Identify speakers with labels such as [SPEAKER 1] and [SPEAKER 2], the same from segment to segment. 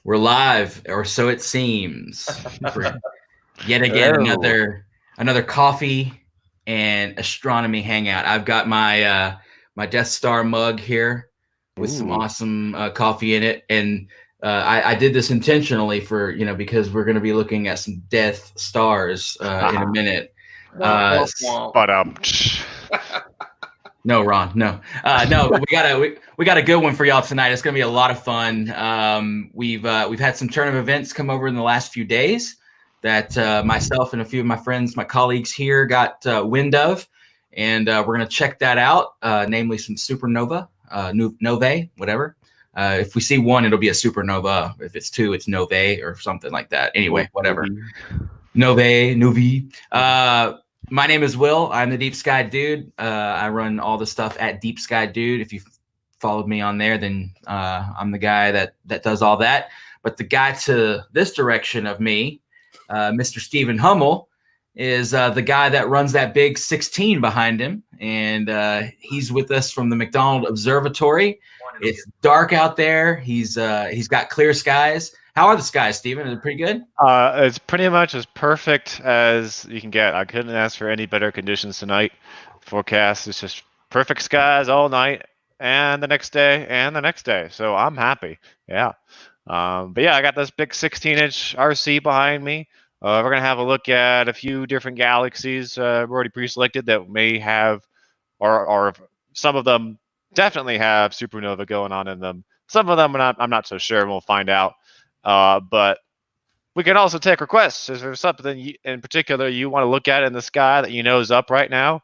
[SPEAKER 1] We're live, or so it seems, for yet again
[SPEAKER 2] Oh,
[SPEAKER 1] another coffee and astronomy hangout. I've got my Death Star mug here with some
[SPEAKER 2] ooh.
[SPEAKER 1] awesome coffee in it, and I did this intentionally for because we're going to be looking at some Death Stars in a
[SPEAKER 2] Haha.
[SPEAKER 1] minute.
[SPEAKER 3] Womp, womp,
[SPEAKER 1] S-
[SPEAKER 3] womp.
[SPEAKER 2] But
[SPEAKER 1] no, Ron, no. We got a good one for y'all tonight. It's going to be a lot of fun. We've had some turn of events come over in the last few days that myself and a few of my friends, my colleagues here, got wind of, and we're going to check that out. Namely, some supernova, novae, whatever. If we see one, it'll be a supernova. If it's two, it's novae or something like that. Anyway, whatever. Novae. My name is Will. I'm the Deep Sky Dude. I run all the stuff at Deep Sky Dude. If you followed me on there, then I'm the guy that does all that. But the guy to this direction of me, Mr. Stephen Hummel, is the guy that runs that big 16 behind him, and he's with us from the McDonald Observatory. It's dark out there. He's got clear skies. How are the skies, Stephen? Are they pretty good?
[SPEAKER 2] It's pretty much as perfect as you can get. I couldn't ask for any better conditions tonight. Forecast is just perfect skies all night and the next day and the next day. So I'm happy. Yeah. But yeah, I got this big 16-inch RC behind me. We're gonna have a look at a few different galaxies we've already pre-selected that may have, or some of them definitely have supernova going on in them. Some of them I'm not so sure. We'll find out. But we can also take requests. If there's something in particular you want to look at in the sky that you know is up right now,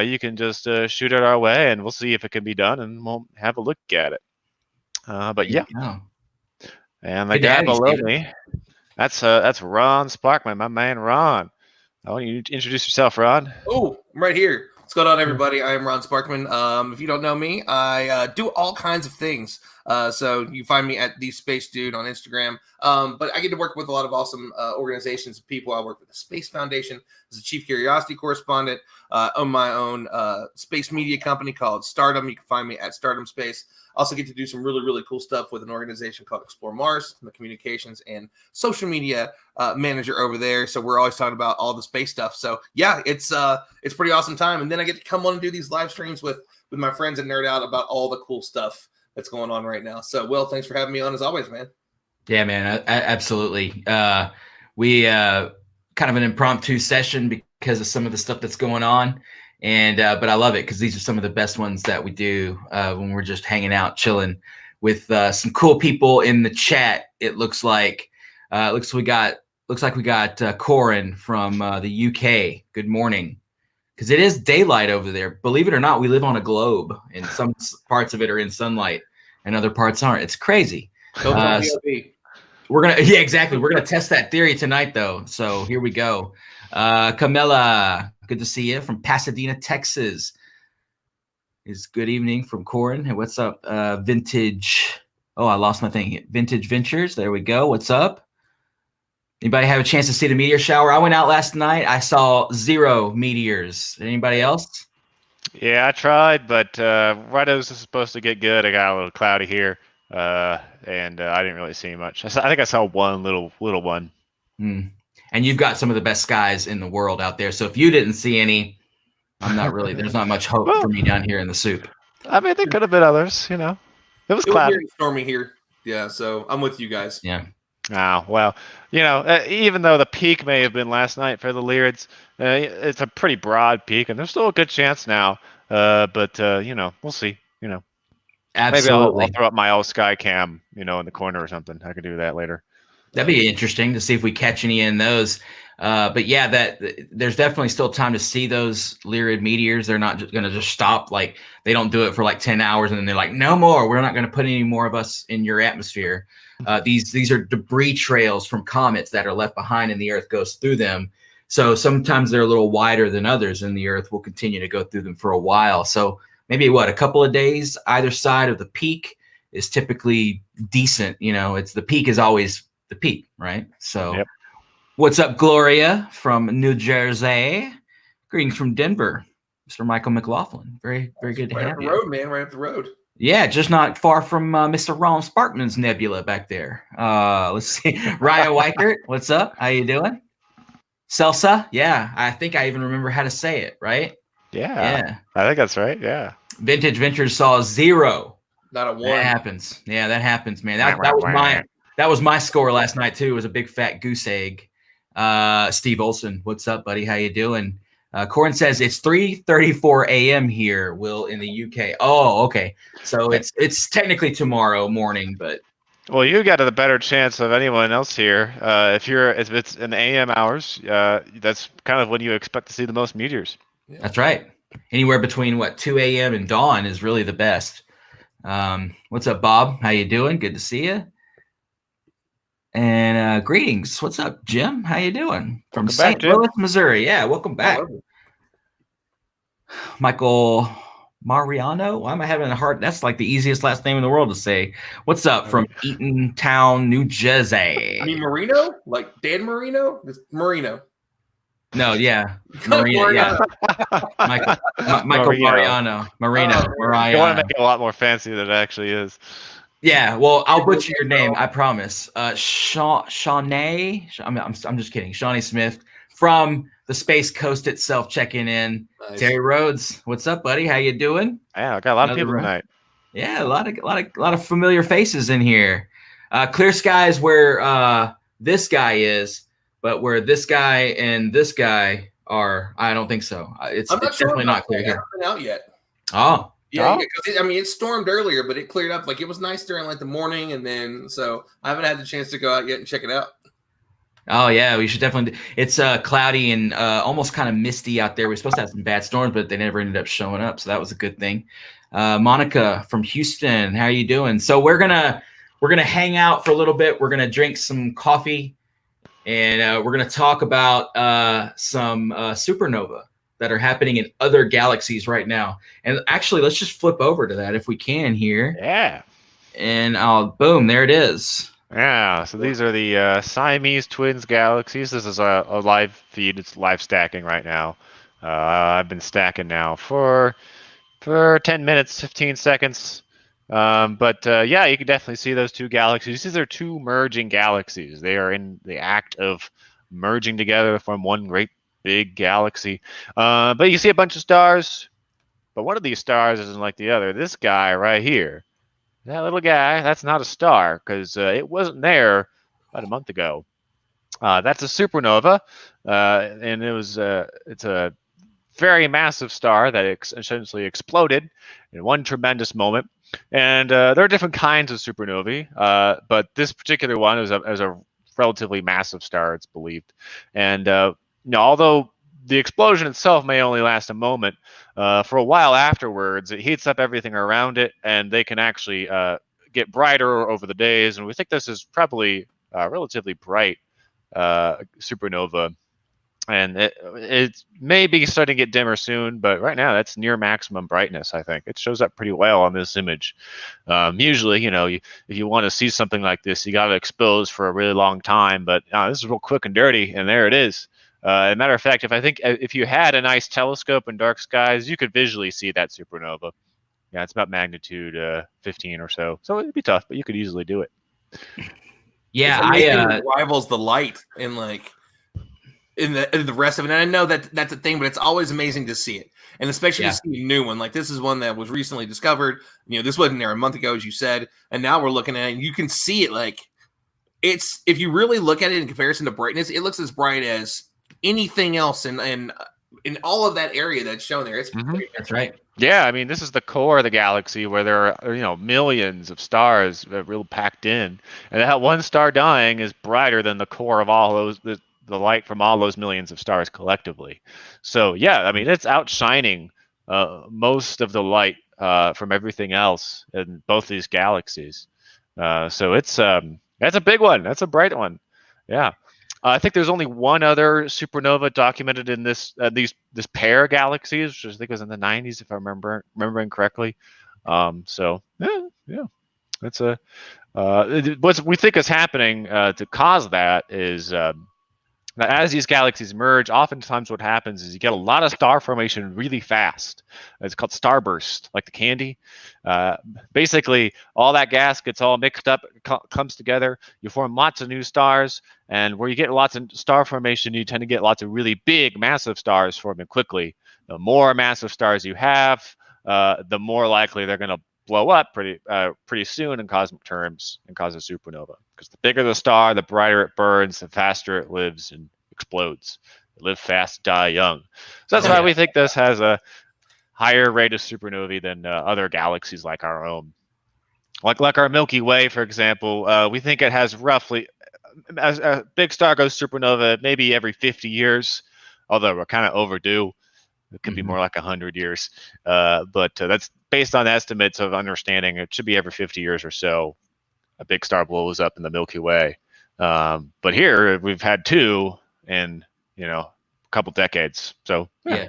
[SPEAKER 2] you can just shoot it our way, and we'll see if it can be done, and we'll have a look at it. But yeah,
[SPEAKER 1] Oh,
[SPEAKER 2] and the
[SPEAKER 1] good to
[SPEAKER 2] guy
[SPEAKER 1] have you,
[SPEAKER 2] below
[SPEAKER 1] Stephen.
[SPEAKER 2] me, that's Ron Sparkman, my man Ron. I want you to introduce yourself, Ron.
[SPEAKER 3] Oh, I'm right here. What's going on, everybody? I am Ron Sparkman. If you don't know me, I do all kinds of things. So you find me at the Space Dude on Instagram. But I get to work with a lot of awesome organizations and people. I work with the Space Foundation as a chief curiosity correspondent. Own my own space media company called Stardom. You can find me at Stardom Space. Also get to do some really, really cool stuff with an organization called Explore Mars. I'm the communications and social media manager over there. So we're always talking about all the space stuff. So yeah, it's pretty awesome time. And then I get to come on and do these live streams with my friends and nerd out about all the cool stuff that's going on right now. So Will, thanks for having me on as always, man.
[SPEAKER 1] Yeah, man, absolutely. We kind of an impromptu session because of some of the stuff that's going on, and but I love it because these are some of the best ones that we do when we're just hanging out, chilling with some cool people in the chat. It looks like we got Corin from the UK. Good morning, because it is daylight over there. Believe it or not, we live on a globe, and some parts of it are in sunlight, and other parts aren't. It's crazy.
[SPEAKER 3] Don't tell POV.
[SPEAKER 1] Yeah, exactly. We're gonna test that theory tonight, though. So here we go. Camilla, good to see you from Pasadena, Texas. Is good evening from Corin. Hey, what's up? Vintage. Oh, I lost my thing. Vintage Ventures. There we go. What's up? Anybody have a chance to see the meteor shower? I went out last night. I saw 0 meteors. Anybody else?
[SPEAKER 2] Yeah, I tried, but right as it's supposed to get good, I got a little cloudy here, and I didn't really see much. I think I saw one little one.
[SPEAKER 1] And you've got some of the best skies in the world out there. So if you didn't see any, I'm not really. There's not much hope for me down here in the soup.
[SPEAKER 2] I mean, there could have been others. It was
[SPEAKER 3] It was
[SPEAKER 2] cloudy.
[SPEAKER 3] very stormy here. Yeah, so I'm with you guys.
[SPEAKER 1] Yeah.
[SPEAKER 2] Oh, well, even though the peak may have been last night for the Lyrids, it's a pretty broad peak, and there's still a good chance now. But we'll see. Maybe I'll throw up my old sky cam, in the corner or something. I could do that later.
[SPEAKER 1] That'd be interesting to see if we catch any in those. But yeah, there's definitely still time to see those Lyrid meteors. They're not going to just stop. Like, they don't do it for like 10 hours and then they're like, no more. We're not going to put any more of us in your atmosphere. These are debris trails from comets that are left behind and the Earth goes through them. So sometimes they're a little wider than others, and the Earth will continue to go through them for a while. So maybe a couple of days either side of the peak is typically decent. It's the peak is always the peak, right? So
[SPEAKER 2] Yep.
[SPEAKER 1] What's up, Gloria from New Jersey? Greetings from Denver, Mr. Michael McLaughlin. Very, very good to have you.
[SPEAKER 3] Right up the road, man. Right up the road.
[SPEAKER 1] Yeah, just not far from Mr. Ron Sparkman's nebula back there. Let's see. Ryan Weichert, what's up? How you doing? Celsa? Yeah, I think I even remember how to say it, right?
[SPEAKER 2] Yeah,
[SPEAKER 1] Yeah.
[SPEAKER 2] I think that's right. Yeah.
[SPEAKER 1] Vintage Ventures saw 0.
[SPEAKER 3] Not a
[SPEAKER 1] That
[SPEAKER 3] one.
[SPEAKER 1] happens. Yeah, that happens, man. That was my score last night too. It was a big fat goose egg. Steve Olson, what's up, buddy? How you doing? Corin says it's 3:34 a.m. here, Will, in the UK. Oh, okay. So it's technically tomorrow morning, but
[SPEAKER 2] Well, you got a better chance of anyone else here. If it's in AM hours, that's kind of when you expect to see the most meteors.
[SPEAKER 3] Yeah.
[SPEAKER 1] that's right. Anywhere between 2 a.m. and dawn is really the best. What's up, Bob? How you doing? Good to see you. And greetings. What's up, Jim? How you doing? From
[SPEAKER 2] Welcome back,
[SPEAKER 1] St.
[SPEAKER 2] Jim.
[SPEAKER 1] Louis, Missouri. Yeah, welcome back. Michael Mariano. Why am I having a hard? That's like the easiest last name in the world to say. What's up from Eatontown, New Jersey?
[SPEAKER 3] I mean, Marino? Like Dan Marino? It's Marino.
[SPEAKER 1] No, yeah, Marino. Yeah, Michael Mariano. Marino.
[SPEAKER 2] You want to make it a lot more fancy than it actually is.
[SPEAKER 1] Yeah, well, I'll butcher your name, I promise. Shawnee. I'm just kidding. Shawnee Smith from the Space Coast itself, checking in. Nice. Terry Rhodes, what's up, buddy? How you doing?
[SPEAKER 2] Yeah, I got a lot of people tonight.
[SPEAKER 1] Yeah, a lot of familiar faces in here. Clear skies where this guy is, but where this guy and this guy are, I don't think so. It's definitely not clear here.
[SPEAKER 3] It hasn't been out yet.
[SPEAKER 1] Oh.
[SPEAKER 3] Yeah, it stormed earlier, but it cleared up. Like it was nice during like the morning, and then so I haven't had the chance to go out yet and check it out.
[SPEAKER 1] Oh yeah, we should definitely. It's cloudy and almost kind of misty out there. We're supposed to have some bad storms, but they never ended up showing up, so that was a good thing. Monica from Houston, how are you doing? So we're gonna hang out for a little bit. We're gonna drink some coffee, and we're gonna talk about some supernova that are happening in other galaxies right now. And actually, let's just flip over to that if we can here.
[SPEAKER 2] Yeah.
[SPEAKER 1] And boom, there it is.
[SPEAKER 2] Yeah, so these are the Siamese twins galaxies. This is a live feed. It's live stacking right now. I've been stacking now for 10 minutes, 15 seconds. Yeah, you can definitely see those two galaxies. These are two merging galaxies. They are in the act of merging together from one great big galaxy. But you see a bunch of stars, but one of these stars isn't like the other. This guy right here, that little guy, that's not a star because it wasn't there about a month ago. That's a supernova, and it's a very massive star that essentially exploded in one tremendous moment. And there are different kinds of supernovae, but this particular one is a relatively massive star, it's believed. And although the explosion itself may only last a moment, for a while afterwards, it heats up everything around it, and they can actually get brighter over the days. And we think this is probably a relatively bright supernova. And it may be starting to get dimmer soon, but right now that's near maximum brightness, I think. It shows up pretty well on this image. Usually, if you want to see something like this, you got to expose for a really long time. But this is real quick and dirty, and there it is. As a matter of fact, if you had a nice telescope in dark skies, you could visually see that supernova. Yeah, it's about magnitude 15 or so. So it'd be tough, but you could easily do it.
[SPEAKER 1] Yeah,
[SPEAKER 3] it rivals the light in like in the rest of it. And I know that's a thing, but it's always amazing to see it, and especially to see a new one. Like this is one that was recently discovered. This wasn't there a month ago, as you said, and now we're looking at it. And you can see it like it's if you really look at it in comparison to brightness, it looks as bright as anything else in all of that area that's shown there. It's
[SPEAKER 1] that's right.
[SPEAKER 2] Yeah, I mean, this is the core of the galaxy where there are, millions of stars real packed in, and that one star dying is brighter than the core of all those the light from all those millions of stars collectively. So yeah, I mean, it's outshining most of the light from everything else in both these galaxies. So it's that's a big one. That's a bright one. Yeah. I think there's only one other supernova documented in this pair of galaxies, which I think was in the 90s, if I remembering correctly. So yeah, that's what we think is happening to cause that is Now, as these galaxies merge, oftentimes what happens is you get a lot of star formation really fast. It's called starburst, like the candy. Basically, all that gas gets all mixed up, comes together. You form lots of new stars, and where you get lots of star formation, you tend to get lots of really big, massive stars forming quickly. The more massive stars you have, the more likely they're going to blow up pretty soon in cosmic terms and cause a supernova. Because the bigger the star, the brighter it burns, the faster it lives and explodes. Live fast, die young. So that's why we think this has a higher rate of supernovae than other galaxies like our own. Like our Milky Way, for example, we think it has roughly, as a big star goes supernova maybe every 50 years, although we're kind of overdue. It could be more like 100 years. But that's based on estimates of understanding. It should be every 50 years or so. A big star blows up in the Milky Way. But here we've had 2 in, a couple decades. So
[SPEAKER 1] yeah.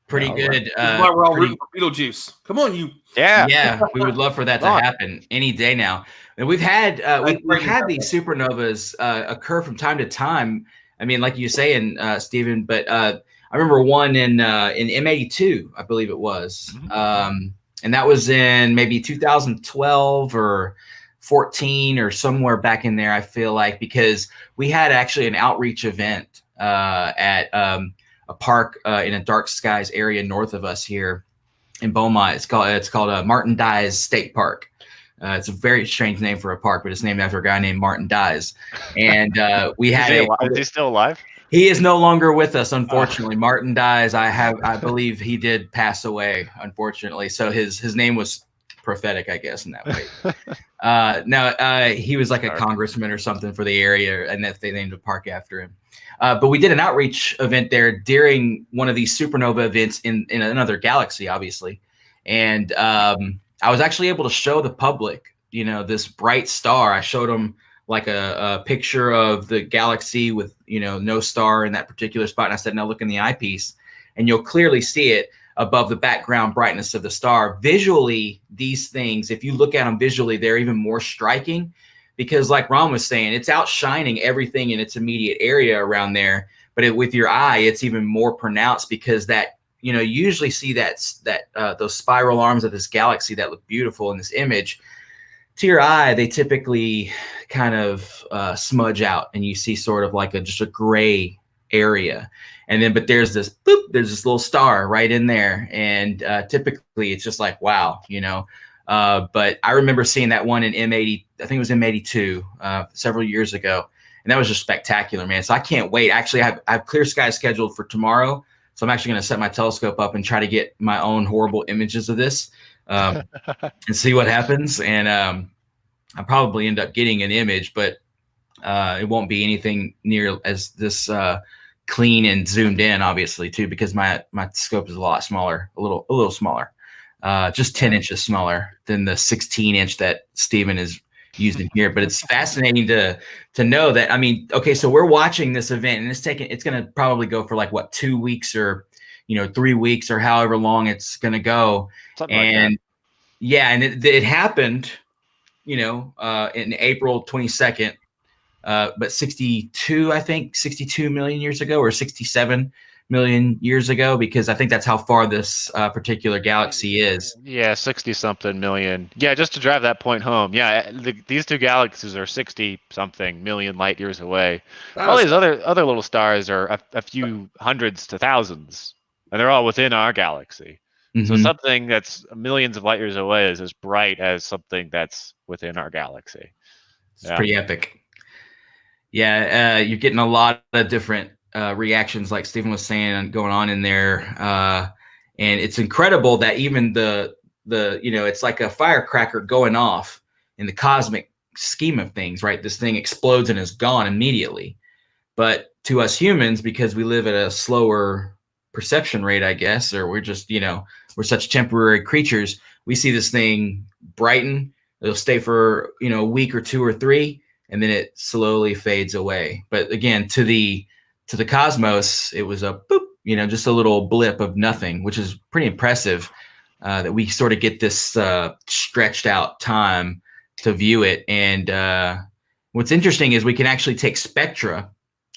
[SPEAKER 1] Pretty good.
[SPEAKER 3] Why we're all rooting for Beetlejuice. Come on, you.
[SPEAKER 1] Yeah, we would love for that to happen any day now. And we've had we've had these supernovas occur from time to time. I mean, like you saying, Stephen, but I remember one in M82, I believe it was, and that was in maybe 2012 or 14 or somewhere back in there. I feel like, because we had actually an outreach event at a park in a dark skies area north of us here in Beaumont. It's called Martin Dyes State Park. It's a very strange name for a park, but it's named after a guy named Martin Dyes. And we had
[SPEAKER 2] is he still alive?
[SPEAKER 1] He is no longer with us, unfortunately. Martin Dyes, I believe he did pass away, unfortunately. So his name was prophetic, I guess, in that way. He was like a congressman or something for the area, and that they named a park after him. But we did an outreach event there during one of these supernova events in another galaxy, obviously. And I was actually able to show the public, this bright star. I showed them like a picture of the galaxy with, no star in that particular spot. And I said, now look in the eyepiece, and you'll clearly see it above the background brightness of the star. Visually, these things, if you look at them visually, they're even more striking, because like Ron was saying, it's outshining everything in its immediate area around there. But with your eye, it's even more pronounced, because that, you usually see that those spiral arms of this galaxy that look beautiful in this image. To your eye, they typically kind of smudge out, and you see sort of like just a gray area. And then, but there's this little star right in there. And typically it's just like, wow, but I remember seeing that one in M80, I think it was M82 several years ago. And that was just spectacular, man. So I can't wait. Actually, I have clear skies scheduled for tomorrow. So I'm actually going to set my telescope up and try to get my own horrible images of this and see what happens. And I'll probably end up getting an image, but it won't be anything near as this clean and zoomed in, obviously, too, because my scope is a lot smaller, a little smaller, just 10 inches smaller than the 16-inch that Stephen is using here. But it's fascinating to know that. I mean, okay, so we're watching this event, and it's going to probably go for like 2 weeks or 3 weeks or however long it's going to go.
[SPEAKER 2] Something and like
[SPEAKER 1] yeah, and it happened, in April 22nd. But 62 million years ago, or 67 million years ago, because I think that's how far this particular galaxy is.
[SPEAKER 2] Yeah, 60-something million. Yeah, just to drive that point home. Yeah, these 2 galaxies are 60-something million light years away. All these other little stars are a few hundreds to thousands, and they're all within our galaxy. So something that's millions of light years away is as bright as something that's within our galaxy.
[SPEAKER 1] It's pretty epic. Yeah, you're getting a lot of different reactions, like Stephen was saying, going on in there, and it's incredible that even the it's like a firecracker going off in the cosmic scheme of things, right? This thing explodes and is gone immediately. But to us humans, because we live at a slower perception rate, I guess, or we're just we're such temporary creatures, we see this thing brighten. It'll stay for a week or 2 or 3. And then it slowly fades away. But again, to the cosmos, it was a boop, just a little blip of nothing, which is pretty impressive that we sort of get this stretched out time to view it. And what's interesting is we can actually take spectra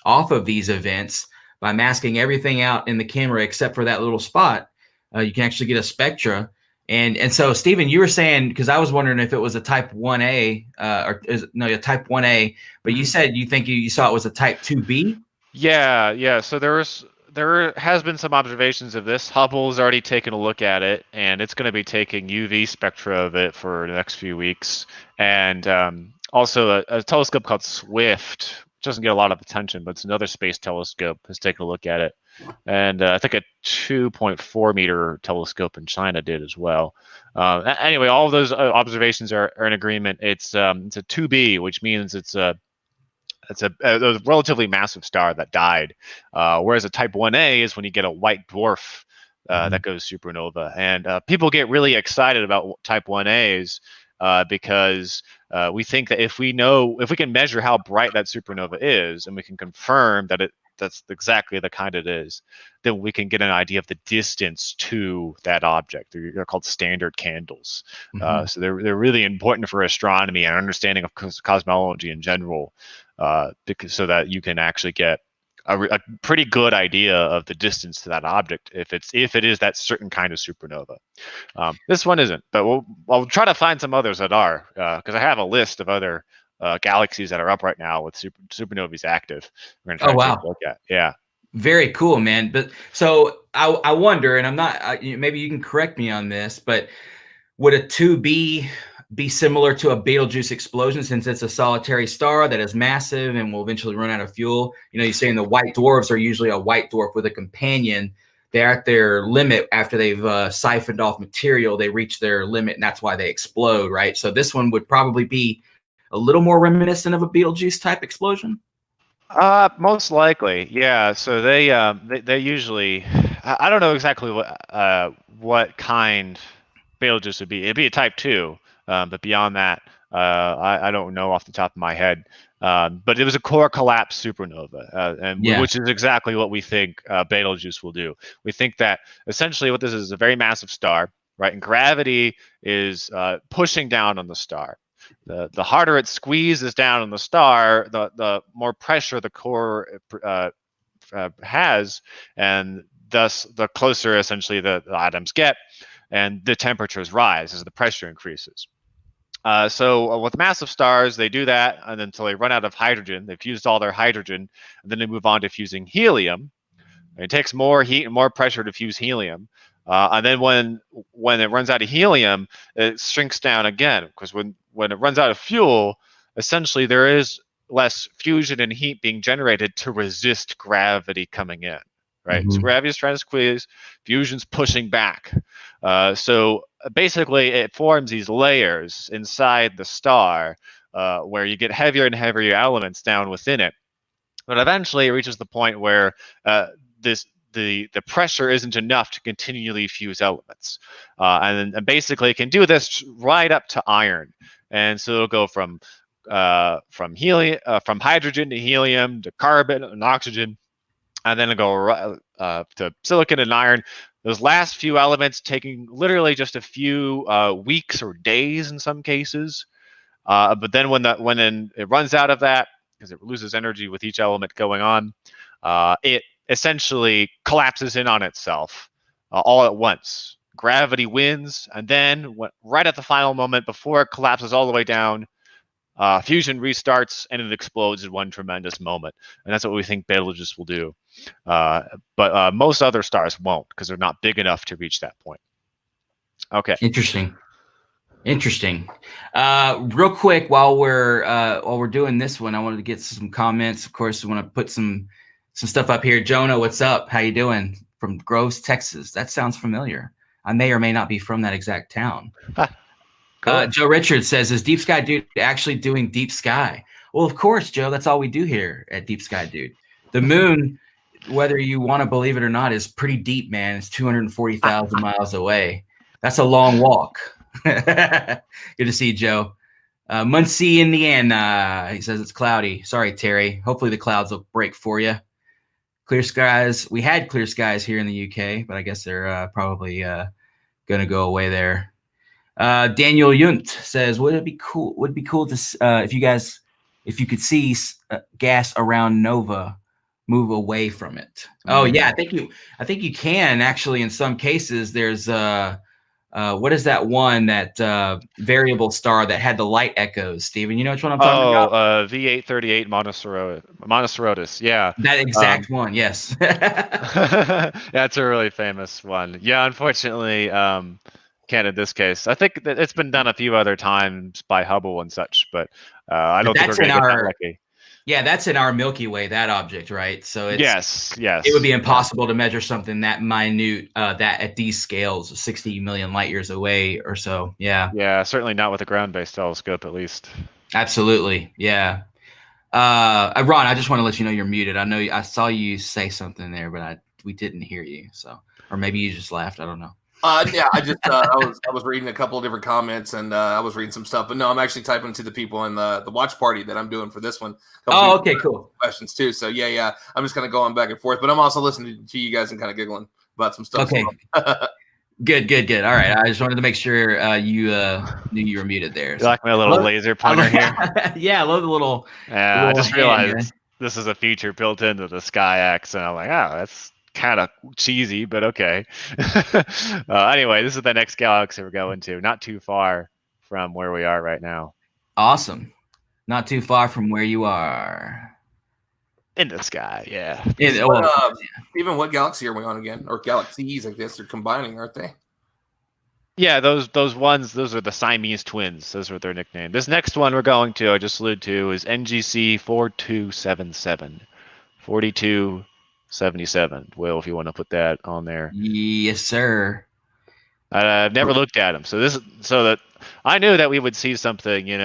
[SPEAKER 1] off of these events by masking everything out in the camera except for that little spot. You can actually get a spectra. And so, Stephen, you were saying, because I was wondering if it was a type 1A a type 1A, but you said you think you saw it was a type 2B?
[SPEAKER 2] Yeah. So there has been some observations of this. Hubble's already taken a look at it, and it's going to be taking UV spectra of it for the next few weeks. And also a telescope called Swift, which doesn't get a lot of attention, but it's another space telescope, has taken a look at it. And I think a 2.4 meter telescope in China did as well. Anyway, all of those observations are in agreement. It's a 2B, which means it's a relatively massive star that died, whereas a type 1A is when you get a white dwarf that goes supernova. And people get really excited about type 1As because we think that if we can measure how bright that supernova is, and we can confirm that that's exactly the kind it is, then we can get an idea of the distance to that object. They're called standard candles. So they're really important for astronomy and understanding of cosmology in general, because so that you can actually get a pretty good idea of the distance to that object if it is that certain kind of supernova. This one isn't, but I'll try to find some others that are, because I have a list of other galaxies that are up right now with supernovae active. We're going to try to take a look at. Yeah.
[SPEAKER 1] Very cool, man. But so I wonder, and I'm not, maybe you can correct me on this, but would a 2B be similar to a Betelgeuse explosion, since it's a solitary star that is massive and will eventually run out of fuel? You're saying the white dwarfs are usually a white dwarf with a companion. They're at their limit after they've siphoned off material. They reach their limit, and that's why they explode, right? So this one would probably be a little more reminiscent of a Betelgeuse type explosion.
[SPEAKER 2] Most likely, yeah. So they usually, I don't know exactly what kind Betelgeuse would be. It'd be a type 2, but beyond that, I don't know off the top of my head. But it was a core collapse supernova, which is exactly what we think Betelgeuse will do. We think that essentially what this is a very massive star, right? And gravity is pushing down on the star. The harder it squeezes down on the star, the more pressure the core has, and thus the closer essentially the atoms get, and the temperatures rise as the pressure increases. So with massive stars, they do that until they run out of hydrogen. They've used all their hydrogen, and then they move on to fusing helium. It takes more heat and more pressure to fuse helium. And then when it runs out of helium, it shrinks down again, because when it runs out of fuel, essentially there is less fusion and heat being generated to resist gravity coming in, right? So gravity is trying to squeeze, fusion's pushing back. So basically it forms these layers inside the star where you get heavier and heavier elements down within it. But eventually it reaches the point where the pressure isn't enough to continually fuse elements, and basically it can do this right up to iron. And so it'll go from hydrogen to helium to carbon and oxygen, and then it'll go to silicon and iron. Those last few elements taking literally just a few weeks or days in some cases. But then when it runs out of that, because it loses energy with each element going on, it essentially collapses in on itself all at once. Gravity wins, and then right at the final moment, before it collapses all the way down, fusion restarts, and it explodes in one tremendous moment. And that's what we think Betelgeuse will do. But most other stars won't, because they're not big enough to reach that point. Okay.
[SPEAKER 1] Interesting. Real quick, while we're doing this one, I wanted to get some comments. Of course, I want to put some stuff up here. Jonah, what's up? How you doing? From Groves, Texas. That sounds familiar. I may or may not be from that exact town.
[SPEAKER 2] Cool.
[SPEAKER 1] Joe Richards says, is Deep Sky Dude actually doing Deep Sky? Well, of course, Joe. That's all we do here at Deep Sky Dude. The moon, whether you want to believe it or not, is pretty deep, man. It's 240,000 miles away. That's a long walk. Good to see you, Joe. Muncie, Indiana. He says it's cloudy. Sorry, Terry. Hopefully the clouds will break for you. Clear skies. We had clear skies here in the UK, but I guess they're probably going to go away there. Daniel Yunt says, would it be cool to if you could see gas around Nova move away from it. Oh yeah, I think you can actually in some cases. There's what is that one that variable star that had the light echoes? Steven, you know which one I'm talking about?
[SPEAKER 2] V838 Monocerotis. Yeah,
[SPEAKER 1] That exact one. Yes.
[SPEAKER 2] that's a really famous one. Yeah, unfortunately, can't in this case. I think that it's been done a few other times by Hubble and such, but I don't think we're
[SPEAKER 1] That's
[SPEAKER 2] going
[SPEAKER 1] in
[SPEAKER 2] to get that
[SPEAKER 1] our
[SPEAKER 2] lucky.
[SPEAKER 1] yeah, that's in our Milky Way. That object, right? So it's
[SPEAKER 2] Yes.
[SPEAKER 1] it would be impossible to measure something that minute that at these scales, 60 million light years away or so. Yeah.
[SPEAKER 2] Yeah, certainly not with a ground-based telescope, at least.
[SPEAKER 1] Absolutely. Yeah. Ron, I just want to let you know you're muted. I know I saw you say something there, but we didn't hear you. So, or maybe you just laughed. I don't know.
[SPEAKER 3] Yeah, I just I was reading a couple of different comments and I was reading some stuff, but no, I'm actually typing to the people in the watch party that I'm doing for this one.
[SPEAKER 1] Oh, okay, cool.
[SPEAKER 3] Questions too. So yeah, I'm just kind of going back and forth, but I'm also listening to you guys and kind of giggling about some stuff.
[SPEAKER 1] Okay. Good. All right. I just wanted to make sure you knew you were muted there.
[SPEAKER 2] You like my little laser pointer here?
[SPEAKER 1] Yeah, I love the little.
[SPEAKER 2] Yeah, I just realized this is a feature built into the SkyX, and I'm like, oh, that's kind of cheesy, but okay. Anyway, this is the next galaxy we're going to, not too far from where we are right now.
[SPEAKER 1] Awesome. Not too far from where you are.
[SPEAKER 2] In the sky, yeah.
[SPEAKER 3] Even what galaxy are we on again? Or galaxies, I guess they're combining, aren't they?
[SPEAKER 2] Yeah, those ones, those are the Siamese twins. Those are their nickname. This next one we're going to, I just alluded to, is NGC 4277. 4277. Will, if you want to put that on there.
[SPEAKER 1] Yes, sir.
[SPEAKER 2] I've never looked at them, so that I knew that we would see something, in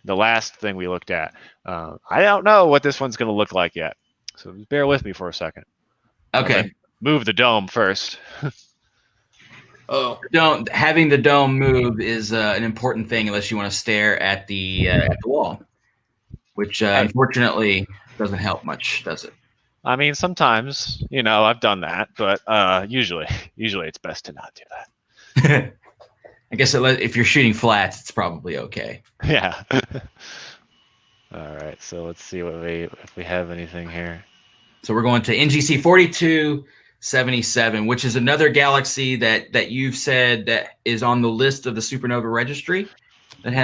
[SPEAKER 2] the last thing we looked at. I don't know what this one's going to look like yet, so bear with me for a second.
[SPEAKER 1] Okay.
[SPEAKER 2] Move the dome first.
[SPEAKER 1] Having the dome move is an important thing unless you want to stare at the wall, which unfortunately doesn't help much, does it?
[SPEAKER 2] I mean, sometimes, I've done that, but usually it's best to not do that.
[SPEAKER 1] I guess if you're shooting flats, it's probably okay.
[SPEAKER 2] Yeah. All right, so let's see if we have anything here.
[SPEAKER 1] So we're going to NGC 4277, which is another galaxy that you've said that is on the list of the supernova registry. That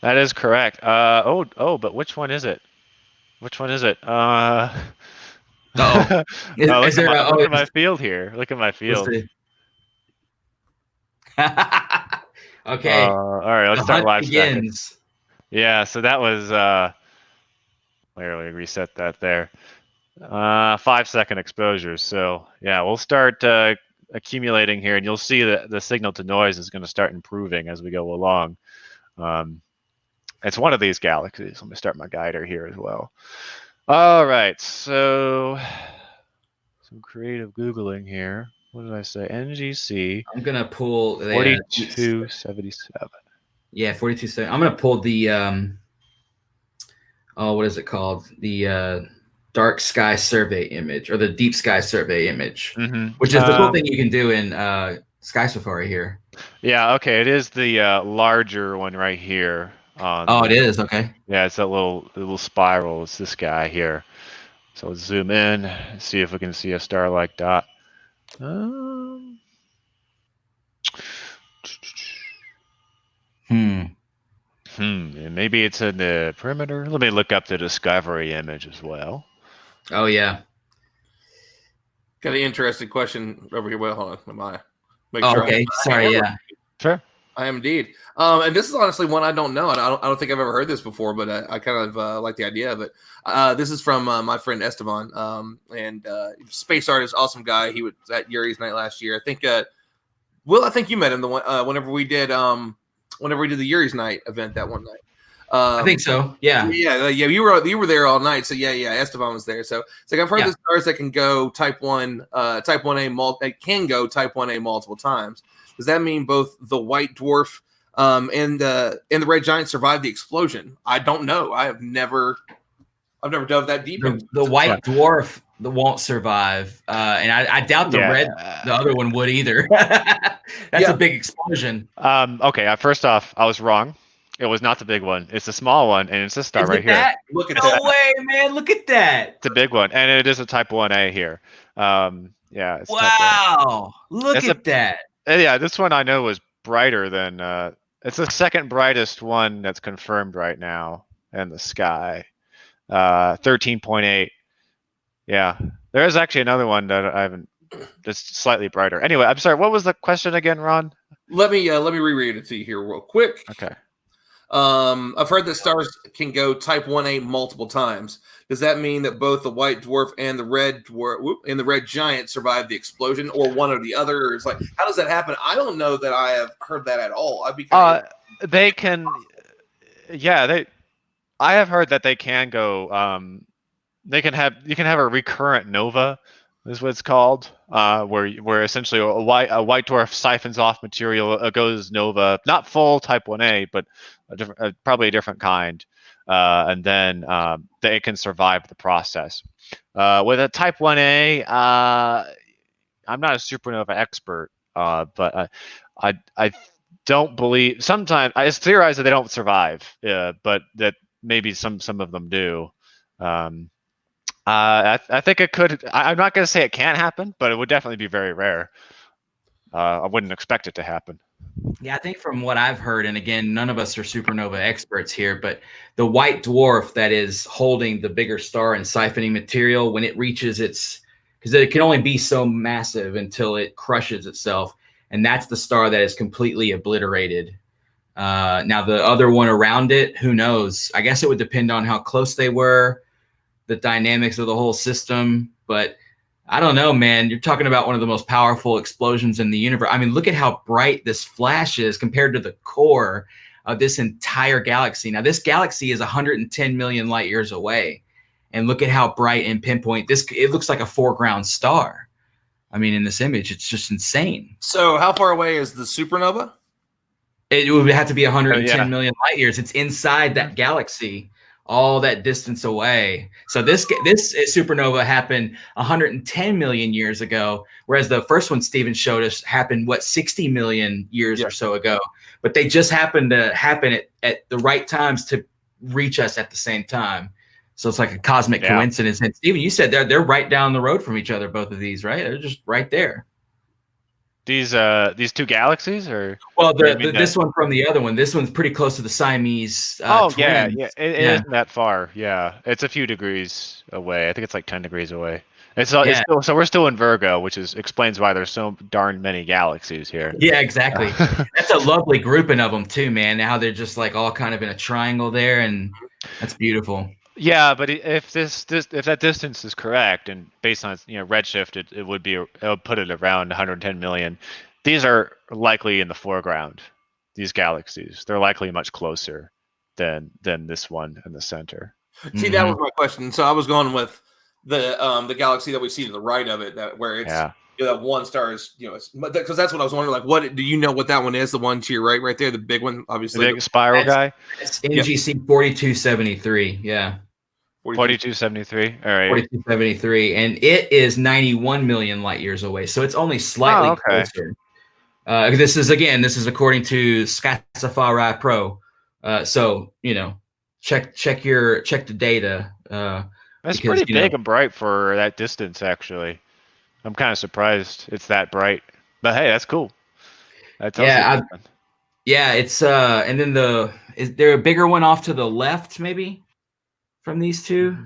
[SPEAKER 1] is
[SPEAKER 2] correct. But which one is it? Look at my field here. Look at my field.
[SPEAKER 1] Okay.
[SPEAKER 2] All right, let's start live
[SPEAKER 1] second.
[SPEAKER 2] Yeah, so that was where we reset that there. 5-second exposure. So yeah, we'll start accumulating here, and you'll see that the signal to noise is going to start improving as we go along. It's one of these galaxies. Let me start my guider here as well. All right, so some creative Googling here. What did I say? NGC.
[SPEAKER 1] I'm going to pull
[SPEAKER 2] 4277.
[SPEAKER 1] Yeah, 4277. I'm going to pull the, what is it called? The dark sky survey image, or the deep sky survey image, which is the cool thing you can do in Sky Safari here.
[SPEAKER 2] Yeah, okay. It is the larger one right here.
[SPEAKER 1] It is? Okay.
[SPEAKER 2] Yeah, it's that little spiral. It's this guy here. So let's zoom in, see if we can see a star-like dot. Maybe it's in the perimeter. Let me look up the Discovery image as well.
[SPEAKER 1] Oh, yeah.
[SPEAKER 3] Got an interesting question over here. Well, hold on.
[SPEAKER 1] Okay. Sorry, yeah.
[SPEAKER 2] Sure.
[SPEAKER 3] I am indeed. And this is honestly one I don't know. And I don't think I've ever heard this before, but I kind of like the idea of it. This is from my friend Esteban, and space artist, awesome guy. He was at Yuri's Night last year. I think, Will, I think you met him whenever we did the Yuri's Night event that one night.
[SPEAKER 1] I think so. Yeah.
[SPEAKER 3] You were there all night. So yeah. Esteban was there. So it's like I've heard the stars that can go type 1A, can go type 1A multiple times. Does that mean both the white dwarf and the red giant survived the explosion? I don't know. I've never dove that deep.
[SPEAKER 1] The white dwarf won't survive, and I doubt the other one would either. That's a big explosion.
[SPEAKER 2] Okay. First off, I was wrong. It was not the big one. It's the small one, and it's this star
[SPEAKER 1] Is
[SPEAKER 2] right
[SPEAKER 1] it
[SPEAKER 2] here.
[SPEAKER 1] that?
[SPEAKER 3] Look at
[SPEAKER 1] No
[SPEAKER 3] that.
[SPEAKER 1] way, man! Look at that!
[SPEAKER 2] It's a big one, and it is a Type 1A here. Yeah, it's Type 1.
[SPEAKER 1] Wow! Look
[SPEAKER 2] It's
[SPEAKER 1] at that!
[SPEAKER 2] Yeah, this one I know is brighter than. It's the second brightest one that's confirmed right now in the sky. 13.8. Yeah, there is actually another one that I haven't. Just slightly brighter. Anyway, I'm sorry. What was the question again, Ron?
[SPEAKER 3] Let me reread it to you here real quick.
[SPEAKER 2] Okay.
[SPEAKER 3] I've heard that stars can go Type 1A multiple times. Does that mean that both the white dwarf and the red dwarf and the red giant survived the explosion, or one or the other? Or it's like, how does that happen? I don't know that I have heard that at all. I'd be kind of
[SPEAKER 2] They can. Yeah, I have heard that they can go. You can have a recurrent nova, is what it's called, where essentially a white dwarf siphons off material, goes nova, not full Type 1A, but probably a different kind, and then they can survive the process. With a Type 1A, I'm not a supernova expert, but I don't believe. Sometimes it's theorized that they don't survive, but that maybe some of them do. I think it could. I'm not going to say it can't happen, but it would definitely be very rare. I wouldn't expect it to happen.
[SPEAKER 1] Yeah, I think from what I've heard, and again, none of us are supernova experts here, but the white dwarf that is holding the bigger star and siphoning material, when it reaches because it can only be so massive until it crushes itself, and that's the star that is completely obliterated. Now, the other one around it, who knows? I guess it would depend on how close they were, the dynamics of the whole system, but I don't know, man. You're talking about one of the most powerful explosions in the universe. I mean, look at how bright this flash is compared to the core of this entire galaxy. Now, this galaxy is 110 million light years away, and look at how bright and pinpoint this. It looks like a foreground star. I mean, in this image, it's just insane.
[SPEAKER 3] So, how far away is the supernova?
[SPEAKER 1] It would have to be 110 million light years. It's inside that galaxy, all that distance away. So this supernova happened 110 million years ago, whereas the first one Stephen showed us happened 60 million years or so ago. But they just happened to happen at the right times to reach us at the same time. So it's like a cosmic coincidence. And Stephen, you said they're right down the road from each other, both of these, right? They're just right there.
[SPEAKER 2] These two galaxies, or
[SPEAKER 1] this one from the other one. This one's pretty close to the Siamese.
[SPEAKER 2] Twins. It isn't that far. Yeah, it's a few degrees away. I think it's like 10 degrees away. It's still, so we're still in Virgo, which explains why there's so darn many galaxies here.
[SPEAKER 1] Yeah, exactly. That's a lovely grouping of them too, man. How they're just like all kind of in a triangle there, and that's beautiful.
[SPEAKER 2] Yeah, but if that distance is correct, and based on redshift, it would put it around 110 million. These are likely in the foreground. These galaxies, they're likely much closer than this one in the center.
[SPEAKER 3] See, that was my question. So I was going with the galaxy that we see to the right of it, where it's that one star is because that's what I was wondering. Like, what do you know what that one is? The one to your right there, the big one, obviously,
[SPEAKER 2] the big spiral guy.
[SPEAKER 1] It's NGC 4273. Yeah.
[SPEAKER 2] 4273. All right.
[SPEAKER 1] 4273, and it is 91 million light years away, so it's only slightly closer. This is according to Scatsafari Pro. So check the data.
[SPEAKER 2] That's pretty big and bright for that distance. Actually, I'm kind of surprised it's that bright. But hey, that's cool. That tells you
[SPEAKER 1] it's and then is there a bigger one off to the left, maybe? From these two,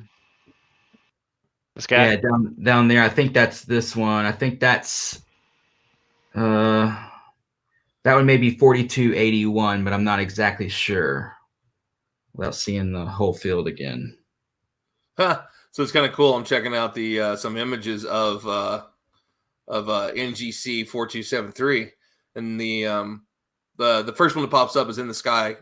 [SPEAKER 2] this guy,
[SPEAKER 1] down there. I think that's this one. I think that's that one may be 4281, but I'm not exactly sure without seeing the whole field again.
[SPEAKER 3] So it's kind of cool. I'm checking out the some images of NGC 4273, and the first one that pops up is in the sky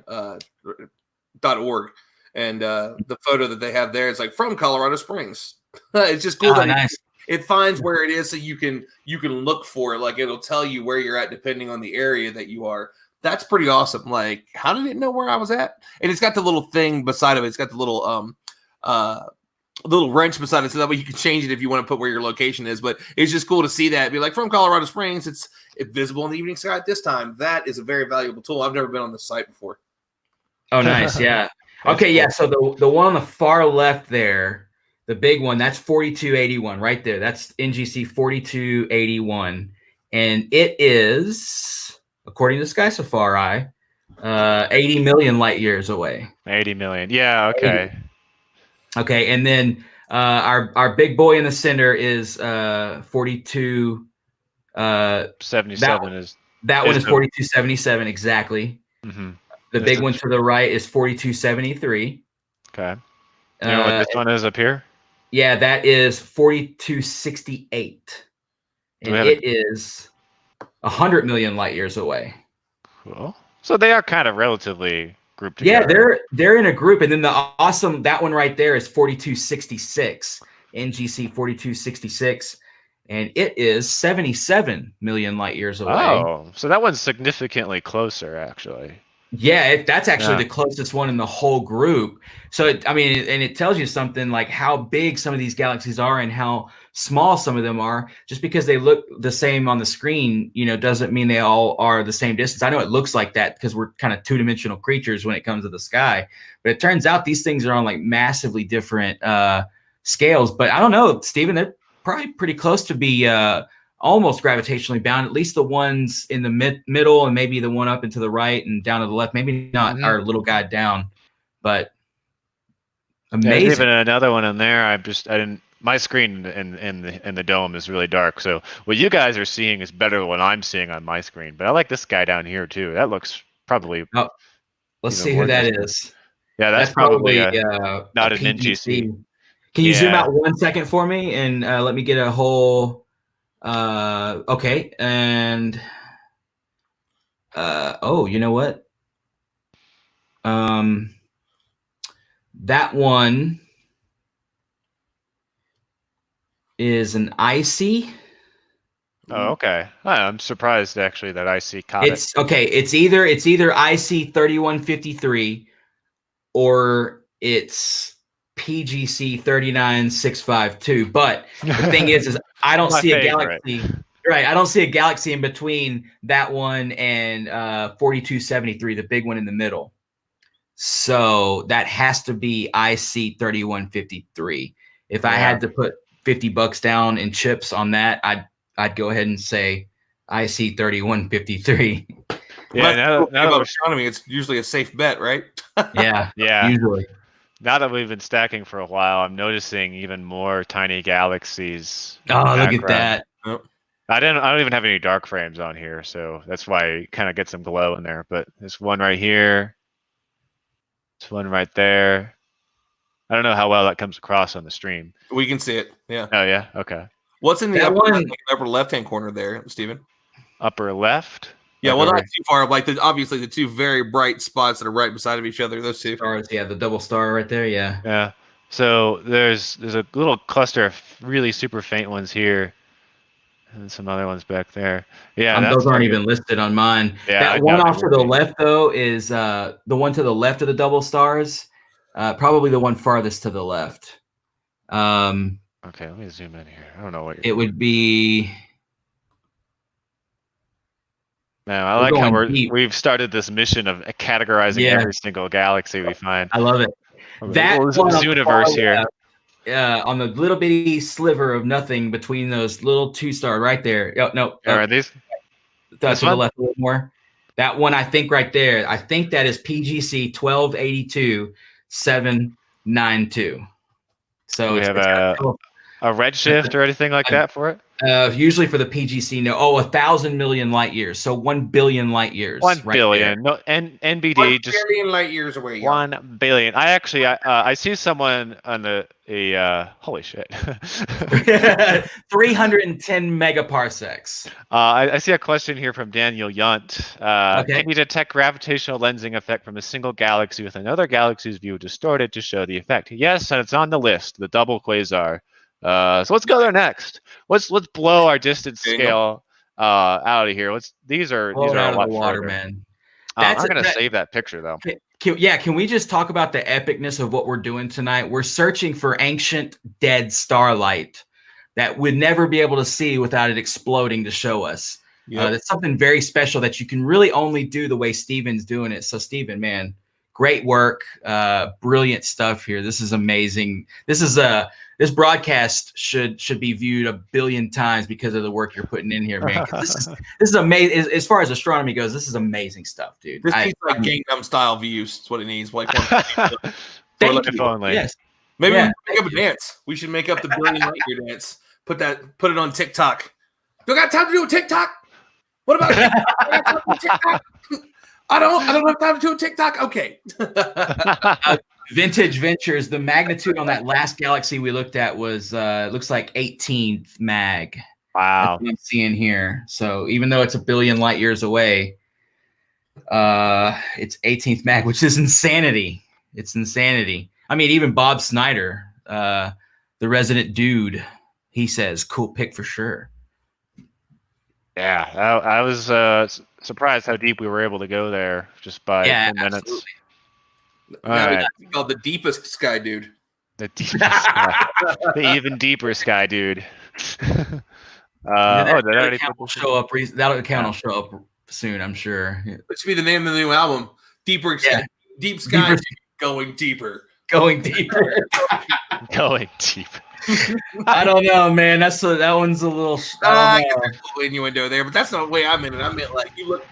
[SPEAKER 3] .org. And the photo that they have there is like from Colorado Springs. It's just cool that it finds where it is, so you can look for it. Like, it'll tell you where you're at depending on the area that you are. That's pretty awesome. Like, how did it know where I was at? And it's got the little thing beside of it. It's got the little wrench beside it, so that way you can change it if you want to put where your location is. But it's just cool to see that. Be like, from Colorado Springs, it's visible in the evening sky at this time. That is a very valuable tool. I've never been on this site before.
[SPEAKER 1] Oh, nice. Yeah. Okay. Yeah. So the one on the far left there, the big one, that's 4281 right there. That's NGC 4281. And it is, according to Sky Safari, 80 million light years away.
[SPEAKER 2] 80 million. Yeah. Okay.
[SPEAKER 1] 80. Okay. And then our big boy in the center is 42.
[SPEAKER 2] 77
[SPEAKER 1] that one is 4277 exactly.
[SPEAKER 2] Mm-hmm.
[SPEAKER 1] The big one to the right is 4273.
[SPEAKER 2] Okay. You know what this one is up here?
[SPEAKER 1] Yeah, that is 4268. And it is 100 million light years away.
[SPEAKER 2] Cool. So they are kind of relatively grouped together.
[SPEAKER 1] Yeah, they're in a group. And then that one right there is 4266, NGC 4266. And it is 77 million light years away.
[SPEAKER 2] Oh, so that one's significantly closer, actually.
[SPEAKER 1] Yeah, that's actually the closest one in the whole group. So, it tells you something like how big some of these galaxies are and how small some of them are. Just because they look the same on the screen, doesn't mean they all are the same distance. I know it looks like that because we're kind of two-dimensional creatures when it comes to the sky. But it turns out these things are on like massively different scales. But I don't know, Stephen, they're probably pretty close to be almost gravitationally bound, at least the ones in the middle and maybe the one up and to the right and down to the left. Maybe not our little guy down, but amazing.
[SPEAKER 2] Yeah, there's even another one in there. My screen in the dome is really dark. So what you guys are seeing is better than what I'm seeing on my screen. But I like this guy down here too. That looks probably.
[SPEAKER 1] Oh, let's see who that is.
[SPEAKER 2] Yeah, that's probably not an
[SPEAKER 1] NGC. Can you zoom out 1 second for me and let me get a whole. Okay, and you know what? That one is an icy.
[SPEAKER 2] Oh, okay. I'm surprised actually that IC caught it.
[SPEAKER 1] Okay. It's either IC 3153 or it's PGC 39652. But the thing is I don't see a galaxy. Right. I don't see a galaxy in between that one and 4273, the big one in the middle. So that has to be IC 3153. If I had to put $50 down in chips on that, I'd go ahead and say IC 3153.
[SPEAKER 3] Yeah, now astronomy, it's usually a safe bet, right?
[SPEAKER 1] Yeah. Usually.
[SPEAKER 2] Now that we've been stacking for a while, I'm noticing even more tiny galaxies.
[SPEAKER 1] Oh, look at that.
[SPEAKER 3] Oh.
[SPEAKER 2] I don't even have any dark frames on here, so that's why you kind of get some glow in there. But there's one right here. There's one right there. I don't know how well that comes across on the stream.
[SPEAKER 3] We can see it. Yeah.
[SPEAKER 2] Oh yeah. Okay.
[SPEAKER 3] What's in the upper left-hand corner there, Stephen?
[SPEAKER 2] Upper left.
[SPEAKER 3] Yeah, well, not too far. Like obviously the two very bright spots that are right beside of each other. Those two
[SPEAKER 1] stars. Yeah, the double star right there. Yeah.
[SPEAKER 2] Yeah. So there's a little cluster of really super faint ones here, and some other ones back there. Yeah,
[SPEAKER 1] those aren't even listed on mine. Yeah, that one off to the left though is the one to the left of the double stars. Probably the one farthest to the left.
[SPEAKER 2] Okay, let me zoom in here. I don't know what
[SPEAKER 1] it would be.
[SPEAKER 2] Now, I like how we've started this mission of categorizing every single galaxy we find.
[SPEAKER 1] I love it. That
[SPEAKER 2] universe here.
[SPEAKER 1] On the little bitty sliver of nothing between those little two stars right there. Oh, no.
[SPEAKER 2] Are these?
[SPEAKER 1] To the left a little more. That one, I think right there. I think that is PGC 1282-792. So
[SPEAKER 2] we have a redshift or anything like that for it?
[SPEAKER 1] Usually for the PGC, no. Oh, 1,000 million light years. So 1 billion light years.
[SPEAKER 2] 1 billion. No, NBD
[SPEAKER 3] 1 billion light years away.
[SPEAKER 2] 1 billion. I actually, I see someone on holy shit.
[SPEAKER 1] 310 megaparsecs.
[SPEAKER 2] I see a question here from Daniel Yunt. Can you detect gravitational lensing effect from a single galaxy with another galaxy's view distorted to show the effect? Yes, and it's on the list, the double quasar. So let's go there next. Let's blow our distance scale out of here. These are a lot
[SPEAKER 1] water,
[SPEAKER 2] further.
[SPEAKER 1] Man.
[SPEAKER 2] I'm gonna save that picture though.
[SPEAKER 1] Can we just talk about the epicness of what we're doing tonight? We're searching for ancient dead starlight that we'd never be able to see without it exploding to show us. That's something very special that you can really only do the way Stephen's doing it. So Stephen, man, great work, brilliant stuff here. This is amazing. This broadcast should be viewed 1 billion times because of the work you're putting in here, man. 'Cause this is amazing. As far as astronomy goes, this is amazing stuff, dude.
[SPEAKER 3] This needs like Gangnam style views. That's what it needs. Like one.
[SPEAKER 2] If only.
[SPEAKER 1] Yes.
[SPEAKER 3] Maybe we should make up a dance. We should make up the billion light year dance. Put it on TikTok. You got time to do a TikTok? What about TikTok? I don't have time to do a TikTok. Okay.
[SPEAKER 1] Vintage Ventures, the magnitude on that last galaxy we looked at was looks like 18th mag.
[SPEAKER 2] Wow.
[SPEAKER 1] That's what I'm seeing here. So even though it's 1 billion light years away, it's 18th mag, which is insanity. It's insanity. I mean, even Bob Snyder, the resident dude, he says, cool pick for sure.
[SPEAKER 2] Yeah, I was surprised how deep we were able to go there just by 10 minutes.
[SPEAKER 1] Absolutely.
[SPEAKER 3] Now we got to call the deepest sky dude.
[SPEAKER 2] The deepest sky. The even deeper sky dude. Did
[SPEAKER 1] that account will show up. That account will show up soon, I'm sure.
[SPEAKER 3] It should be the name of the new album. Deeper Sky. Deep Sky
[SPEAKER 1] Deeper.
[SPEAKER 3] Going Deeper.
[SPEAKER 1] Going deeper.
[SPEAKER 2] Going deep.
[SPEAKER 1] I don't know, man. That one's a little.
[SPEAKER 3] I get that little innuendo there, but that's not the way I meant it. I meant like you look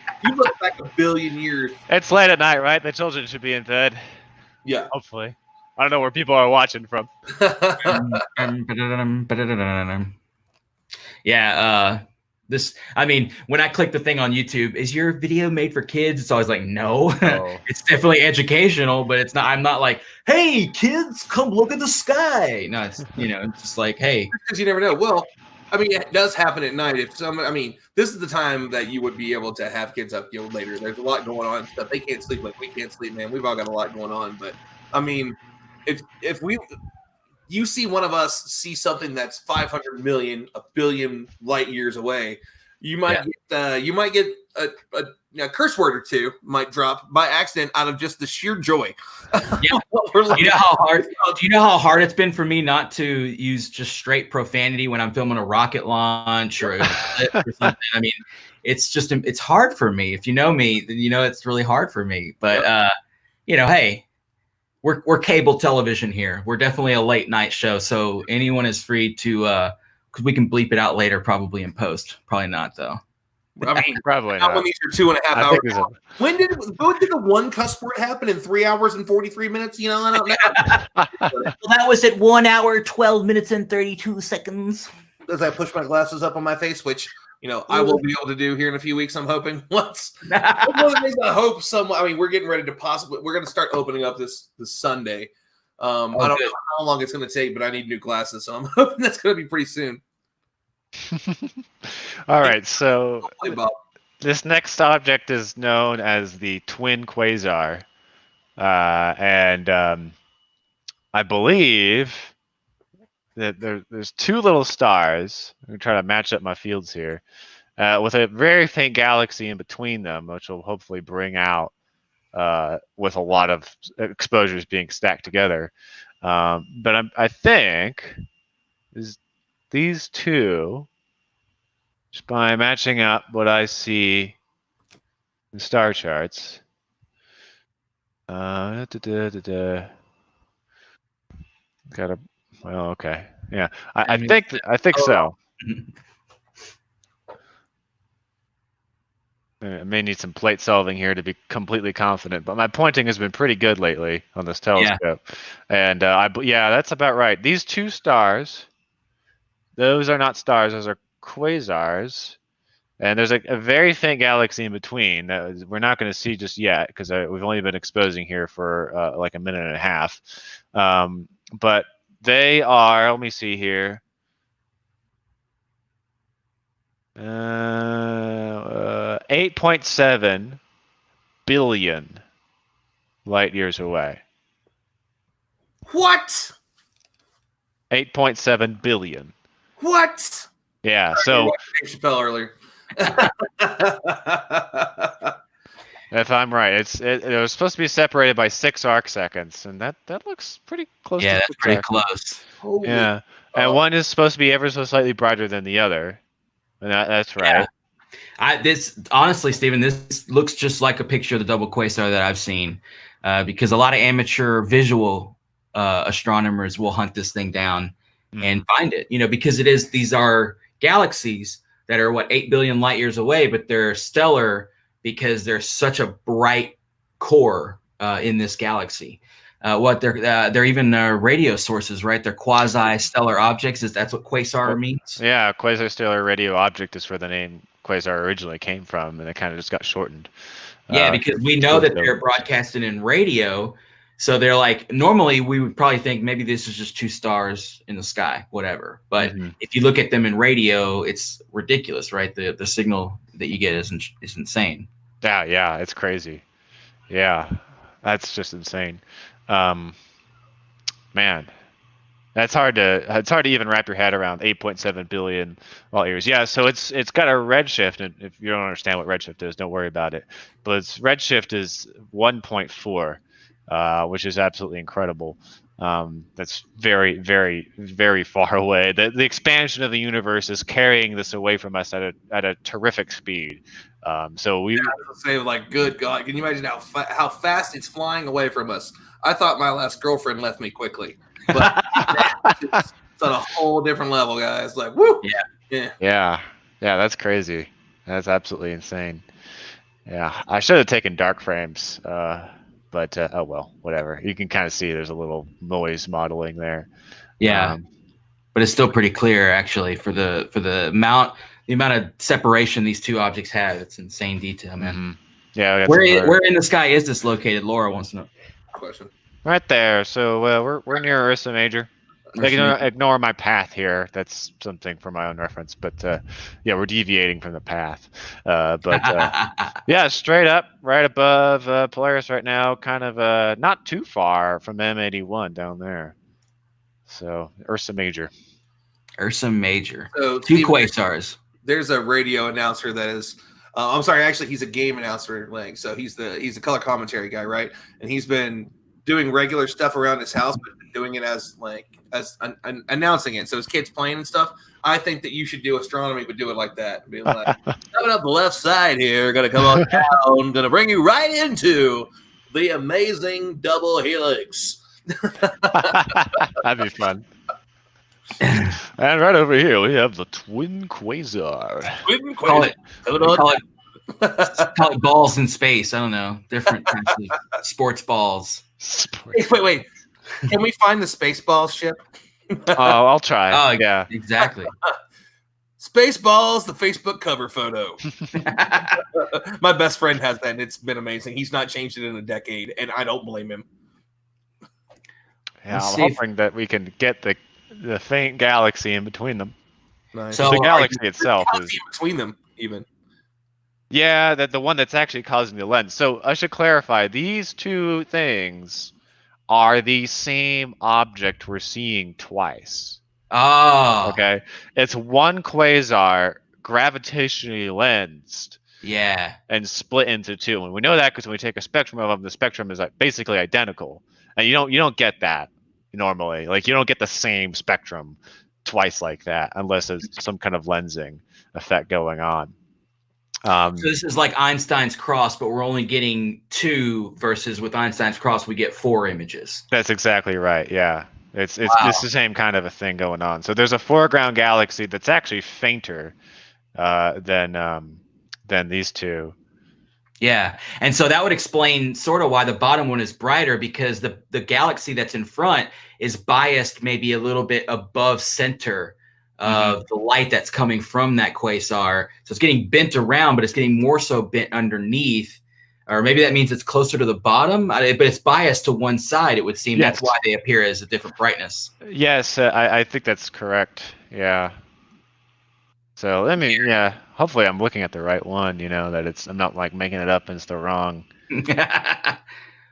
[SPEAKER 3] back 1 billion years.
[SPEAKER 2] It's late at night, right? The children should be in bed.
[SPEAKER 3] Yeah.
[SPEAKER 2] Hopefully. I don't know where people are watching from.
[SPEAKER 1] Yeah. I mean, when I click the thing on YouTube, is your video made for kids? It's always like, no.
[SPEAKER 2] Oh.
[SPEAKER 1] It's definitely educational, but it's not. I'm not like, hey, kids, come look at the sky. No, it's it's just like, hey,
[SPEAKER 3] because you never know. Well, I mean, it does happen at night. This is the time that you would be able to have kids up later. There's a lot going on. Stuff they can't sleep like we can't sleep, man. We've all got a lot going on. But I mean, if you see one of us see something that's 500 million, 1 billion light years away, you might get a curse word or two might drop by accident out of just the sheer joy.
[SPEAKER 1] Yeah. Do you know how hard it's been for me not to use just straight profanity when I'm filming a rocket launch or a clip or something? I mean, it's hard for me. If you know me, then you know it's really hard for me. But hey, we're cable television here. We're definitely a late night show, so anyone is free to because we can bleep it out later, probably in post. Probably not though.
[SPEAKER 3] I mean,
[SPEAKER 2] probably not.
[SPEAKER 3] When these are 2.5 hours. When did the one cuss word happen in 3 hours and 43 minutes? I don't know.
[SPEAKER 1] Well, that was at 1 hour, 12 minutes and 32 seconds.
[SPEAKER 3] As I push my glasses up on my face, which I will be able to do here in a few weeks. I'm hoping. One of the things I hope we're getting ready to we're going to start opening up this Sunday. I don't know how long it's going to take, but I need new glasses, so I'm hoping that's going to be pretty soon.
[SPEAKER 2] All right, so this next object is known as the twin quasar, and I believe that there's two little stars. I'm going to try to match up my fields here, with a very faint galaxy in between them, which will hopefully bring out with a lot of exposures being stacked together. But I think these two, just by matching up what I see in star charts. Okay. Yeah, I think so. I may need some plate solving here to be completely confident, but my pointing has been pretty good lately on this telescope. Yeah. And that's about right. These two stars, those are not stars; those are quasars. And there's a very faint galaxy in between that we're not going to see just yet because we've only been exposing here for like a minute and a half. But they are. Let me see here. 8.7 billion light years away.
[SPEAKER 3] What?
[SPEAKER 2] 8.7 billion.
[SPEAKER 3] What?
[SPEAKER 2] Yeah. So
[SPEAKER 3] Dave Chappelle earlier.
[SPEAKER 2] If I'm right, it was supposed to be separated by 6 arc seconds, and that looks pretty close.
[SPEAKER 1] Yeah,
[SPEAKER 2] to
[SPEAKER 1] that's pretty close.
[SPEAKER 2] Yeah, and one is supposed to be ever so slightly brighter than the other. And that's right.
[SPEAKER 1] Yeah. Honestly, Stephen, this looks just like a picture of the double quasar that I've seen. because a lot of amateur visual astronomers will hunt this thing down and find it. Because these are galaxies that are 8 billion light years away, but they're stellar because there's such a bright core in this galaxy. They're even radio sources, right? They're quasi-stellar objects. That's what quasar means?
[SPEAKER 2] Yeah, quasi-stellar radio object is where the name quasar originally came from, and it kind of just got shortened.
[SPEAKER 1] Yeah, because we know that they're broadcasting in radio, so they're like, normally we would probably think maybe this is just two stars in the sky, whatever. But if you look at them in radio, it's ridiculous, right? The signal that you get is insane.
[SPEAKER 2] Yeah, it's crazy. Yeah, that's just insane. Man, it's hard to even wrap your head around 8.7 billion light years. Yeah, so it's got a redshift, and if you don't understand what redshift is, don't worry about it. But its redshift is 1.4, which is absolutely incredible. That's very, very, very far away. The expansion of the universe is carrying this away from us at a terrific speed. So we
[SPEAKER 3] say, like, good God, can you imagine how fast it's flying away from us? I thought my last girlfriend left me quickly, but it's on a whole different level, guys. Like, woo,
[SPEAKER 2] yeah, that's crazy. That's absolutely insane. Yeah, I should have taken dark frames, but oh well, whatever. You can kind of see there's a little noise modeling there.
[SPEAKER 1] Yeah, but it's still pretty clear, actually, for the amount of separation these two objects have. It's insane detail, man.
[SPEAKER 2] Yeah.
[SPEAKER 1] Where in the sky is this located? Laura wants to know.
[SPEAKER 3] Question.
[SPEAKER 2] Right there. So we're near Ursa Major. Ignore my path here. That's something for my own reference. But yeah, we're deviating from the path. Yeah, straight up, right above Polaris right now. Kind of not too far from M81 down there. So Ursa Major.
[SPEAKER 1] Ursa Major.
[SPEAKER 3] So,
[SPEAKER 1] two quasars.
[SPEAKER 3] There's a radio announcer that is. I'm sorry, actually, he's a game announcer. Like, so he's the color commentary guy, right? And he's been doing regular stuff around his house, but doing it as announcing it. So his kids playing and stuff. I think that you should do astronomy, but do it like that. Be like, coming up the left side here, gonna come on down, gonna bring you right into the amazing double helix.
[SPEAKER 2] That'd be fun. And right over here we have the twin quasar.
[SPEAKER 1] Call it balls in space. I don't know. Different types of sports balls.
[SPEAKER 3] Wait. Can we find the Spaceballs ship?
[SPEAKER 2] Oh, I'll try.
[SPEAKER 1] Oh,
[SPEAKER 2] yeah.
[SPEAKER 1] Exactly.
[SPEAKER 3] Spaceballs, the Facebook cover photo. My best friend has that, and it's been amazing. He's not changed it in a decade, and I don't blame him.
[SPEAKER 2] Yeah, I'm hoping that we can get the faint galaxy in between them.
[SPEAKER 3] Nice.
[SPEAKER 2] So the galaxy itself is
[SPEAKER 3] in between them, even.
[SPEAKER 2] Yeah, the one that's actually causing the lens. So I should clarify: these two things are the same object we're seeing twice.
[SPEAKER 1] Oh.
[SPEAKER 2] Okay. It's one quasar gravitationally lensed.
[SPEAKER 1] Yeah.
[SPEAKER 2] And split into two. And we know that because when we take a spectrum of them, the spectrum is basically identical. And you don't get that normally. Like, you don't get the same spectrum twice like that unless there's some kind of lensing effect going on.
[SPEAKER 1] So this is like Einstein's cross, but we're only getting two versus with Einstein's cross, we get 4 images.
[SPEAKER 2] That's exactly right. Yeah. It's the same kind of a thing going on. So there's a foreground galaxy that's actually fainter than these two.
[SPEAKER 1] Yeah. And so that would explain sort of why the bottom one is brighter, because the galaxy that's in front is biased maybe a little bit above center of the light that's coming from that quasar. So it's getting bent around, but it's getting more so bent underneath. Or maybe that means it's closer to the bottom, but it's biased to one side, it would seem.
[SPEAKER 2] Yes.
[SPEAKER 1] That's why they appear as a different brightness.
[SPEAKER 2] Yes, I think that's correct. Yeah. So hopefully I'm looking at the right one, that I'm not like making it up and it's the wrong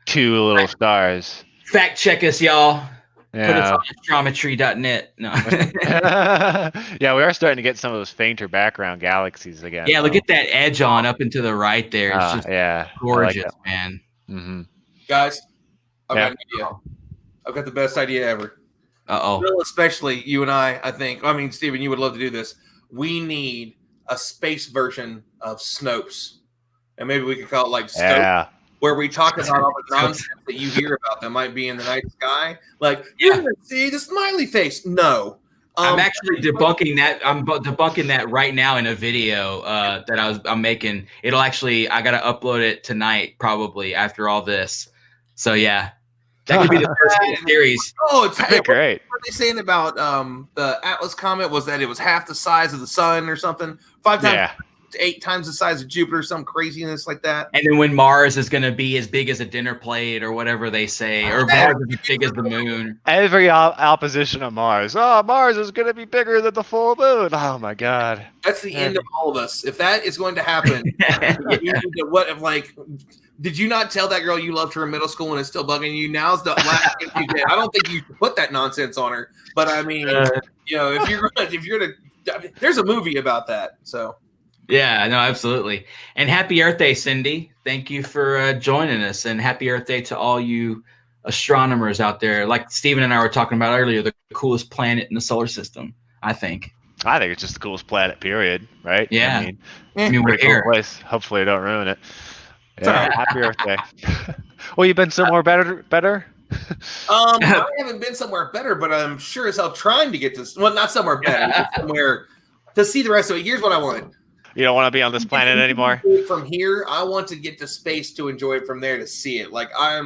[SPEAKER 2] 2 little stars.
[SPEAKER 1] Fact check us, y'all.
[SPEAKER 2] Yeah.
[SPEAKER 1] Put us on astrometry.net. No.
[SPEAKER 2] Yeah, we are starting to get some of those fainter background galaxies again.
[SPEAKER 1] Yeah, look at that edge on up and to the right there. It's just gorgeous,
[SPEAKER 2] like
[SPEAKER 1] man.
[SPEAKER 2] Mm-hmm.
[SPEAKER 3] Guys, I've got an idea. I've got the best idea ever.
[SPEAKER 1] Uh-oh.
[SPEAKER 3] Bill, especially you and I think. I mean, Stephen, you would love to do this. We need a space version of Snopes. And maybe we could call it like Stoke.
[SPEAKER 2] Yeah.
[SPEAKER 3] where we talk about all the nonsense that you hear about that might be in the night sky. Like, you're going to see the smiley face. No.
[SPEAKER 1] I'm actually debunking that. I'm debunking that right now in a video that I'm making. It'll actually, I got to upload it tonight, probably after all this. So yeah, that could be the first in the series.
[SPEAKER 3] Oh, it's
[SPEAKER 2] great.
[SPEAKER 3] What were they saying about the Atlas comet? Was that it was half the size of the sun or something? 5 times, 8 times the size of Jupiter, some craziness like that.
[SPEAKER 1] And then when Mars is going to be as big as a dinner plate or whatever they say, or Mars is as big as the moon.
[SPEAKER 2] Every opposition of Mars. Oh, Mars is going to be bigger than the full moon. Oh my God.
[SPEAKER 3] That's the end of all of us. If that is going to happen, you need to, what if like? Did you not tell that girl you loved her in middle school and it's still bugging you? Now's the last thing you did. I don't think you should put that nonsense on her. But I mean, you know, if you're gonna, there's a movie about that. So.
[SPEAKER 1] Yeah, no, absolutely. And happy Earth Day, Cindy. Thank you for joining us. And happy Earth Day to all you astronomers out there. Like Stephen and I were talking about earlier, the coolest planet in the solar system, I think.
[SPEAKER 2] I think it's just the coolest planet, period. Right?
[SPEAKER 1] Yeah. I mean we're here.
[SPEAKER 2] Cool place. Hopefully, I don't ruin it. Yeah, happy Earth Day. Well, you've been somewhere better?
[SPEAKER 3] I haven't been somewhere better, but I'm sure as hell trying to get to, well, not somewhere better, but somewhere to see the rest of it. Here's what I want.
[SPEAKER 2] You don't want to be on this planet anymore?
[SPEAKER 3] From here, I want to get to space to enjoy it from there, to see it. Like I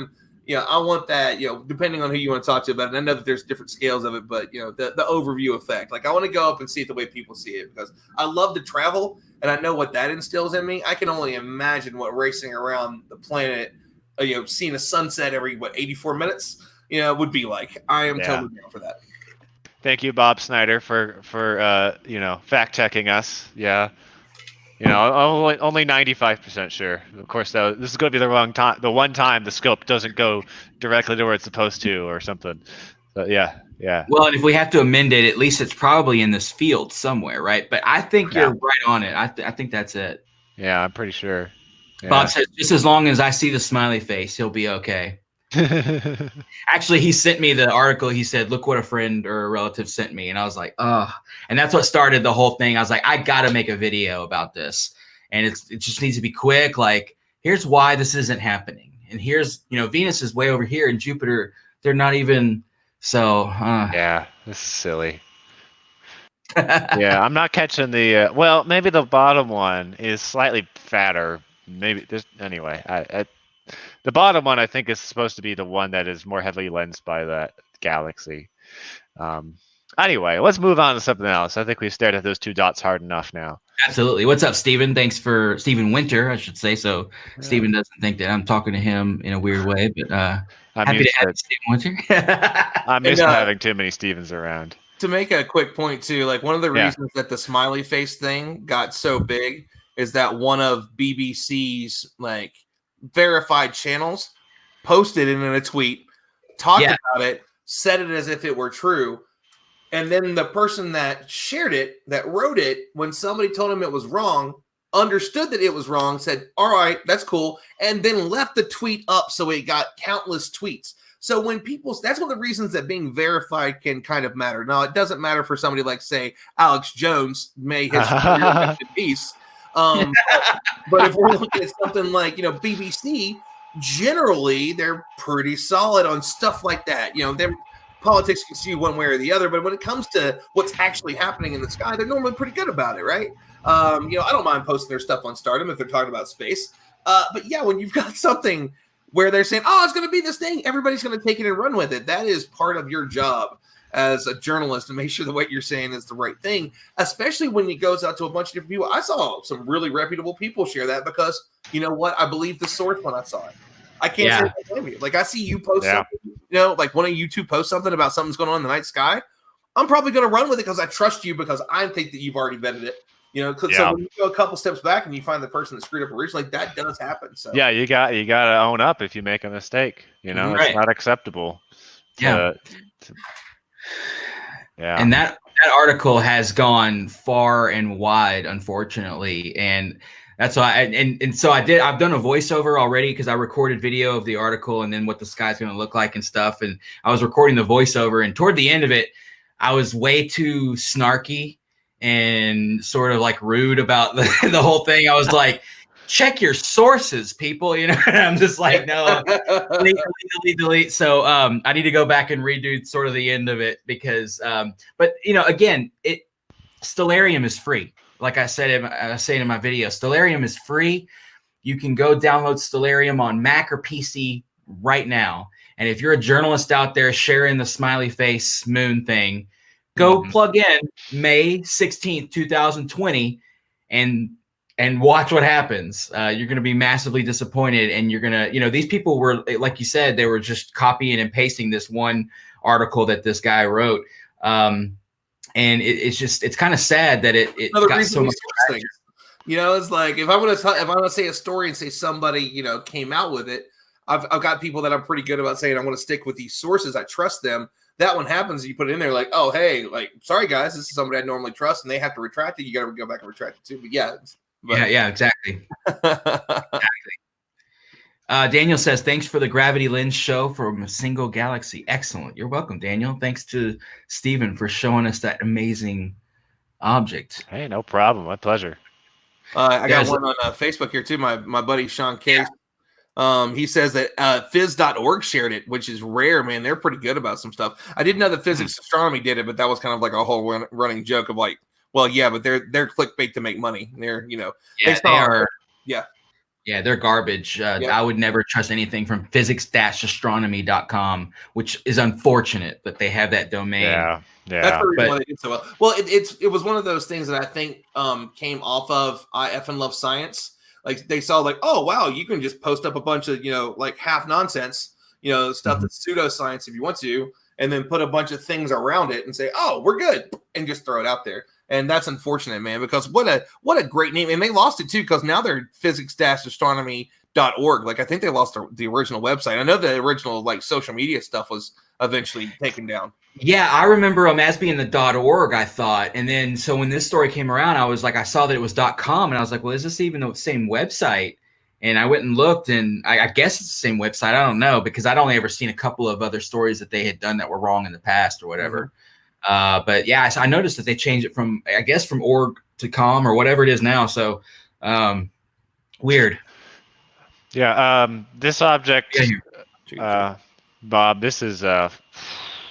[SPEAKER 3] want that, depending on who you want to talk to about it. I know that there's different scales of it, but the overview effect. Like I want to go up and see it the way people see it, because I love to travel and I know what that instills in me. I can only imagine what racing around the planet, seeing a sunset every 84 minutes, would be like. I am totally down for that.
[SPEAKER 2] Thank you, Bob Snyder, for fact checking us. Yeah. Only 95% sure. Of course, this is going to be the wrong time. The one time the scope doesn't go directly to where it's supposed to, or something. But yeah.
[SPEAKER 1] Well, and if we have to amend it, at least it's probably in this field somewhere, right? But I think you're right on it. I think that's it.
[SPEAKER 2] Yeah, I'm pretty sure. Yeah.
[SPEAKER 1] Bob says, just as long as I see the smiley face, he'll be okay. Actually, he sent me the article. He said, look what a friend or a relative sent me. And I was like, oh, and that's what started the whole thing. I was like, I got to make a video about this. And it just needs to be quick. Like, here's why this isn't happening. And here's, Venus is way over here and Jupiter, they're not even. So,
[SPEAKER 2] yeah, this is silly. Yeah, I'm not catching the, well, maybe the bottom one is slightly fatter. Maybe there's, anyway, the bottom one, I think, is supposed to be the one that is more heavily lensed by that galaxy. Anyway, let's move on to something else. I think we've stared at those 2 dots hard enough now.
[SPEAKER 1] Absolutely. What's up, Stephen? Thanks for Stephen Winter, I should say. So Stephen doesn't think that I'm talking to him in a weird way, but happy to have Stephen Winter.
[SPEAKER 2] I'm used to having too many Stevens around.
[SPEAKER 3] To make a quick point, too, like one of the reasons that the smiley face thing got so big is that one of BBC's verified channels posted it in a tweet, talked about it, said it as if it were true, and then the person that shared it, that wrote it, when somebody told him it was wrong, understood that it was wrong, said, all right, that's cool, and then left the tweet up so it got countless tweets. So when people, that's one of the reasons that being verified can kind of matter. Now, it doesn't matter for somebody like, say, Alex Jones, may his career rest in peace. But if we're looking at something like, BBC, generally they're pretty solid on stuff like that. Their politics can see one way or the other, but when it comes to what's actually happening in the sky, they're normally pretty good about it, right? I don't mind posting their stuff on Stardom if they're talking about space. But yeah, when you've got something where they're saying, oh, it's going to be this thing, everybody's going to take it and run with it. That is part of your job as a journalist to make sure that what you're saying is the right thing, especially when it goes out to a bunch of different people. I saw some really reputable people share that because, you know what? I believe the source when I saw it. I can't say that. Like I see you post something, like one of you two post something about something's going on in the night sky. I'm probably going to run with it because I trust you because I think that you've already vetted it. So when you go a couple steps back and you find the person that screwed up originally, that does happen. So
[SPEAKER 2] yeah, you got to own up if you make a mistake. It's not acceptable.
[SPEAKER 1] Yeah. And that article has gone far and wide, unfortunately, and that's why. I've done a voiceover already because I recorded video of the article and then what the sky's going to look like and stuff. And I was recording the voiceover, and toward the end of it, I was way too snarky and sort of like rude about the whole thing. I was like, check your sources, people. You know, and I'm just like, no, delete. So I need to go back and redo sort of the end of it because, but again, Stellarium is free. Like I said, in my video, Stellarium is free. You can go download Stellarium on Mac or PC right now. And if you're a journalist out there sharing the smiley face moon thing, go plug in May 16th, 2020 and watch what happens. You're going to be massively disappointed. And you're going to, these people were, like you said, they were just copying and pasting this one article that this guy wrote. And it's kind of sad that it got so much things.
[SPEAKER 3] It's like if I want to say a story and say somebody came out with it, I've got people that I'm pretty good about saying I want to stick with these sources. I trust them. That one happens. You put it in there like, oh hey, like sorry guys, this is somebody I normally trust, and they have to retract it. You got to go back and retract it too. But
[SPEAKER 1] yeah, exactly. Daniel says, thanks for the gravity lens show from a single galaxy. Excellent. You're welcome, Daniel. Thanks to Stephen for showing us that amazing object.
[SPEAKER 2] Hey, no problem. My pleasure.
[SPEAKER 3] I got one on Facebook here too. My buddy Sean Case. He says that phys.org shared it, which is rare, man. They're pretty good about some stuff. I didn't know that Physics Astronomy did it, but that was kind of like a whole running joke of like, well, yeah, but they're clickbait to make money. They're,
[SPEAKER 1] they are.
[SPEAKER 3] Yeah.
[SPEAKER 1] Yeah, they're garbage. I would never trust anything from physics-astronomy.com, which is unfortunate that they have that domain.
[SPEAKER 2] Yeah.
[SPEAKER 3] That's the reason why they did so well. Well, it was one of those things that I think came off of I Effing Love Science. Like they saw like, oh wow, you can just post up a bunch of like half nonsense, stuff that's pseudoscience if you want to, and then put a bunch of things around it and say, oh, we're good, and just throw it out there. And that's unfortunate, man, because what a great name. And they lost it too, because now they're physics-astronomy.org. Like I think they lost the original website. I know the original like social media stuff was eventually taken down.
[SPEAKER 1] Yeah, I remember them as being the .org, I thought. And then so when this story came around, I was like, I saw that it was .com, and I was like, well, is this even the same website? And I went and looked, and I guess it's the same website. I don't know, because I'd only ever seen a couple of other stories that they had done that were wrong in the past or whatever. But yeah, I noticed that they changed it from, I guess, from org to com or whatever it is now. So weird.
[SPEAKER 2] Yeah. This object, Bob, this is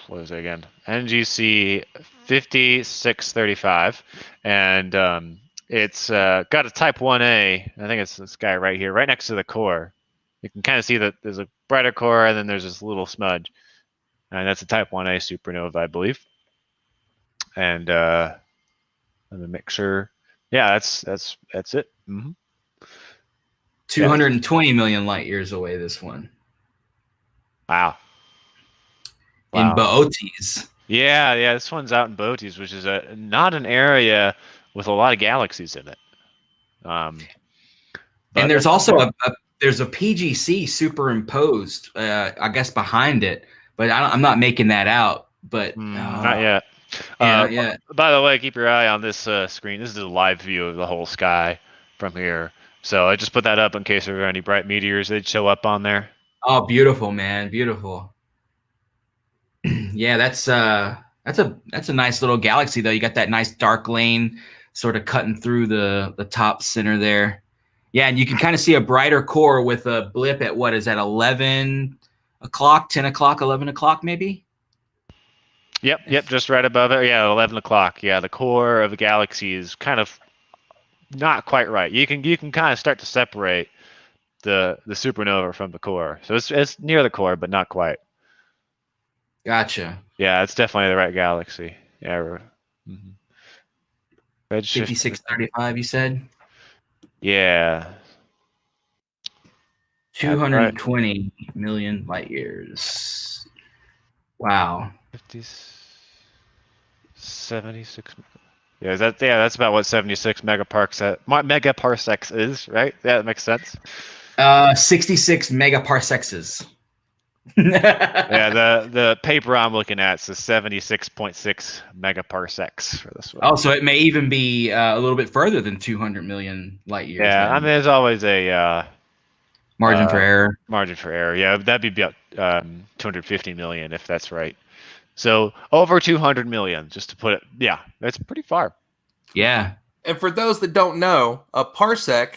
[SPEAKER 2] what is it again? NGC 5635, and it's got a Type 1A. I think it's this guy right here, right next to the core. You can kind of see that there's a brighter core, and then there's this little smudge, and that's a Type 1A supernova, I believe. And let me make sure. Yeah, that's it.
[SPEAKER 1] 220 million light years away. This one.
[SPEAKER 2] Wow.
[SPEAKER 1] In Boötes.
[SPEAKER 2] Yeah. This one's out in Boötes, which is not an area with a lot of galaxies in it.
[SPEAKER 1] And there's also there's a PGC superimposed, I guess, behind it, but I'm not making that out. But
[SPEAKER 2] not yet.
[SPEAKER 1] Yeah.
[SPEAKER 2] By the way, keep your eye on this screen. This is a live view of the whole sky from here. So I just put that up in case there were any bright meteors that'd show up on there.
[SPEAKER 1] Oh, beautiful, man, beautiful. Yeah, that's a nice little galaxy though. You got that nice dark lane sort of cutting through the top center there. Yeah, and you can kind of see a brighter core with a blip at what is that, 11 o'clock, 10 o'clock, 11 o'clock maybe?
[SPEAKER 2] Yep, just right above it. Yeah, 11 o'clock. Yeah, the core of the galaxy is kind of not quite right. You can kind of start to separate the supernova from the core. So it's near the core, but not quite.
[SPEAKER 1] Gotcha.
[SPEAKER 2] Yeah, it's definitely the right galaxy. Yeah. Mm-hmm.
[SPEAKER 1] 5635, you said?
[SPEAKER 2] Yeah.
[SPEAKER 1] 220 million light years. Wow.
[SPEAKER 2] 76. Yeah, that's about what 76 megaparsecs is, right? Yeah, that makes sense.
[SPEAKER 1] 66 megaparsecs.
[SPEAKER 2] Yeah, the paper I'm looking at says 76.6 megaparsecs for this one.
[SPEAKER 1] Oh, so it may even be a little bit further than 200 million light years.
[SPEAKER 2] Yeah,
[SPEAKER 1] then.
[SPEAKER 2] I mean, there's always a
[SPEAKER 1] margin for error.
[SPEAKER 2] Margin for error. Yeah, that'd be about 250 million if that's right. So over 200 million, just to put it. Yeah, that's pretty far.
[SPEAKER 1] Yeah.
[SPEAKER 3] And for those that don't know, a parsec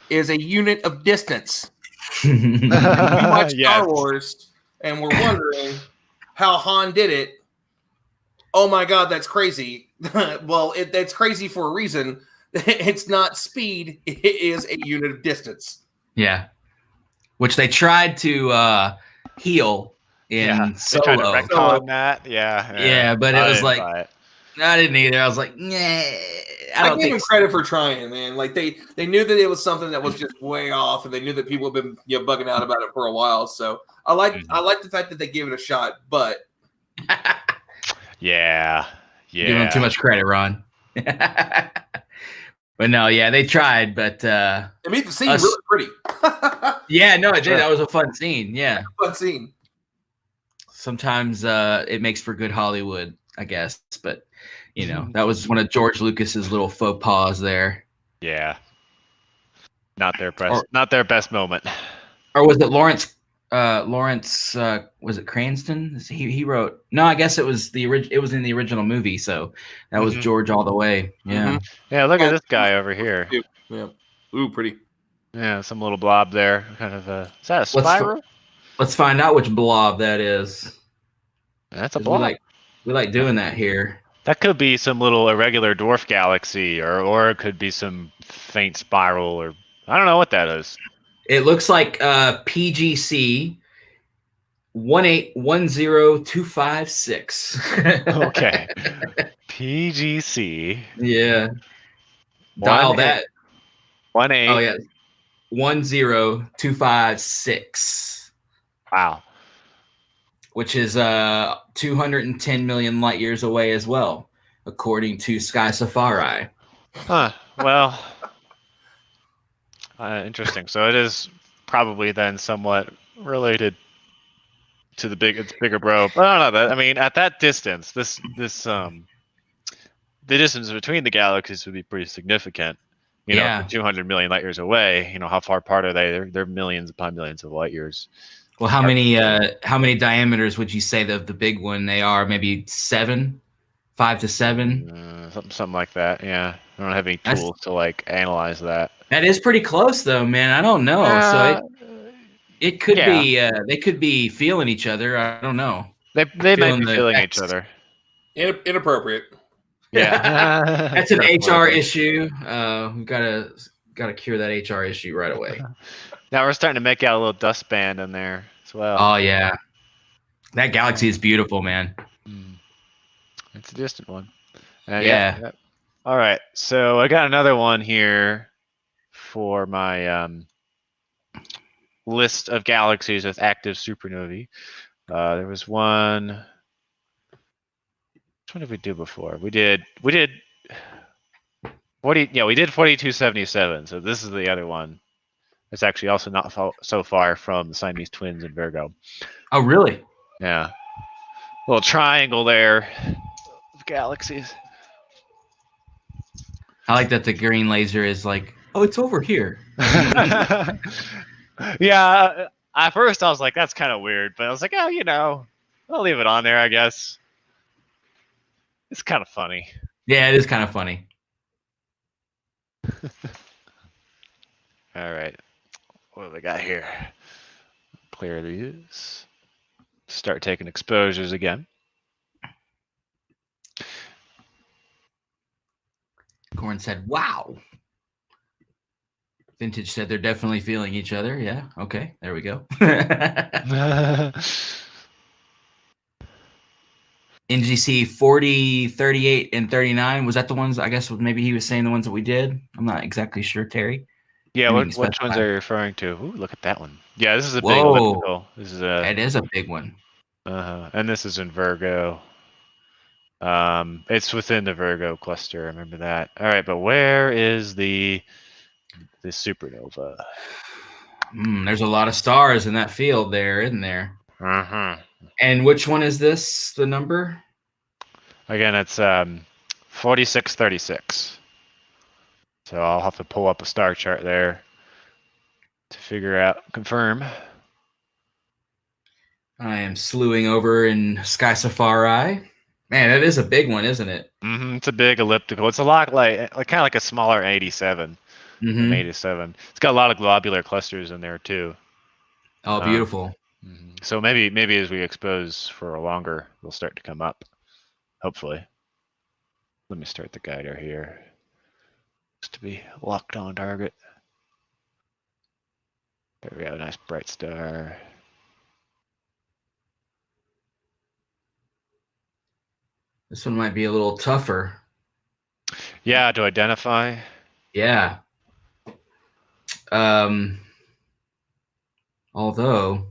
[SPEAKER 3] is a unit of distance. We watch Star Wars and we're wondering how Han did it. Oh my God, that's crazy. Well, that's crazy for a reason. It's not speed, it is a unit of distance.
[SPEAKER 1] Yeah. Which they tried to heal in Solo.
[SPEAKER 2] They tried to retcon that.
[SPEAKER 1] Yeah, but it was like, I didn't either. I was like, nah.
[SPEAKER 3] I gave him credit for trying, man. Like they knew that it was something that was just way off, and they knew that people have been bugging out about it for a while. So I like the fact that they gave it a shot, but
[SPEAKER 2] yeah,
[SPEAKER 1] give them too much credit, Ron. But no, yeah, they tried, but
[SPEAKER 3] it made the scene really pretty.
[SPEAKER 1] Yeah, no, it did. That was a fun scene. Yeah,
[SPEAKER 3] fun scene.
[SPEAKER 1] Sometimes it makes for good Hollywood, I guess, but that was one of George Lucas's little faux pas there.
[SPEAKER 2] Yeah, not their best moment.
[SPEAKER 1] Or was it Lawrence? Was it Cranston? He wrote. No, I guess it was it was in the original movie, so that was George all the way. Yeah.
[SPEAKER 2] Yeah, look at this guy over here.
[SPEAKER 3] Yeah. Ooh, pretty.
[SPEAKER 2] Yeah, some little blob there. Kind of is that a spiral?
[SPEAKER 1] Let's find out which blob that is.
[SPEAKER 2] That's a blob.
[SPEAKER 1] We like doing that here.
[SPEAKER 2] That could be some little irregular dwarf galaxy, or it could be some faint spiral, or I don't know what that is.
[SPEAKER 1] It looks like PGC 1810256.
[SPEAKER 2] Okay. PGC.
[SPEAKER 1] Yeah. Dial that.
[SPEAKER 2] 18.
[SPEAKER 1] Oh yeah. 10256.
[SPEAKER 2] Wow.
[SPEAKER 1] Which is 210 million light years away as well, according to Sky Safari.
[SPEAKER 2] Huh. Well, interesting. So it is probably then somewhat related to the bigger bro. But I don't know. I mean, at that distance, the distance between the galaxies would be pretty significant. You know, 200 million light years away. How far apart are they? They're millions upon millions of light years.
[SPEAKER 1] Well, how many diameters would you say the big one they are? Maybe 5 to 7?
[SPEAKER 2] Something like that. Yeah, I don't have any tools to analyze that.
[SPEAKER 1] That is pretty close, though, man. I don't know. So it could be they could be feeling each other. I don't know.
[SPEAKER 2] They might be feeling each other.
[SPEAKER 3] Inappropriate.
[SPEAKER 2] Yeah,
[SPEAKER 1] that's an HR issue. We've got to cure that HR issue right away.
[SPEAKER 2] Now we're starting to make out a little dust band in there as well.
[SPEAKER 1] Oh yeah, that galaxy is beautiful, man.
[SPEAKER 2] It's a distant one. Yeah. All right, so I got another one here for my list of galaxies with active supernovae. There was one. Which one did we do before? We did 40. Yeah, we did 4277. So this is the other one. It's actually also not so far from the Siamese twins in Virgo.
[SPEAKER 1] Oh, really?
[SPEAKER 2] Yeah. Little triangle there of galaxies.
[SPEAKER 1] I like that the green laser is like, oh, it's over here.
[SPEAKER 2] Yeah. At first, I was like, that's kind of weird. But I was like, oh, I'll leave it on there, I guess. It's kind of funny.
[SPEAKER 1] Yeah, it is kind of funny.
[SPEAKER 2] All right. What do we got here? Clear these. Start taking exposures again.
[SPEAKER 1] Corn said, wow. Vintage said they're definitely feeling each other. Yeah. Okay. There we go. NGC 40, 38, and 39. Was that the ones? I guess maybe he was saying the ones that we did. I'm not exactly sure, Terry.
[SPEAKER 2] Yeah, which ones are you referring to? Ooh, look at that one. Yeah, this is a big elliptical.
[SPEAKER 1] It is a big one.
[SPEAKER 2] And this is in Virgo. It's within the Virgo cluster. I remember that. All right, but where is the supernova?
[SPEAKER 1] There's a lot of stars in that field there, isn't there? And which one is this? The number?
[SPEAKER 2] Again, it's 4636. So I'll have to pull up a star chart there to confirm.
[SPEAKER 1] I am slewing over in Sky Safari. Man, that is a big one, isn't it?
[SPEAKER 2] It's a big elliptical. It's a lot kind of like a smaller 87.
[SPEAKER 1] Mhm.
[SPEAKER 2] 87. It's got a lot of globular clusters in there too.
[SPEAKER 1] Oh, beautiful.
[SPEAKER 2] So maybe as we expose for longer, they'll start to come up. Hopefully. Let me start the guider here. Just to be locked on target. There we go, a nice bright star.
[SPEAKER 1] This one might be a little tougher.
[SPEAKER 2] Yeah, to identify.
[SPEAKER 1] Yeah. Although.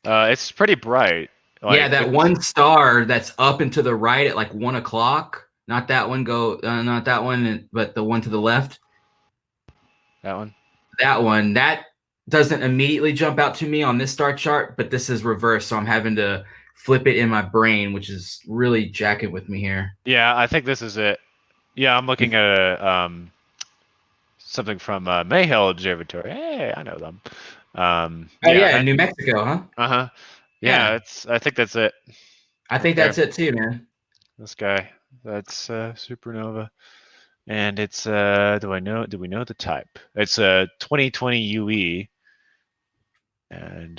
[SPEAKER 2] It's pretty bright. Like,
[SPEAKER 1] yeah, that one star that's up and to the right at like 1 o'clock. Not that one. Not that one, but the one to the left.
[SPEAKER 2] That one.
[SPEAKER 1] That one. That doesn't immediately jump out to me on this star chart, but this is reversed, so I'm having to flip it in my brain, which is really jacking with me here.
[SPEAKER 2] Yeah, I think this is it. Yeah, I'm looking at something from Mayhill Observatory. Hey, I know them.
[SPEAKER 1] In New Mexico, huh?
[SPEAKER 2] Uh-huh. Yeah, I think that's it.
[SPEAKER 1] I think that's it too, man.
[SPEAKER 2] This guy. That's Supernova. And it's do we know the type? It's a 2020 UE. And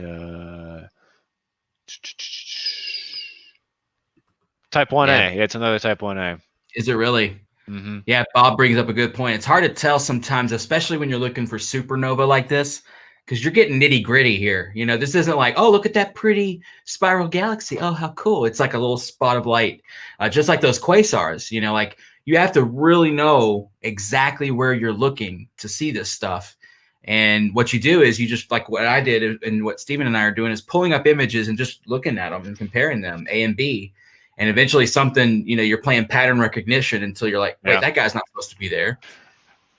[SPEAKER 2] type 1A. Yeah, it's another type 1A.
[SPEAKER 1] Is it really?
[SPEAKER 2] Mm-hmm.
[SPEAKER 1] Yeah, Bob brings up a good point. It's hard to tell sometimes, especially when you're looking for supernova like this, because you're getting nitty gritty here. You know, this isn't like, oh, look at that pretty spiral galaxy. Oh, how cool. It's like a little spot of light, just like those quasars. You know, like you have to really know exactly where you're looking to see this stuff. And what you do is you just, like what I did and what Stephen and I are doing, is pulling up images and just looking at them and comparing them, A and B. And eventually something, you know, you're playing pattern recognition until you're like, wait, that guy's not supposed to be there.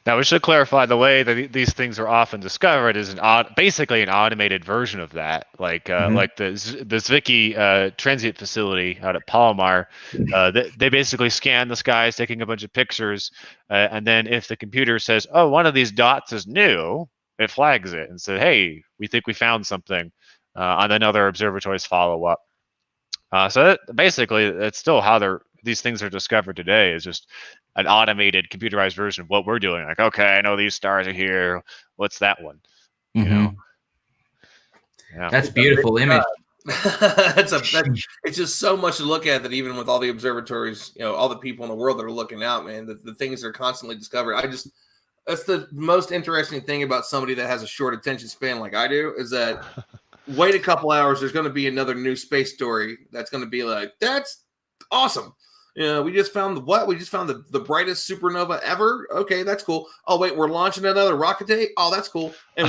[SPEAKER 2] Now, we should clarify the way that these things are often discovered is basically an automated version of that. Like like the Zwicky transient facility out at Palomar, they basically scan the skies, taking a bunch of pictures, and then if the computer says, oh, one of these dots is new, it flags it and says, hey, we think we found something, and then other observatories follow up. So basically, it's still how these things are discovered today, is just an automated, computerized version of what we're doing. Like, okay, I know these stars are here. What's that one? You know?
[SPEAKER 1] Yeah. That's beautiful image.
[SPEAKER 3] It's just so much to look at that even with all the observatories, you know, all the people in the world that are looking out, man, the things that are constantly discovered. That's the most interesting thing about somebody that has a short attention span like I do, is that wait a couple hours, there's going to be another new space story that's going to be like, that's awesome. You know, we just found the brightest supernova ever. Okay, that's cool. Oh, wait, we're launching another rocket day. Oh, that's cool. And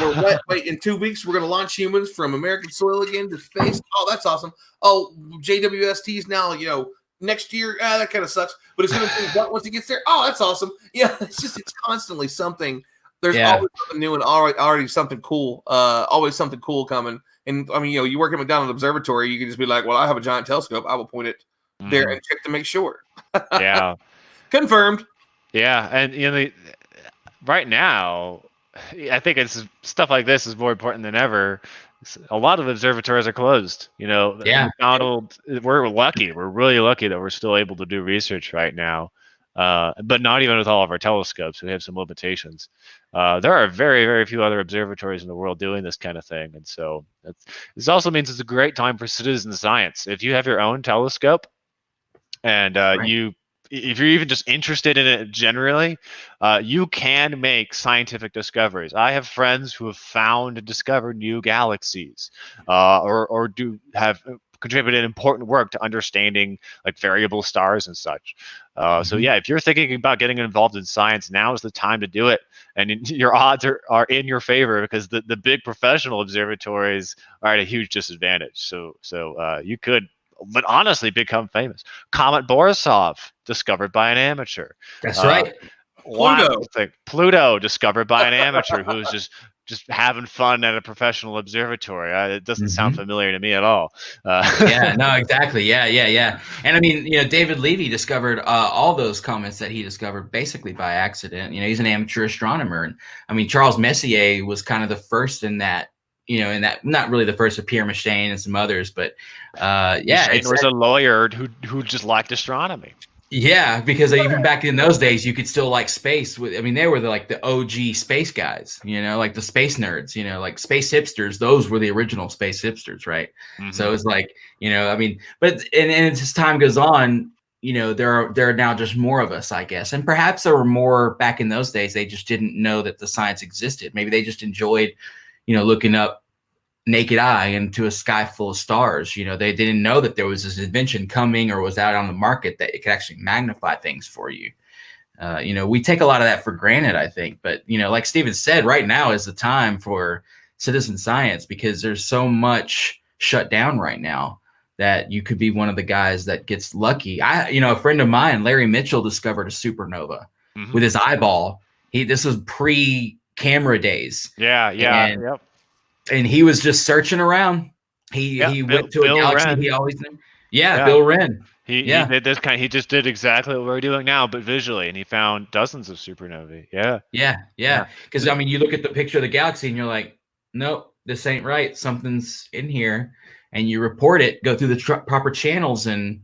[SPEAKER 3] wait, in 2 weeks, we're going to launch humans from American soil again to space. Oh, that's awesome. Oh, JWST is now, you know, next year. That kind of sucks. But it's going to be what once it gets there. Oh, that's awesome. Yeah, it's constantly something. There's always something new and already something cool. Always something cool coming. And I mean, you know, you work at McDonald Observatory, you can just be like, well, I have a giant telescope. I will point it there and check to make sure.
[SPEAKER 2] Yeah.
[SPEAKER 3] Confirmed.
[SPEAKER 2] Yeah. And, you know, right now, I think it's stuff like this is more important than ever. A lot of observatories are closed. You know, McDonald, we're lucky. We're really lucky that we're still able to do research right now. But not even with all of our telescopes. We have some limitations. There are very, very few other observatories in the world doing this kind of thing. And so this also means it's a great time for citizen science. If you have your own telescope and if you're even just interested in it generally, you can make scientific discoveries. I have friends who have found and discovered new galaxies, or do have contributed important work to understanding like variable stars and such. So yeah, if you're thinking about getting involved in science, now is the time to do it. And your odds are in your favor, because the big professional observatories are at a huge disadvantage. So you could, but honestly, become famous. Comet Borisov, discovered by an amateur.
[SPEAKER 1] That's right.
[SPEAKER 2] Pluto, discovered by an amateur who's just having fun at a professional observatory. It doesn't sound familiar to me at all.
[SPEAKER 1] Yeah, no, exactly. Yeah. And I mean, you know, David Levy discovered all those comets that he discovered basically by accident. You know, he's an amateur astronomer. And I mean, Charles Messier was kind of the first in that, you know, not really the first of Pierre Machine and some others, but
[SPEAKER 2] Machine was a lawyer who just liked astronomy.
[SPEAKER 1] Yeah, because even back in those days, you could still like space. I mean, they were like the OG space guys, like the space nerds, like space hipsters. Those were the original space hipsters, right? So it's like, I mean, but and as time goes on, there are now just more of us, I guess, and perhaps there were more back in those days. They just didn't know that the science existed. Maybe they just enjoyed, looking up naked eye into a sky full of stars. They didn't know that there was this invention coming or was out on the market that it could actually magnify things for you. We take a lot of that for granted, I think. But, like Stephen said, right now is the time for citizen science because there's so much shut down right now that you could be one of the guys that gets lucky. A friend of mine, Larry Mitchell, discovered a supernova with his eyeball. This was pre-camera days.
[SPEAKER 2] Yeah. Yep.
[SPEAKER 1] And he was just searching around. He went to a galaxy
[SPEAKER 2] Wren.
[SPEAKER 1] he always knew. Yeah, Bill Wren.
[SPEAKER 2] He did this he just did exactly what we're doing now, but visually, and he found dozens of supernovae. Yeah.
[SPEAKER 1] Because I mean, you look at the picture of the galaxy, and you're like, nope, this ain't right. Something's in here, and you report it, go through the proper channels, and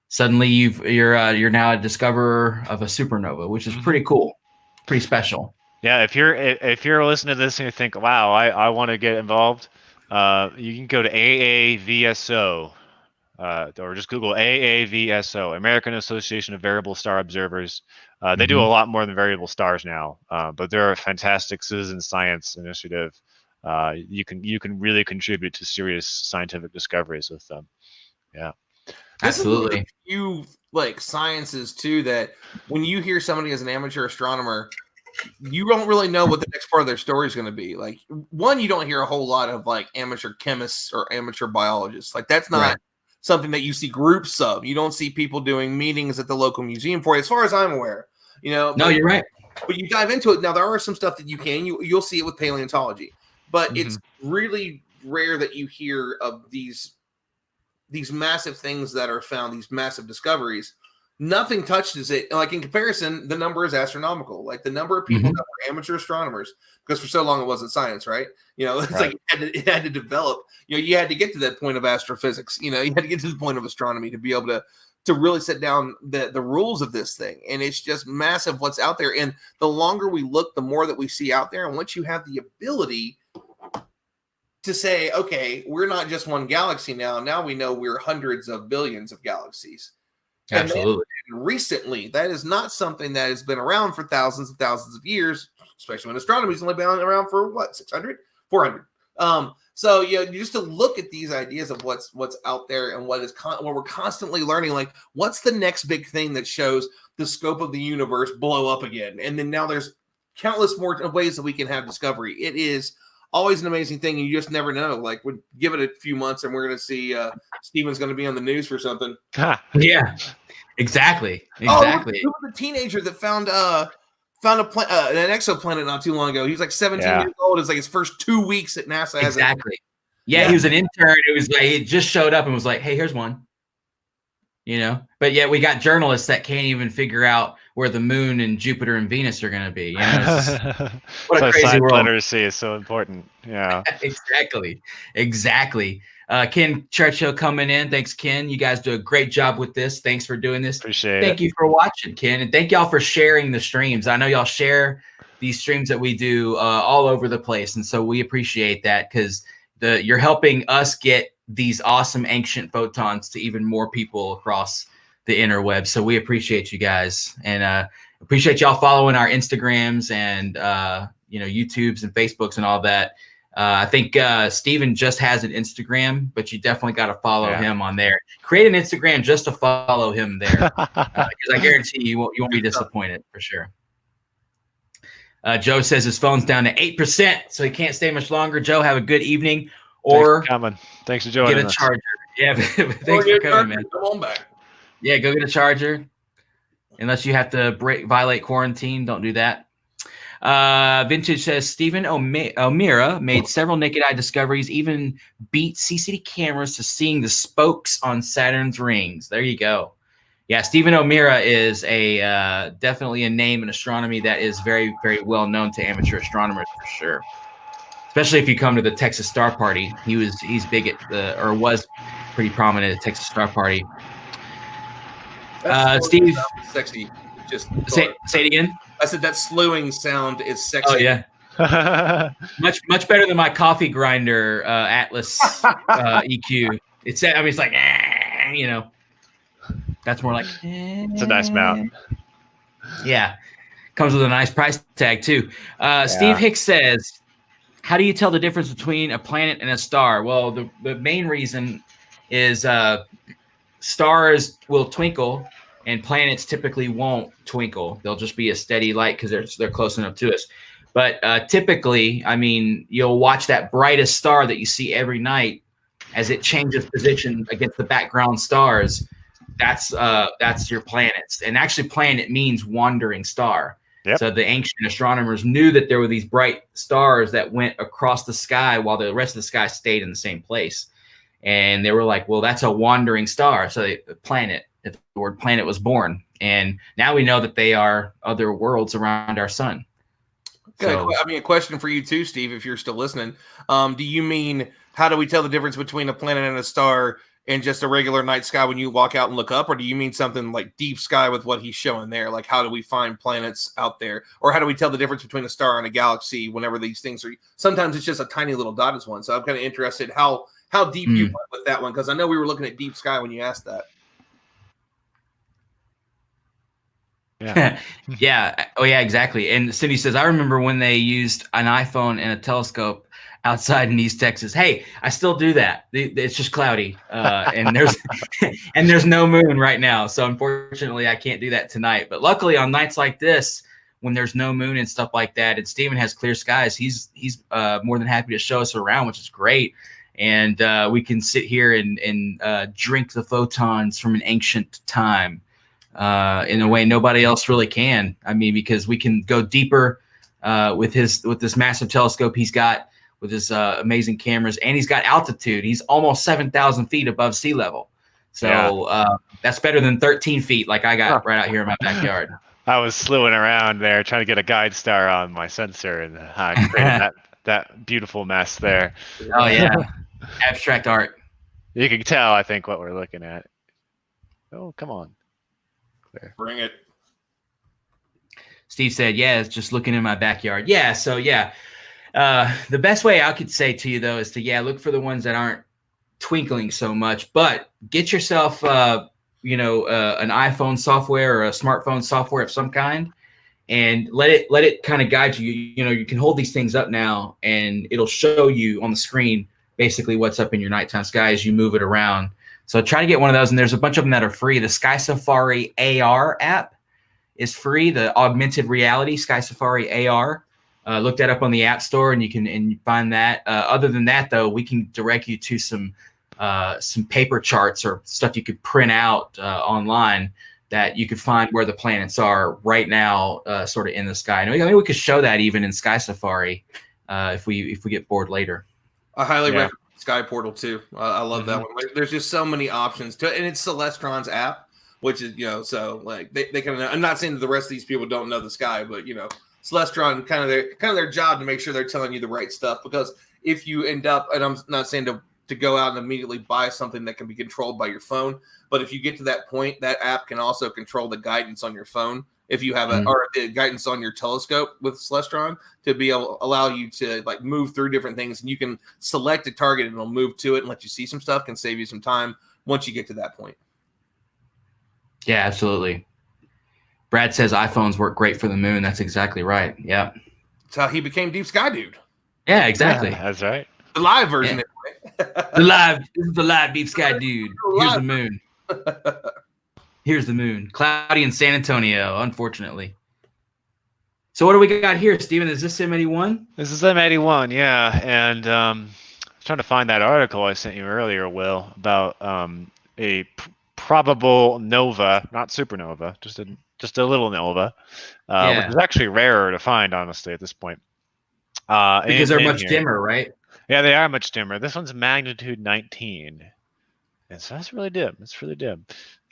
[SPEAKER 1] suddenly you're now a discoverer of a supernova, which is pretty cool, pretty special.
[SPEAKER 2] Yeah, if you're listening to this and you think, wow, I want to get involved, you can go to AAVSO, or just Google AAVSO, American Association of Variable Star Observers. They do a lot more than variable stars now, but they're a fantastic citizen science initiative. You can really contribute to serious scientific discoveries with them. Yeah,
[SPEAKER 1] absolutely.
[SPEAKER 3] You like sciences too that when you hear somebody as an amateur astronomer, you don't really know what the next part of their story is going to be. Like, one, you don't hear a whole lot of like amateur chemists or amateur biologists. Like, that's not something that you see groups of. You don't see people doing meetings at the local museum for it, as far as I'm aware. No,
[SPEAKER 1] you're right.
[SPEAKER 3] But you dive into it now. There are some stuff that you'll see it with paleontology, but it's really rare that you hear of these massive things that are found, these massive discoveries. Nothing touches it. Like, in comparison, the number is astronomical. Like, the number of people that were amateur astronomers, because for so long it wasn't science, right? It's like it had to develop. You had to get to that point of astrophysics. You had to get to the point of astronomy to be able to really set down the rules of this thing. And it's just massive what's out there. And the longer we look, the more that we see out there. And once you have the ability to say, okay, we're not just one galaxy now. Now we know we're hundreds of billions of galaxies.
[SPEAKER 1] Absolutely.
[SPEAKER 3] And recently, that is not something that has been around for thousands and thousands of years, especially when astronomy's only been around for 600, 400. So just to look at these ideas of what's out there and what we're constantly learning, like what's the next big thing that shows the scope of the universe blow up again, and then now there's countless more ways that we can have discovery. It is always an amazing thing, and you just never know. Like, we give it a few months, and we're going to see Stephen's going to be on the news for something.
[SPEAKER 1] Yeah, exactly.
[SPEAKER 3] Oh, who was the teenager that found an exoplanet not too long ago? He was like 17 years old. It's like his first 2 weeks at NASA.
[SPEAKER 1] Exactly. Yeah, he was an intern. It was like he just showed up and was like, "Hey, here's one." But yet we got journalists that can't even figure out where the moon and Jupiter and Venus are going to be. What a crazy world.
[SPEAKER 2] Literacy is so important. Yeah.
[SPEAKER 1] Exactly. Ken Churchill coming in. Thanks, Ken. You guys do a great job with this. Thanks for doing this.
[SPEAKER 2] Appreciate it.
[SPEAKER 1] Thank you for watching, Ken. And thank y'all for sharing the streams. I know y'all share these streams that we do all over the place. And so we appreciate that because you're helping us get these awesome ancient photons to even more people across the interweb. So we appreciate you guys, and appreciate y'all following our Instagrams and YouTubes and Facebooks and all that. I think Stephen just has an Instagram, but you definitely got to follow him on there. Create an Instagram just to follow him there, because I guarantee you won't be disappointed for sure. Joe says his phone's down to 8%, so he can't stay much longer. Joe, have a good evening. Or
[SPEAKER 2] thanks for joining us.
[SPEAKER 1] Get a charger. Yeah, thanks for coming, man.
[SPEAKER 3] Come on back.
[SPEAKER 1] Yeah, go get a charger. Unless you have to violate quarantine, don't do that. Vintage says Stephen O'Meara made several naked eye discoveries, even beat CCD cameras to seeing the spokes on Saturn's rings. There you go. Yeah, Stephen O'Meara is definitely a name in astronomy that is very, very well known to amateur astronomers for sure. Especially if you come to the Texas Star Party. He's big at was pretty prominent at the Texas Star Party. Steve,
[SPEAKER 3] sexy. Just
[SPEAKER 1] say it again.
[SPEAKER 3] I said that slewing sound is sexy.
[SPEAKER 1] Oh yeah, much better than my coffee grinder Atlas EQ. It's like that's more like
[SPEAKER 2] It's a nice mount.
[SPEAKER 1] Yeah, comes with a nice price tag too. Steve Hicks says, how do you tell the difference between a planet and a star? Well, the main reason is stars will twinkle and planets typically won't twinkle. They'll just be a steady light because they're close enough to us. But typically, I mean, you'll watch that brightest star that you see every night as it changes position against the background stars. That's your planets. And actually, planet means wandering star. Yep. So the ancient astronomers knew that there were these bright stars that went across the sky while the rest of the sky stayed in the same place. And they were like, well, that's a wandering star. So the word planet was born. And now we know that they are other worlds around our sun.
[SPEAKER 3] So, I mean, a question for you too, Steve, if you're still listening. Do you mean, how do we tell the difference between a planet and a star in just a regular night sky when you walk out and look up? Or do you mean something like deep sky with what he's showing there? Like, how do we find planets out there? Or how do we tell the difference between a star and a galaxy whenever these things are? Sometimes it's just a tiny little dot as one. So I'm kind of interested how deep you went with that one, because I know we were looking at deep sky when you asked that.
[SPEAKER 1] Yeah. Yeah. Oh, yeah, exactly. And Cindy says, I remember when they used an iPhone and a telescope outside in East Texas. Hey, I still do that. It's just cloudy, and there's no moon right now. So unfortunately, I can't do that tonight. But luckily, on nights like this, when there's no moon and stuff like that, and Stephen has clear skies, he's more than happy to show us around, which is great. And we can sit here and drink the photons from an ancient time. In a way nobody else really can. I mean, because we can go deeper with this massive telescope he's got, with his amazing cameras, and he's got altitude. He's almost 7,000 feet above sea level. So that's better than 13 feet like I got right out here in my backyard.
[SPEAKER 2] I was slewing around there trying to get a guide star on my sensor, and I created that beautiful mess there.
[SPEAKER 1] Oh yeah, abstract art.
[SPEAKER 2] You can tell, I think, what we're looking at. Oh, come on.
[SPEAKER 3] Bring it.
[SPEAKER 1] Steve said, yeah, it's just looking in my backyard. Yeah, so yeah. The best way I could say to you, though, is to, look for the ones that aren't twinkling so much, but get yourself, an iPhone software or a smartphone software of some kind, and let it kind of guide you. You can hold these things up now, and it'll show you on the screen basically what's up in your nighttime sky as you move it around. So try to get one of those, and there's a bunch of them that are free. The Sky Safari AR app is free. The augmented reality Sky Safari AR. Look that up on the App Store, and you can find that. Other than that, though, we can direct you to some paper charts or stuff you could print out online that you could find where the planets are right now, sort of in the sky. And maybe we could show that even in Sky Safari if we get bored later.
[SPEAKER 3] I highly recommend Sky Portal too. I love that one. There's just so many options to it, and it's Celestron's app, which is so like they kind of. I'm not saying that the rest of these people don't know the sky, but Celestron kind of their job to make sure they're telling you the right stuff, because if you end up, and I'm not saying to go out and immediately buy something that can be controlled by your phone, but if you get to that point, that app can also control the guidance on your phone. If you have or the guidance on your telescope with Celestron, to be able allow you to like move through different things, and you can select a target and it'll move to it and let you see some stuff, can save you some time once you get to that point.
[SPEAKER 1] Yeah, absolutely. Brad says iPhones work great for the moon. That's exactly right. Yeah.
[SPEAKER 3] That's how he became Deep Sky Dude.
[SPEAKER 1] Yeah, exactly.
[SPEAKER 2] Yeah, that's right.
[SPEAKER 3] The live version.
[SPEAKER 1] Anyway. This is the live Deep Sky Dude. Here's the moon. Here's the moon. Cloudy in San Antonio, unfortunately. So what do we got here, Stephen? Is this M81?
[SPEAKER 2] This is M81, yeah. And I was trying to find that article I sent you earlier, Will, about a probable nova, not supernova, just a little nova, which is actually rarer to find, honestly, at this point.
[SPEAKER 1] Because they're much dimmer, right? Yeah,
[SPEAKER 2] they are much dimmer. This one's magnitude 19. And so that's really dim. It's really dim.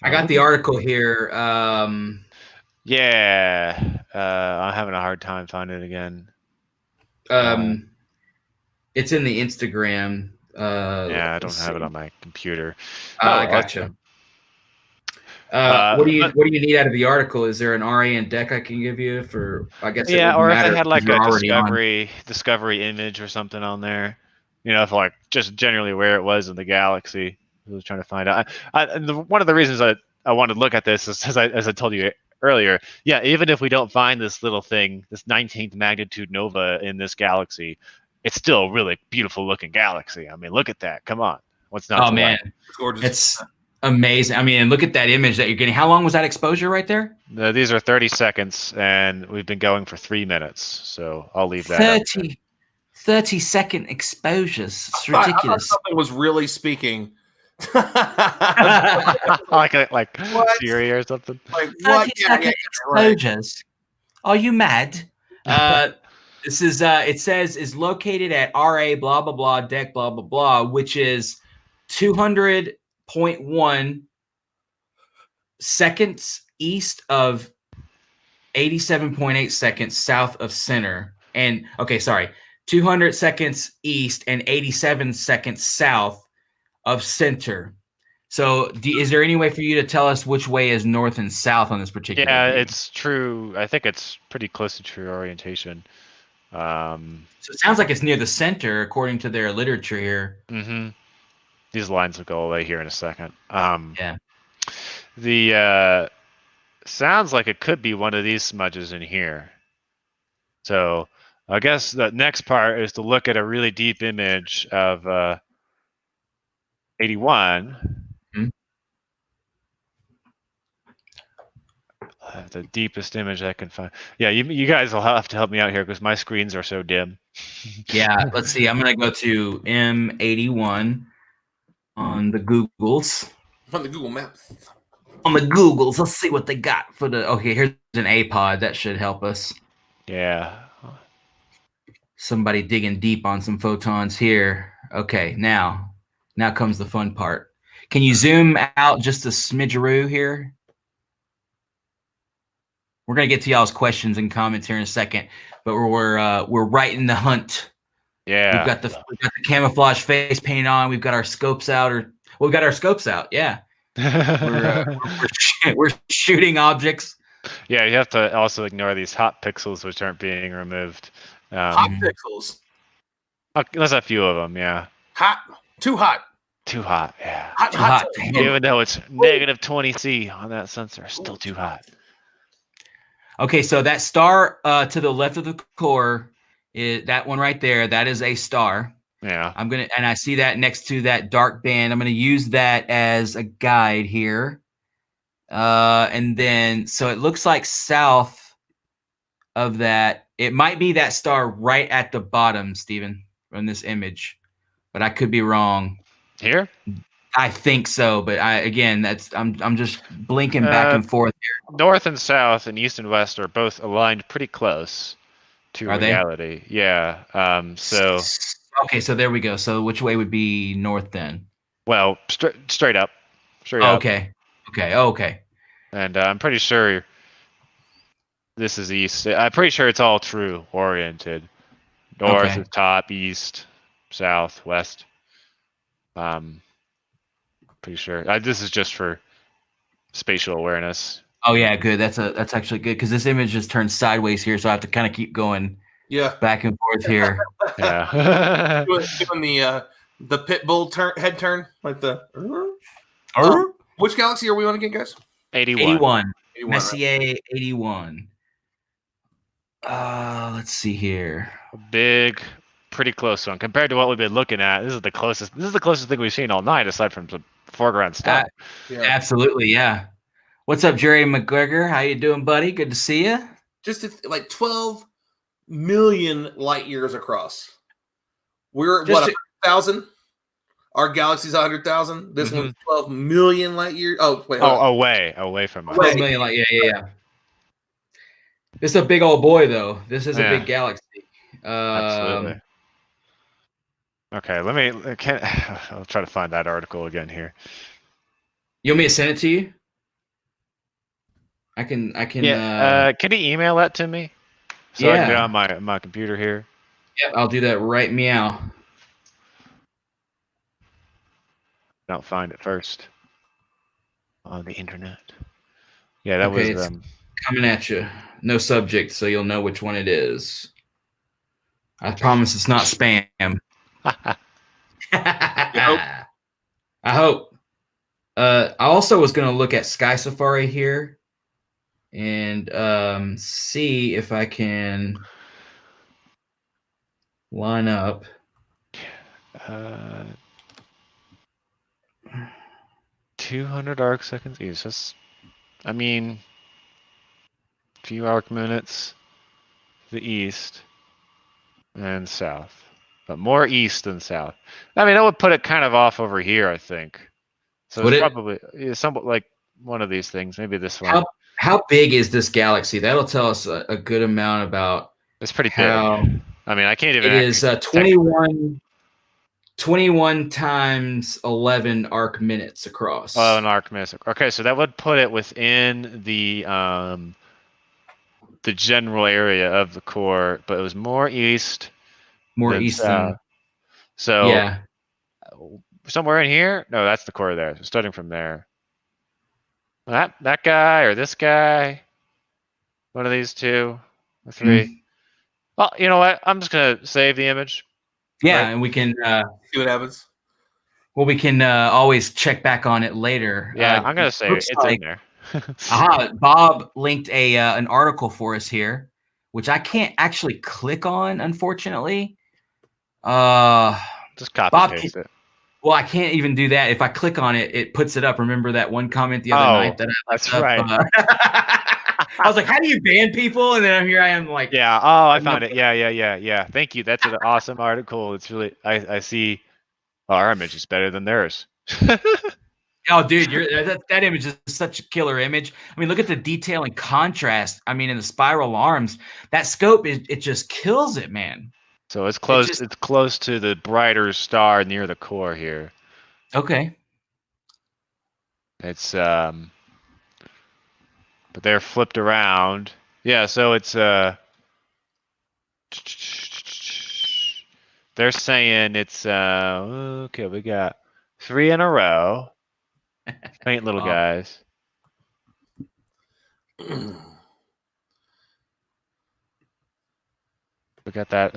[SPEAKER 1] I got the article here.
[SPEAKER 2] I'm having a hard time finding it again.
[SPEAKER 1] It's in the Instagram.
[SPEAKER 2] I don't have it on my computer.
[SPEAKER 1] I gotcha. What do you need out of the article? Is there an RAN deck I can give you for? I guess it
[SPEAKER 2] Yeah,
[SPEAKER 1] wouldn't
[SPEAKER 2] or if
[SPEAKER 1] matter
[SPEAKER 2] it had like
[SPEAKER 1] because you're
[SPEAKER 2] a
[SPEAKER 1] already on.
[SPEAKER 2] discovery image or something on there, if like just generally where it was in the galaxy. I was trying to find out. One of the reasons I wanted to look at this is as I told you earlier. Yeah, even if we don't find this little thing, this 19th magnitude nova in this galaxy, it's still a really beautiful looking galaxy. I mean, look at that. Come on, what's not
[SPEAKER 1] Oh
[SPEAKER 2] to
[SPEAKER 1] man,
[SPEAKER 2] like?
[SPEAKER 3] It's gorgeous.
[SPEAKER 1] it's amazing. I mean, and look at that image that you're getting. How long was that exposure right there?
[SPEAKER 2] These are 30 seconds, and we've been going for 3 minutes, so I'll leave that up there.
[SPEAKER 1] 30-second exposures. It's
[SPEAKER 3] I thought
[SPEAKER 1] ridiculous.
[SPEAKER 3] something was really speaking.
[SPEAKER 2] like
[SPEAKER 3] What?
[SPEAKER 2] Siri or something.
[SPEAKER 3] Like what?
[SPEAKER 1] 30-second exposures. Are you mad? This is it says is located at RA blah blah blah deck blah blah blah, which is 200.1 seconds east of 87.8 seconds south of center. And okay, sorry, 200 seconds east and 87 seconds south of center. So, is there any way for you to tell us which way is north and south on this particular?
[SPEAKER 2] Yeah,
[SPEAKER 1] view?
[SPEAKER 2] it's true. I think it's pretty close to true orientation.
[SPEAKER 1] So it sounds like it's near the center, according to their literature here.
[SPEAKER 2] Mm-hmm. These lines will go away here in a second.
[SPEAKER 1] Yeah.
[SPEAKER 2] The sounds like it could be one of these smudges in here. So I guess the next part is to look at a really deep image of 81.
[SPEAKER 1] Mhm.
[SPEAKER 2] The deepest image I can find. Yeah, you guys will have to help me out here because my screens are so dim.
[SPEAKER 1] Yeah, let's see. I'm gonna go to M81 on the Googles.
[SPEAKER 3] On the Google Maps.
[SPEAKER 1] On the Googles, let's see what they got for the. Okay, here's an A-pod that should help us.
[SPEAKER 2] Yeah.
[SPEAKER 1] Somebody digging deep on some photons here. Okay, now comes the fun part. Can you zoom out just a smidgeroo here? We're gonna get to y'all's questions and comments here in a second, but we're right in the hunt.
[SPEAKER 2] Yeah.
[SPEAKER 1] We've got the camouflage face paint on. We've got our scopes out, we've got our scopes out. Yeah, we're shooting objects.
[SPEAKER 2] Yeah, you have to also ignore these hot pixels which aren't being removed.
[SPEAKER 3] Hot pixels.
[SPEAKER 2] There's a few of them. Yeah.
[SPEAKER 3] Hot. Too hot.
[SPEAKER 2] Too hot. Yeah.
[SPEAKER 1] Too hot.
[SPEAKER 2] Even though it's negative 20 C on that sensor, still too hot.
[SPEAKER 1] Okay, so that star to the left of the core is that one right there. That is a star.
[SPEAKER 2] Yeah.
[SPEAKER 1] And I see that next to that dark band. I'm gonna use that as a guide here. And then so it looks like south of that, it might be that star right at the bottom, Stephen, from this image, but I could be wrong.
[SPEAKER 2] Here?
[SPEAKER 1] I think so, but I'm just blinking back and forth here.
[SPEAKER 2] North and south and east and west are both aligned pretty close to reality. Yeah. So
[SPEAKER 1] okay, so there we go. So which way would be north then?
[SPEAKER 2] Well, straight up. Straight up.
[SPEAKER 1] Okay.
[SPEAKER 2] And I'm pretty sure this is east. I'm pretty sure it's all true oriented. North is top, east, south, west. Pretty sure. This is just for spatial awareness.
[SPEAKER 1] Oh yeah, good. That's actually good because this image just turns sideways here, so I have to kind of keep going.
[SPEAKER 3] Yeah.
[SPEAKER 1] Back and forth here.
[SPEAKER 2] Yeah.
[SPEAKER 3] Doing the pit bull head turn, like the. Which galaxy are we on again, guys?
[SPEAKER 1] 81.
[SPEAKER 3] Messier,
[SPEAKER 1] right? 81. Let's see here.
[SPEAKER 2] A big, pretty close one compared to what we've been looking at. This is the closest thing we've seen all night, aside from some foreground stuff.
[SPEAKER 1] Absolutely, yeah. What's up, Jerry McGregor? How you doing, buddy? Good to see you.
[SPEAKER 3] Just like 12 million light years across. We're at 100,000. Our galaxy's 100,000. This one's 12 million light years. Oh, wait.
[SPEAKER 2] Away from us.
[SPEAKER 1] 12 million light. Yeah. This is a big old boy, though. This is a big galaxy.
[SPEAKER 2] Absolutely. Okay, I'll try to find that article again here.
[SPEAKER 1] You want me to send it to you? I can.
[SPEAKER 2] Yeah. Can you email that to me? So I can get on my computer here.
[SPEAKER 1] Yep, I'll do that right meow.
[SPEAKER 2] Don't find it first. on the internet. Yeah, that
[SPEAKER 1] Okay,
[SPEAKER 2] was
[SPEAKER 1] it's coming at you. No subject, so you'll know which one it is. I promise it's not spam. I hope. I also was going to look at Sky Safari here and see if I can line up.
[SPEAKER 2] 200 arc seconds east. That's, I mean, few arc minutes to the east and south, but more east than south. I mean, that would put it kind of off over here, I think. So
[SPEAKER 1] Would
[SPEAKER 2] it's
[SPEAKER 1] it?
[SPEAKER 2] probably somewhat like one of these things. Maybe this one.
[SPEAKER 1] How big is this galaxy? That'll tell us a good amount about
[SPEAKER 2] It's pretty
[SPEAKER 1] how
[SPEAKER 2] big. I mean, I can't even.
[SPEAKER 1] it is 21 times 11 arc minutes across.
[SPEAKER 2] Oh, an arc minutes. Okay, so that would put it within the general area of the core, but it was more east.
[SPEAKER 1] More
[SPEAKER 2] than
[SPEAKER 1] east
[SPEAKER 2] south.
[SPEAKER 1] than.
[SPEAKER 2] So
[SPEAKER 1] Yeah.
[SPEAKER 2] somewhere in here. No, that's the core there. So starting from there. That guy or this guy. One of these two or three. Well, you know what? I'm just gonna save the image.
[SPEAKER 1] Yeah,
[SPEAKER 2] Right.
[SPEAKER 1] and we can
[SPEAKER 3] See what happens.
[SPEAKER 1] well, we can always check back on it later.
[SPEAKER 2] Yeah, I'm gonna save it.
[SPEAKER 1] Looks
[SPEAKER 2] It's
[SPEAKER 1] like,
[SPEAKER 2] in there.
[SPEAKER 1] Bob linked an article for us here, which I can't actually click on, unfortunately.
[SPEAKER 2] Just copy
[SPEAKER 1] Bob,
[SPEAKER 2] paste it.
[SPEAKER 1] well, I can't even do that. If I click on it, it puts it up. Remember that one comment the other night that I left
[SPEAKER 2] that's
[SPEAKER 1] up?
[SPEAKER 2] right.
[SPEAKER 1] I was like, how do you ban people? And then here I am like,
[SPEAKER 2] Yeah. Oh, I found it. Yeah. Thank you. That's an awesome article. It's really. I see. Oh, our image is better than theirs.
[SPEAKER 1] oh, dude, that image is such a killer image. I mean, look at the detail and contrast. I mean, in the spiral arms, that scope it just kills it, man.
[SPEAKER 2] So it's close. It's close to the brighter star near the core here.
[SPEAKER 1] Okay.
[SPEAKER 2] It's but they're flipped around. Yeah, so it's they're saying it's okay, we got 3 in a row. Faint little guys. We got that.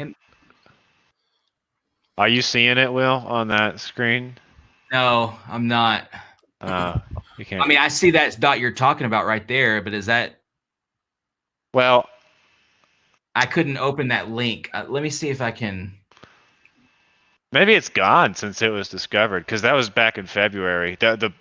[SPEAKER 2] Are you seeing it, Will, on that screen?
[SPEAKER 1] No, I'm not.
[SPEAKER 2] You can't.
[SPEAKER 1] I mean, I see that dot you're talking about right there, but is that?
[SPEAKER 2] Well,
[SPEAKER 1] I couldn't open that link. Let me see if I can.
[SPEAKER 2] Maybe it's gone since it was discovered, because that was back in February. The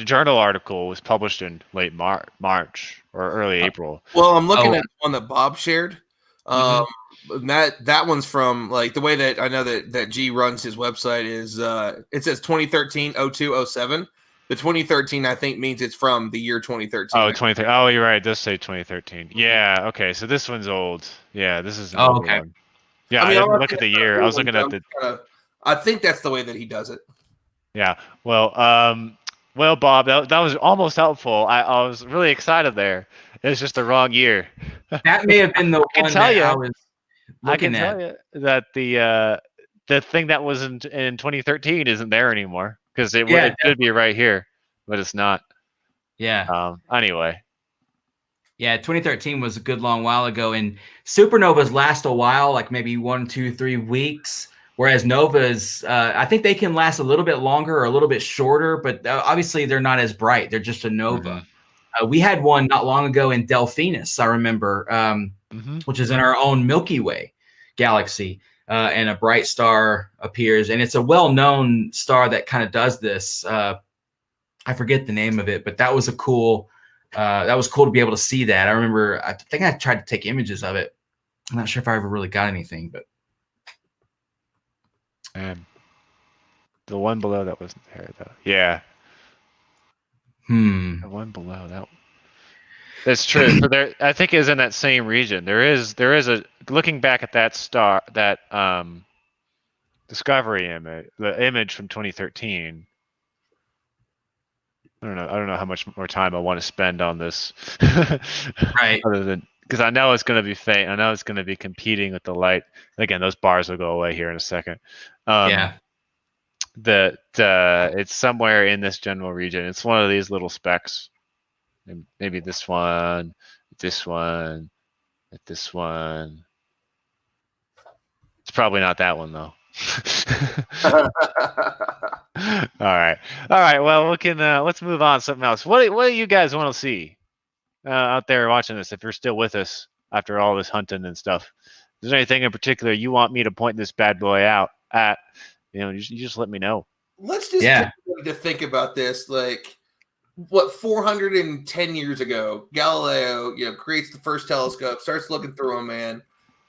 [SPEAKER 2] journal article was published in late March or early April.
[SPEAKER 3] Well, I'm looking at one that Bob shared.
[SPEAKER 1] Mm-hmm.
[SPEAKER 3] That one's from, like, the way that I know that G runs his website is it says 2013-02-07. The 2013 I think means it's from the year 2013.
[SPEAKER 2] Oh, 2013. Oh, you're right. It does say 2013. Yeah. Okay. So this one's old. Yeah. This is an old one. Yeah. I didn't look at the year. I was looking at the.
[SPEAKER 3] I think that's the way that he does it.
[SPEAKER 2] Yeah. Well, Bob, that was almost helpful. I was really excited there. It's just the wrong year.
[SPEAKER 1] That may have been the one that I was looking at.
[SPEAKER 2] I can tell you that the thing that was in 2013 isn't there anymore, because it should be right here, but it's not.
[SPEAKER 1] Yeah.
[SPEAKER 2] Anyway.
[SPEAKER 1] Yeah, 2013 was a good long while ago, and supernovas last a while, like maybe 1, 2, 3 weeks. Whereas novas, I think they can last a little bit longer or a little bit shorter, but obviously they're not as bright. They're just a nova. We had one not long ago in Delphinus, I remember, which is in our own Milky Way galaxy, and a bright star appears. And it's a well-known star that kind of does this. I forget the name of it, but that was cool to be able to see that. I remember, I think I tried to take images of it. I'm not sure if I ever really got anything, but.
[SPEAKER 2] The one below that wasn't there, though. Yeah. The one below that. That's true. So there, I think, is in that same region. There is a, looking back at that star, that discovery image, the image from 2013. I don't know how much more time I want to spend on this.
[SPEAKER 1] Right.
[SPEAKER 2] Other than, because I know it's going to be faint. I know it's going to be competing with the light. Again, those bars will go away here in a second.
[SPEAKER 1] Yeah.
[SPEAKER 2] that it's somewhere in this general region. It's one of these little specks. Maybe this one, this one, this one. It's probably not that one though. All right. Well, we can let's move on to something else. What do you guys want to see out there watching this? If you're still with us after all this hunting and stuff, is there anything in particular you want me to point this bad boy out at? You just let me know.
[SPEAKER 3] Let's just take a minute to think about this. Like, what 410 years ago, Galileo, creates the first telescope, starts looking through them, man,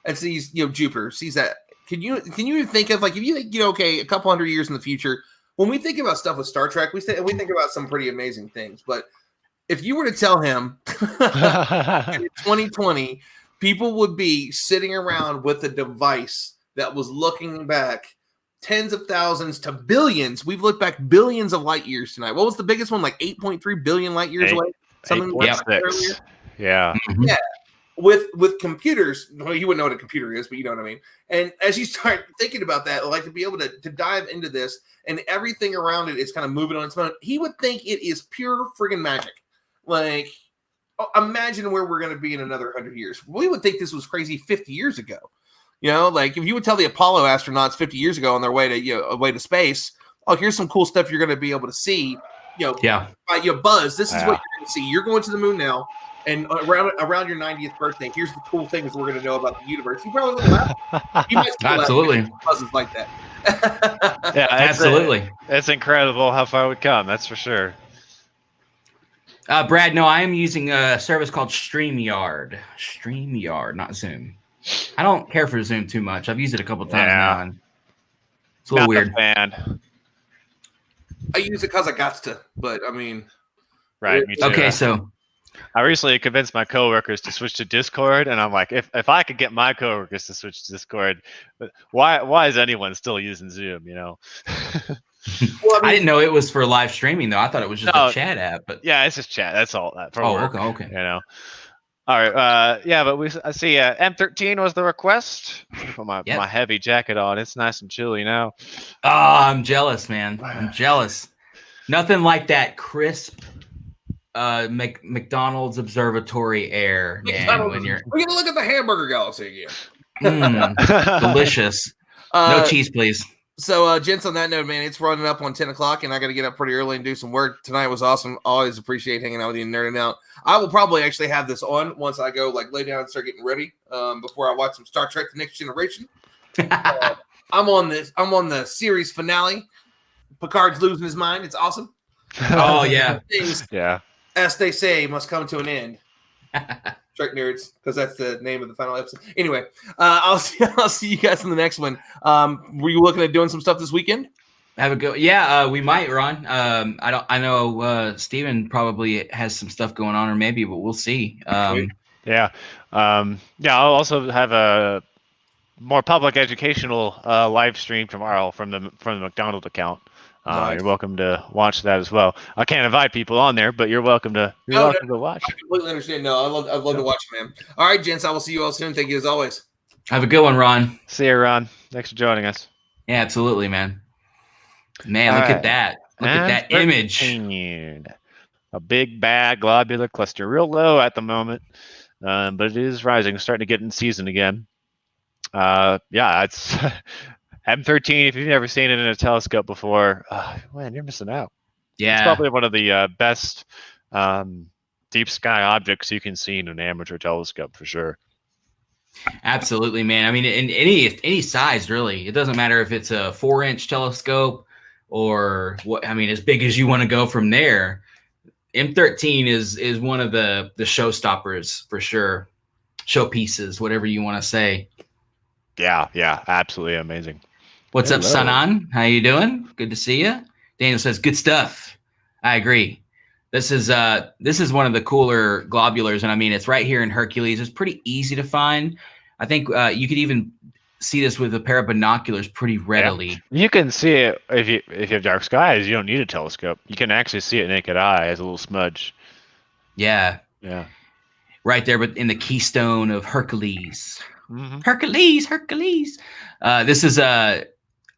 [SPEAKER 3] and sees, Jupiter, sees that. Can you think of, like, if you think, okay, a couple hundred years in the future, when we think about stuff with Star Trek, we think about some pretty amazing things. But if you were to tell him in 2020, people would be sitting around with a device that was looking back tens of thousands to billions. We've looked back billions of light years tonight. What was the biggest one? Like 8.3 billion light years away? Something like that earlier?
[SPEAKER 2] Yeah.
[SPEAKER 1] Mm-hmm.
[SPEAKER 3] Yeah. With computers, well, you wouldn't know what a computer is, but you know what I mean. And as you start thinking about that, like, to be able to dive into this and everything around it is kind of moving on its own, he would think it is pure friggin' magic. Like, imagine where we're going to be in another 100 years. We would think this was crazy 50 years ago. Like, if you would tell the Apollo astronauts 50 years ago on their way to space, oh, here's some cool stuff you're going to be able to see. Buzz, this is what you're going to see. You're going to the moon now. And around your 90th birthday, here's the cool things we're going to know about the universe. You probably would laugh. You might
[SPEAKER 1] Absolutely.
[SPEAKER 3] Buzzes like that.
[SPEAKER 2] Yeah,
[SPEAKER 1] absolutely.
[SPEAKER 2] It's incredible how far we've come. That's for sure.
[SPEAKER 1] Brad, no, I am using a service called StreamYard. StreamYard, not Zoom. I don't care for Zoom too much. I've used it a couple times now, and it's a little weird.
[SPEAKER 2] Man.
[SPEAKER 3] I use it because I got to, but I mean,
[SPEAKER 2] right. Me too.
[SPEAKER 1] Okay, so
[SPEAKER 2] I recently convinced my coworkers to switch to Discord, and I'm like, if I could get my coworkers to switch to Discord, why is anyone still using Zoom?
[SPEAKER 3] Well,
[SPEAKER 1] I didn't know it was for live streaming though. I thought it was just a chat app. But
[SPEAKER 2] yeah, it's just chat. That's all. For work,
[SPEAKER 1] okay.
[SPEAKER 2] All right. Yeah, but I see. M13 was the request. Put my heavy jacket on. It's nice and chilly now.
[SPEAKER 1] Oh, I'm jealous, man. I'm jealous. Nothing like that crisp McDonald's observatory air, man. When you're
[SPEAKER 3] we're gonna look at the hamburger galaxy again.
[SPEAKER 1] Delicious. No cheese, please.
[SPEAKER 3] So, gents, on that note, man, it's running up on 10 o'clock, and I got to get up pretty early and do some work. Tonight was awesome. Always appreciate hanging out with you and nerding out. I will probably actually have this on once I go, like, lay down and start getting ready before I watch some Star Trek: The Next Generation. I'm on the series finale. Picard's losing his mind. It's awesome.
[SPEAKER 1] Oh, yeah.
[SPEAKER 3] Things, as they say, must come to an end. Trek nerds, because that's the name of the final episode. Anyway, I'll see you guys in the next one. Were you looking at doing some stuff this weekend?
[SPEAKER 1] Have a go. Yeah, we might, Ron. I know Stephen probably has some stuff going on, or maybe, but we'll see.
[SPEAKER 2] I'll also have a more public educational live stream tomorrow from the McDonald account. Nice. You're welcome to watch that as well. I can't invite people on there, but you're welcome to watch.
[SPEAKER 3] I completely understand. No, I'd love to watch, man. All right, gents, I will see you all soon. Thank you as always.
[SPEAKER 1] Have a good one, Ron.
[SPEAKER 2] See you, Ron. Thanks for joining us.
[SPEAKER 1] Yeah, absolutely, man. Man, look at that. Look at that image.
[SPEAKER 2] A big bad globular cluster, real low at the moment, but it is rising, starting to get in season again. It's M13. If you've never seen it in a telescope before, man, you're missing out. Yeah, it's probably one of the best deep sky objects you can see in an amateur telescope for sure.
[SPEAKER 1] Absolutely, man. I mean, in any size, really. It doesn't matter if it's a 4-inch telescope or what. I mean, as big as you want to go from there. M13 is one of the showstoppers for sure. Showpieces, whatever you want to say.
[SPEAKER 2] Yeah, absolutely amazing.
[SPEAKER 1] What's up, Sanan? How you doing? Good to see you. Daniel says, good stuff. I agree. This is one of the cooler globulars, and I mean, it's right here in Hercules. It's pretty easy to find. I think you could even see this with a pair of binoculars pretty readily.
[SPEAKER 2] Yeah. You can see it if you have dark skies. You don't need a telescope. You can actually see it naked eye as a little smudge.
[SPEAKER 1] Yeah. Right there, but in the keystone of Hercules. Mm-hmm. Hercules. This is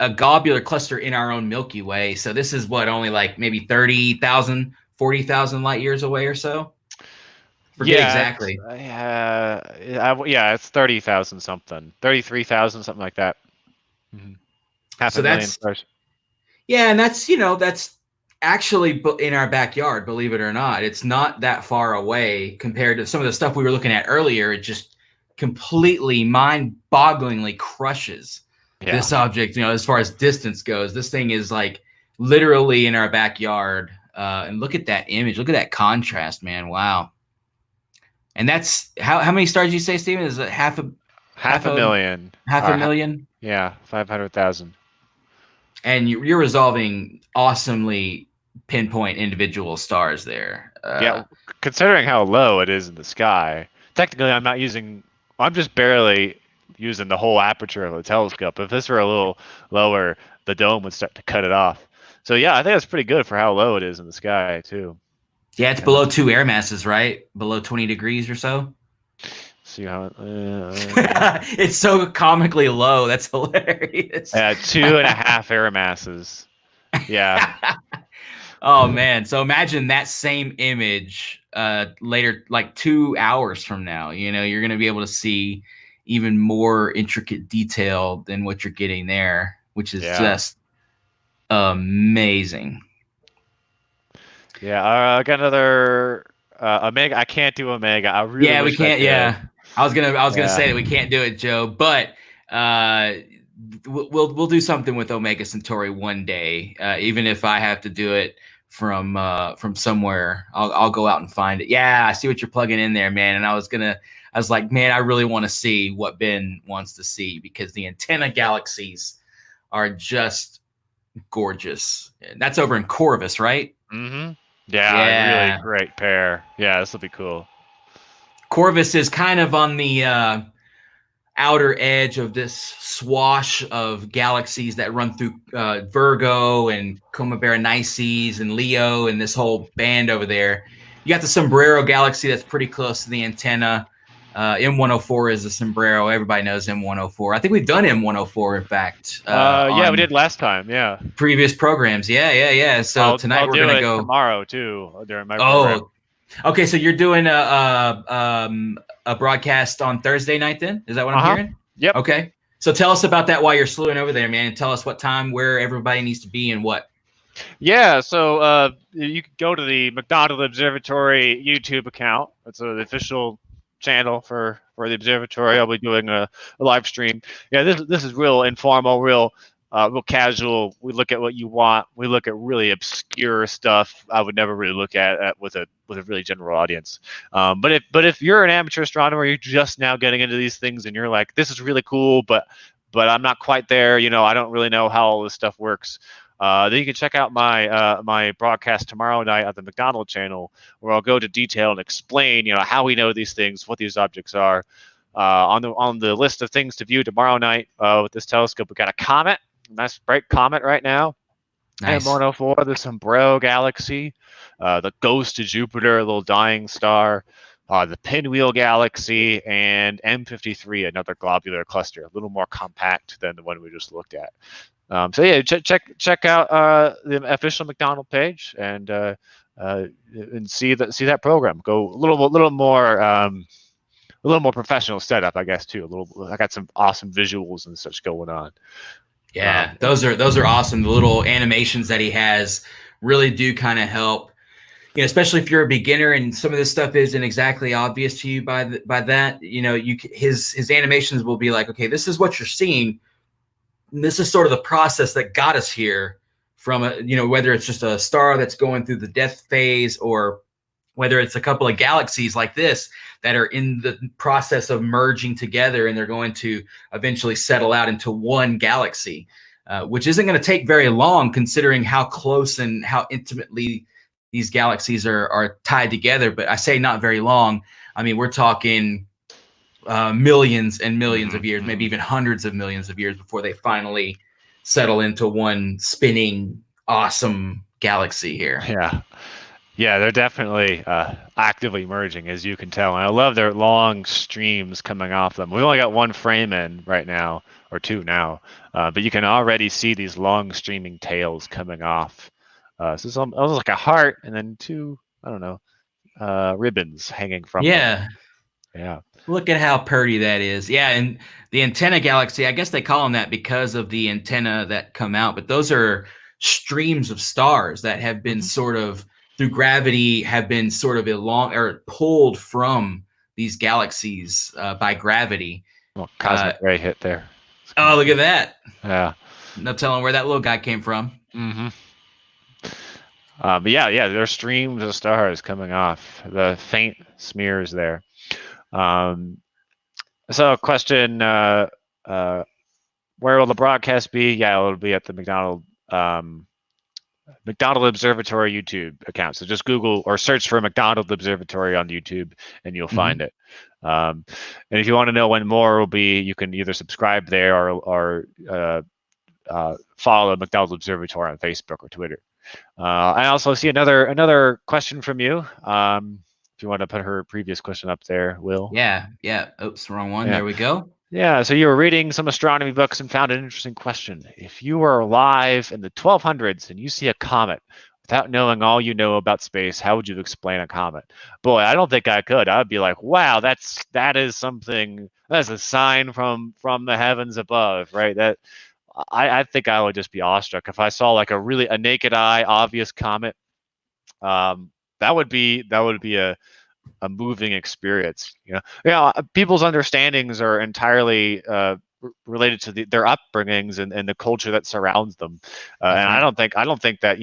[SPEAKER 1] a globular cluster in our own Milky Way. So this is what, only like maybe 30,000, 40,000 light years away or so. Forget exactly.
[SPEAKER 2] It's 30,000 something, 33,000 something like that. Half
[SPEAKER 1] So
[SPEAKER 2] a million
[SPEAKER 1] that's
[SPEAKER 2] stars.
[SPEAKER 1] yeah, and that's that's actually in our backyard. Believe it or not, it's not that far away compared to some of the stuff we were looking at earlier. It just completely mind-bogglingly crushes this object. As far as distance goes, this thing is like literally in our backyard. And look at that image. Look at that contrast, man. Wow. And that's how many stars did you say, Stephen? Is it half a
[SPEAKER 2] million?
[SPEAKER 1] Half a million?
[SPEAKER 2] Yeah, 500,000.
[SPEAKER 1] And you're resolving awesomely pinpoint individual stars there.
[SPEAKER 2] Considering how low it is in the sky, technically I'm just barely using the whole aperture of the telescope. If this were a little lower, the dome would start to cut it off. So yeah, I think that's pretty good for how low it is in the sky too.
[SPEAKER 1] Yeah, it's below 2 air masses, right? Below 20 degrees or so.
[SPEAKER 2] See how
[SPEAKER 1] it's so comically low. That's hilarious.
[SPEAKER 2] 2.5 air masses. Yeah.
[SPEAKER 1] Oh man. So imagine that same image later, like 2 hours from now. You're going to be able to see even more intricate detail than what you're getting there, which is just amazing.
[SPEAKER 2] Yeah, I got another Omega. I can't do Omega. I really
[SPEAKER 1] we can't. I was gonna say that we can't do it, Joe. But we'll do something with Omega Centauri one day. Even if I have to do it from somewhere, I'll go out and find it. Yeah, I see what you're plugging in there, man. And I was like, man, I really want to see what Ben wants to see, because the antenna galaxies are just gorgeous. That's over in Corvus, right?
[SPEAKER 2] Mm-hmm. Yeah, really great pair. Yeah, this will be cool.
[SPEAKER 1] Corvus is kind of on the outer edge of this swash of galaxies that run through Virgo and Coma Berenices and Leo and this whole band over there. You got the Sombrero galaxy that's pretty close to the antenna. M104 is the Sombrero. Everybody knows M104. I think we've done M104, in fact.
[SPEAKER 2] We did last time. Yeah.
[SPEAKER 1] Previous programs. Yeah. So tonight we're going to go
[SPEAKER 2] tomorrow too during my program.
[SPEAKER 1] Okay. So you're doing a broadcast on Thursday night then? Is that what I'm hearing?
[SPEAKER 2] Yep.
[SPEAKER 1] Okay. So tell us about that while you're slewing over there, man. And tell us what time, where everybody needs to be, and what.
[SPEAKER 2] Yeah, so you can go to the McDonald Observatory YouTube account. It's the official channel for the observatory. I'll be doing a live stream. Yeah, this is real informal, real casual. We look at what you want. We look at really obscure stuff I would never really look at with a really general audience. But if you're an amateur astronomer, you're just now getting into these things, and you're like, this is really cool, but I'm not quite there. I don't really know how all this stuff works. Then you can check out my broadcast tomorrow night on the McDonald channel, where I'll go to detail and explain, how we know these things, what these objects are. On the list of things to view tomorrow night with this telescope, we got a comet, a nice bright comet right now.
[SPEAKER 1] Nice.
[SPEAKER 2] M104, the Sombrero galaxy, the Ghost of Jupiter, a little dying star, the Pinwheel galaxy, and M53, another globular cluster, a little more compact than the one we just looked at. So yeah, check out the official McDonald page and see that program. Go a little more professional setup, I guess too. I got some awesome visuals and such going on.
[SPEAKER 1] Yeah, those are awesome. The little animations that he has really do kind of help. Especially if you're a beginner and some of this stuff isn't exactly obvious to you by that. His animations will be like, okay, this is what you're seeing. This is sort of the process that got us here from whether it's just a star that's going through the death phase, or whether it's a couple of galaxies like this that are in the process of merging together, and they're going to eventually settle out into one galaxy, which isn't going to take very long considering how close and how intimately these galaxies are tied together. But I say not very long. I mean, we're talking millions and millions of years, maybe even hundreds of millions of years before they finally settle into one spinning awesome galaxy here.
[SPEAKER 2] Yeah, they're definitely actively merging, as you can tell. And I love their long streams coming off them. We've only got one frame in right now, or two now, but you can already see these long streaming tails coming off. So it's almost like a heart, and then two, I don't know, ribbons hanging from them.
[SPEAKER 1] Yeah.
[SPEAKER 2] Yeah.
[SPEAKER 1] Look at how pretty that is. Yeah, and the antenna galaxy, I guess they call them that because of the antenna that come out, but those are streams of stars that have been sort of through gravity have been sort of or pulled from these galaxies by gravity.
[SPEAKER 2] Well, cosmic ray hit there.
[SPEAKER 1] Oh, look at that.
[SPEAKER 2] Yeah.
[SPEAKER 1] No telling where that little guy came from.
[SPEAKER 2] Mm-hmm. But yeah, there are streams of stars coming off, the faint smears there. So question, where will the broadcast be? Yeah, it'll be at the McDonald Observatory YouTube account. So just Google or search for McDonald Observatory on YouTube and you'll find it. And if you want to know when more will be, you can either subscribe there or follow McDonald Observatory on Facebook or Twitter. I also see another question from you. If you want to put her previous question up there, Will.
[SPEAKER 1] Yeah. Oops, wrong one. Yeah. There we go.
[SPEAKER 2] Yeah, so you were reading some astronomy books and found an interesting question. If you were alive in the 1200s and you see a comet, without knowing all you know about space, how would you explain a comet? Boy, I don't think I could. I would be like, wow, that is something. That's a sign from the heavens above, right? That I think I would just be awestruck if I saw like a naked eye obvious comet. That would be a moving experience. People's understandings are entirely related to their upbringings and the culture that surrounds them. And I don't think that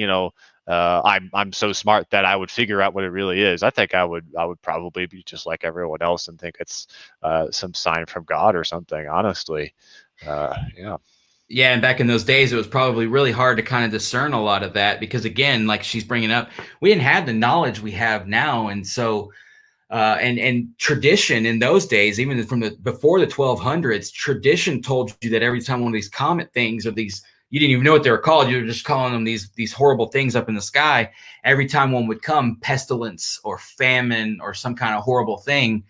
[SPEAKER 2] I'm so smart that I would figure out what it really is. I think I would probably be just like everyone else and think it's some sign from God or something. Honestly, yeah.
[SPEAKER 1] Yeah, and back in those days, it was probably really hard to kind of discern a lot of that because, again, like she's bringing up, we didn't have the knowledge we have now, and so and tradition in those days, even from before the 1200s, tradition told you that every time one of these comet things or these, you didn't even know what they were called, you were just calling them these horrible things up in the sky. Every time one would come, pestilence or famine or some kind of horrible thing,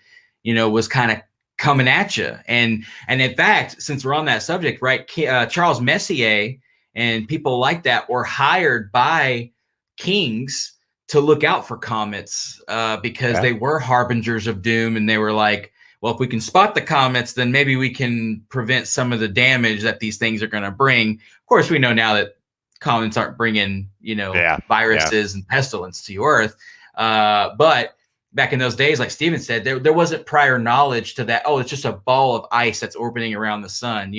[SPEAKER 1] was kind of coming at you. And in fact, since we're on that subject, right, Charles Messier and people like that were hired by kings to look out for comets because they were harbingers of doom. And they were like, well, if we can spot the comets, then maybe we can prevent some of the damage that these things are going to bring. Of course, we know now that comets aren't bringing, viruses and pestilence to Earth. But back in those days, like Stephen said, there wasn't prior knowledge to that. Oh, it's just a ball of ice that's orbiting around the sun.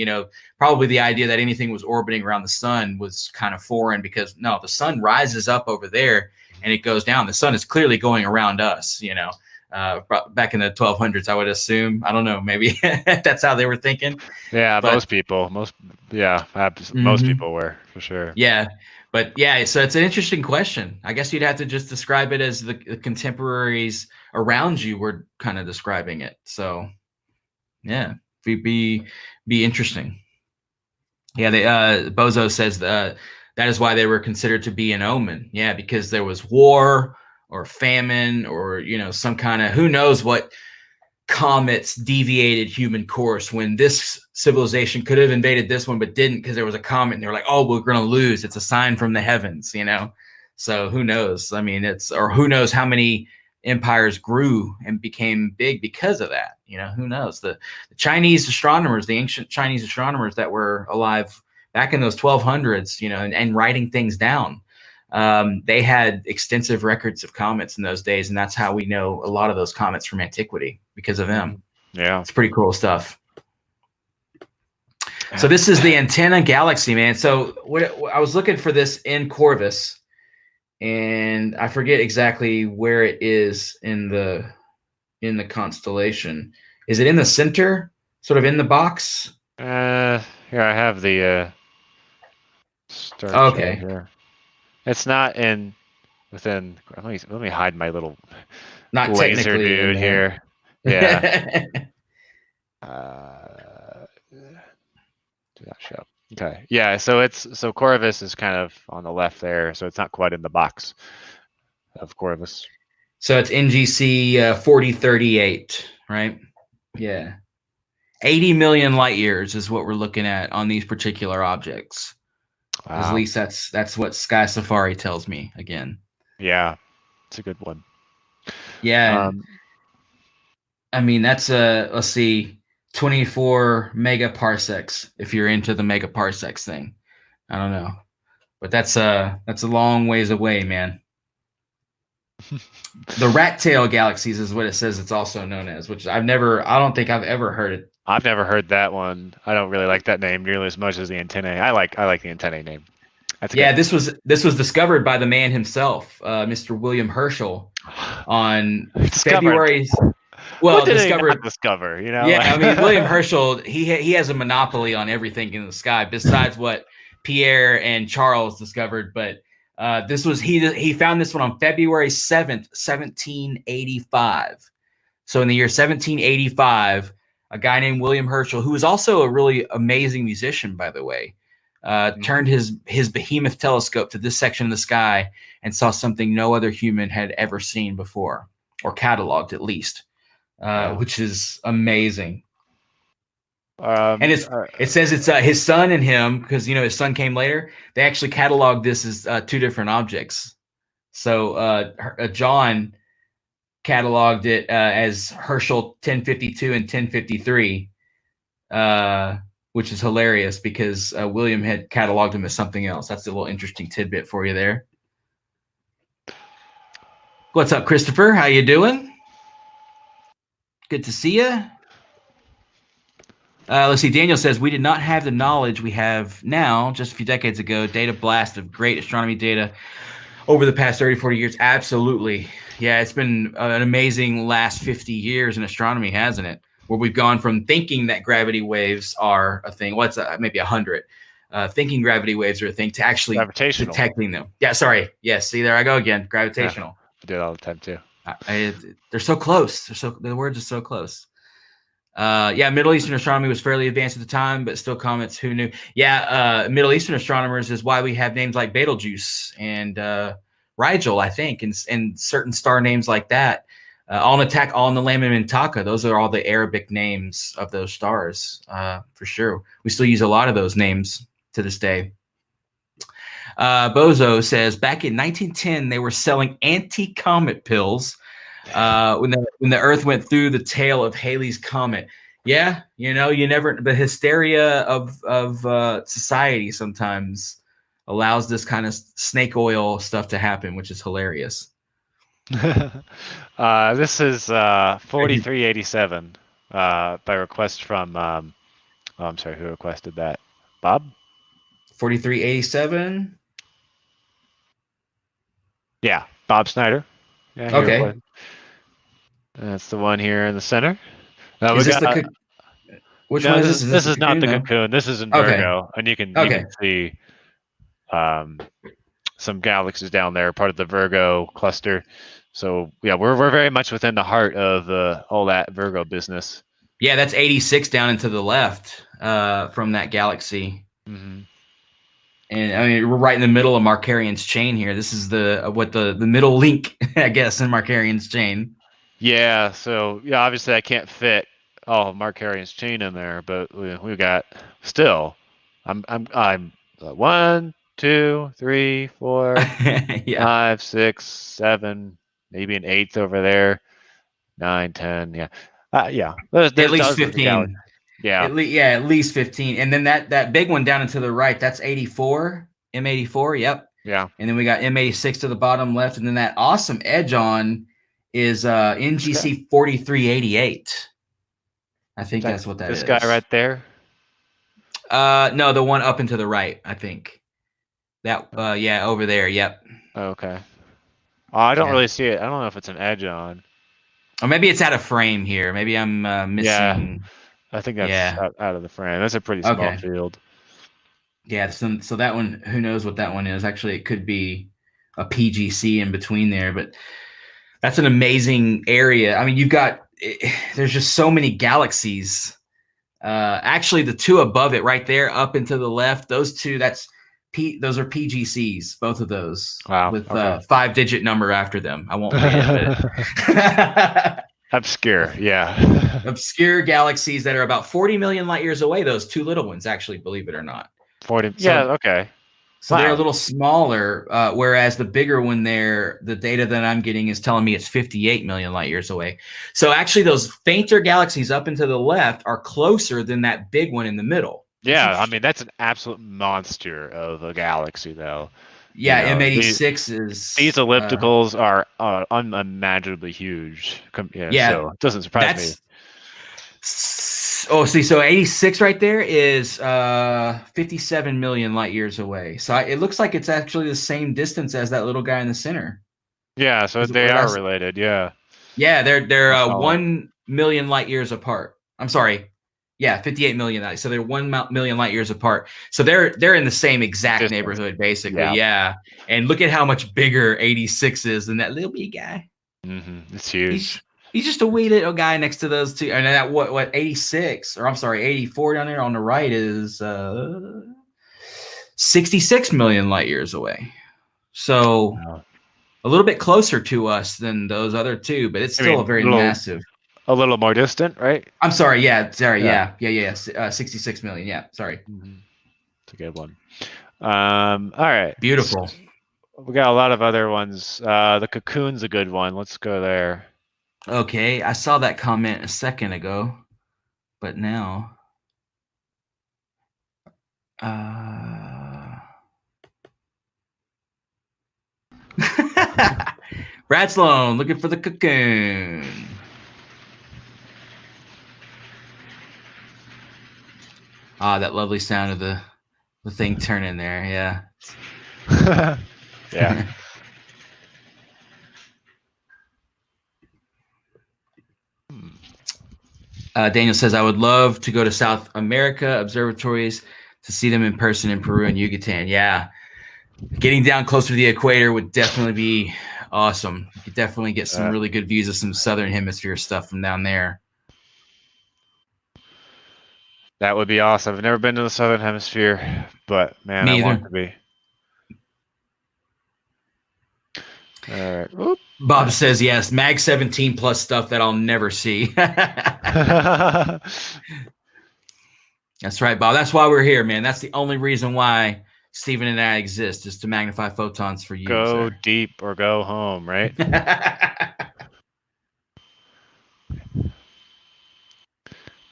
[SPEAKER 1] Probably the idea that anything was orbiting around the sun was kind of foreign because no, the sun rises up over there and it goes down. The sun is clearly going around us, back in the 1200s, I would assume. I don't know, maybe that's how they were thinking.
[SPEAKER 2] Yeah, most people were, for sure.
[SPEAKER 1] Yeah. But yeah, so it's an interesting question. I guess you'd have to just describe it as the contemporaries around you were kind of describing it. So yeah, it'd be interesting. Yeah, Bozo says that is why they were considered to be an omen. Yeah, because there was war or famine or some kind of, who knows what comets deviated human course when this civilization could have invaded this one but didn't because there was a comet and they're like, oh, we're going to lose. It's a sign from the heavens, So who knows? I mean, or who knows how many empires grew and became big because of that. Who knows? The Chinese astronomers, the ancient Chinese astronomers that were alive back in those 1200s, and writing things down. They had extensive records of comets in those days, and that's how we know a lot of those comets from antiquity because of them.
[SPEAKER 2] Yeah,
[SPEAKER 1] it's pretty cool stuff. So this is the antenna galaxy, man. So I was looking for this in Corvus, and I forget exactly where it is in the constellation. Is it in the center, sort of in the box?
[SPEAKER 2] Here I have the star chart here. It's not within. Let me hide my little laser dude here. Yeah. Do not show. Okay. Yeah. So Corvus is kind of on the left there, so it's not quite in the box. of Corvus.
[SPEAKER 1] So it's NGC 4038, right? Yeah. 80 million light years is what we're looking at on these particular objects. At
[SPEAKER 2] Wow.
[SPEAKER 1] least that's what Sky Safari tells me again.
[SPEAKER 2] Yeah, it's a good one.
[SPEAKER 1] Yeah. And, I mean, that's let's see, 24 megaparsecs if you're into the megaparsecs thing. I don't know. But that's a long ways away, man. The rat tail galaxies is what it says it's also known as, which I don't think I've ever heard it.
[SPEAKER 2] I've never heard that one. I don't really like that name nearly as much as the antennae. I like the antennae name. That's
[SPEAKER 1] yeah,
[SPEAKER 2] good.
[SPEAKER 1] this was discovered by the man himself, Mr. William Herschel, on February. Well,
[SPEAKER 2] what did he not discover? You know?
[SPEAKER 1] Yeah, I mean, William Herschel, he has a monopoly on everything in the sky besides what Pierre and Charles discovered. But this was he found this one on February 7th, 1785. So in the year 1785, a guy named William Herschel, who was also a really amazing musician, by the way, turned his behemoth telescope to this section of the sky and saw something no other human had ever seen before, or cataloged at least, which is amazing. And it says it's his son and him, because his son came later. They actually cataloged this as two different objects. So John cataloged it as Herschel 1052 and 1053, which is hilarious because William had cataloged him as something else. That's a little interesting tidbit for you there. What's up, Christopher? How you doing? Good to see you. Let's see. Daniel says, we did not have the knowledge we have now just a few decades ago. Data blast of great astronomy data over the past 30, 40 years. Absolutely. Yeah, it's been an amazing last 50 years in astronomy, hasn't it? Where we've gone from thinking that gravity waves are a thing. What's maybe 100? Thinking gravity waves are a thing to actually detecting them. Yeah, sorry. Yes, see, there I go again. Gravitational.
[SPEAKER 2] Yeah, I do it all the time too.
[SPEAKER 1] They're so close. The words are so close. Middle Eastern astronomy was fairly advanced at the time, but still comments, who knew? Yeah, Middle Eastern astronomers is why we have names like Betelgeuse and Rigel, I think, and certain star names like that. Al-Natak, Al-Nalam, and Mintaka, those are all the Arabic names of those stars, for sure. We still use a lot of those names to this day. Bozo says, back in 1910, they were selling anti-comet pills when the Earth went through the tail of Halley's Comet. Yeah, the hysteria of society sometimes allows this kind of snake oil stuff to happen, which is hilarious.
[SPEAKER 2] This is 4387 by request from I'm sorry, who requested that? Bob?
[SPEAKER 1] 4387?
[SPEAKER 2] Yeah, Bob Snyder. Yeah,
[SPEAKER 1] okay.
[SPEAKER 2] That's the one here in the center.
[SPEAKER 1] Which one is this?
[SPEAKER 2] This is not the cocoon. This is in Virgo, and you can see some galaxies down there, part of the Virgo cluster. So yeah, we're very much within the heart of all that Virgo business.
[SPEAKER 1] Yeah, that's 86 down and to the left from that galaxy.
[SPEAKER 2] Mm-hmm.
[SPEAKER 1] And I mean, we're right in the middle of Markarian's chain here. This is the middle link, I guess, in Markarian's chain.
[SPEAKER 2] Yeah. So yeah, obviously I can't fit all of Markarian's chain in there, but we got still. I'm 1, 2, 3, 4, 5, 6, 7, maybe an 8th over there. 9, 10. Yeah. Yeah.
[SPEAKER 1] At least 15.
[SPEAKER 2] Yeah.
[SPEAKER 1] At least 15. And then that big one down and to the right, that's 84, M84. Yep.
[SPEAKER 2] Yeah.
[SPEAKER 1] And then we got M86 to the bottom left. And then that awesome edge on is NGC 4388. I think that's what that is.
[SPEAKER 2] This guy right there?
[SPEAKER 1] No, the one up and to the right, I think. That over there. Yep.
[SPEAKER 2] Okay. Oh, I don't really see it. I don't know if it's an edge on.
[SPEAKER 1] Or maybe it's out of frame here. Maybe I'm missing.
[SPEAKER 2] Yeah. I think that's out of the frame. That's a pretty small field.
[SPEAKER 1] Yeah, so that one, who knows what that one is? Actually, it could be a PGC in between there, but that's an amazing area. I mean, there's just so many galaxies. Actually, the two above it right there, up and to the left, those two, that's Those are PGCs, both of those.
[SPEAKER 2] Wow.
[SPEAKER 1] With
[SPEAKER 2] Okay.
[SPEAKER 1] 5-digit number after them. I won't read it,
[SPEAKER 2] Obscure. Yeah.
[SPEAKER 1] obscure galaxies that are about 40 million light years away. Those two little ones, actually, believe it or not.
[SPEAKER 2] 40.
[SPEAKER 1] So-
[SPEAKER 2] Yeah. Okay.
[SPEAKER 1] So they're a
[SPEAKER 2] Wow.
[SPEAKER 1] little smaller, whereas the bigger one there, the data that I'm getting is telling me it's 58 million light years away. So actually those fainter galaxies up and to the left are closer than that big one in the middle.
[SPEAKER 2] Yeah. I mean, that's an absolute monster of a galaxy, though.
[SPEAKER 1] Yeah,
[SPEAKER 2] You know,
[SPEAKER 1] M86 is...
[SPEAKER 2] These ellipticals are unimaginably huge.
[SPEAKER 1] Yeah,
[SPEAKER 2] So it doesn't surprise me.
[SPEAKER 1] Oh, see, so 86 right there is 57 million light years away. So it looks like it's actually the same distance as that little guy in the center.
[SPEAKER 2] Yeah, so they are related. Yeah.
[SPEAKER 1] Yeah, they're
[SPEAKER 2] That's all.
[SPEAKER 1] 1 million light years apart. I'm sorry. Yeah, 58 million. So they're 1 million light years apart. So they're in the same exact
[SPEAKER 2] Distance.
[SPEAKER 1] neighborhood, basically.
[SPEAKER 2] Yeah.
[SPEAKER 1] Yeah. And look at how much bigger 86 is than that little bitty guy.
[SPEAKER 2] It's huge.
[SPEAKER 1] He's just a wee little guy next to those two. And that what 86, or I'm sorry, 84 down there on the right is 66 million light years away. So
[SPEAKER 2] Wow.
[SPEAKER 1] a little bit closer to us than those other two, but it's still very massive.
[SPEAKER 2] A little more distant, right?
[SPEAKER 1] I'm sorry. Yeah. Sorry.
[SPEAKER 2] Yeah.
[SPEAKER 1] Yeah. 66 million. Yeah. Sorry.
[SPEAKER 2] It's a good one. All right.
[SPEAKER 1] Beautiful.
[SPEAKER 2] We got a lot of other ones. The Cocoon's a good one. Let's go there.
[SPEAKER 1] Okay. I saw that comment a second ago, but now. Brad Sloan looking for the Cocoon. That lovely sound of the thing turning there. Yeah.
[SPEAKER 2] Yeah.
[SPEAKER 1] Daniel says, I would love to go to South America observatories to see them in person in Peru and Yucatan. Yeah. Getting down closer to the equator would definitely be awesome. You could definitely get some really good views of some southern hemisphere stuff from down there.
[SPEAKER 2] That would be awesome. I've never been to the southern hemisphere, but man, I want to be. All right. Oop.
[SPEAKER 1] Bob says yes. Mag 17 plus stuff that I'll never see. That's right, Bob. That's why we're here, man. That's the only reason why Stephen and I exist, is to magnify photons for you.
[SPEAKER 2] Go deep or go home, right?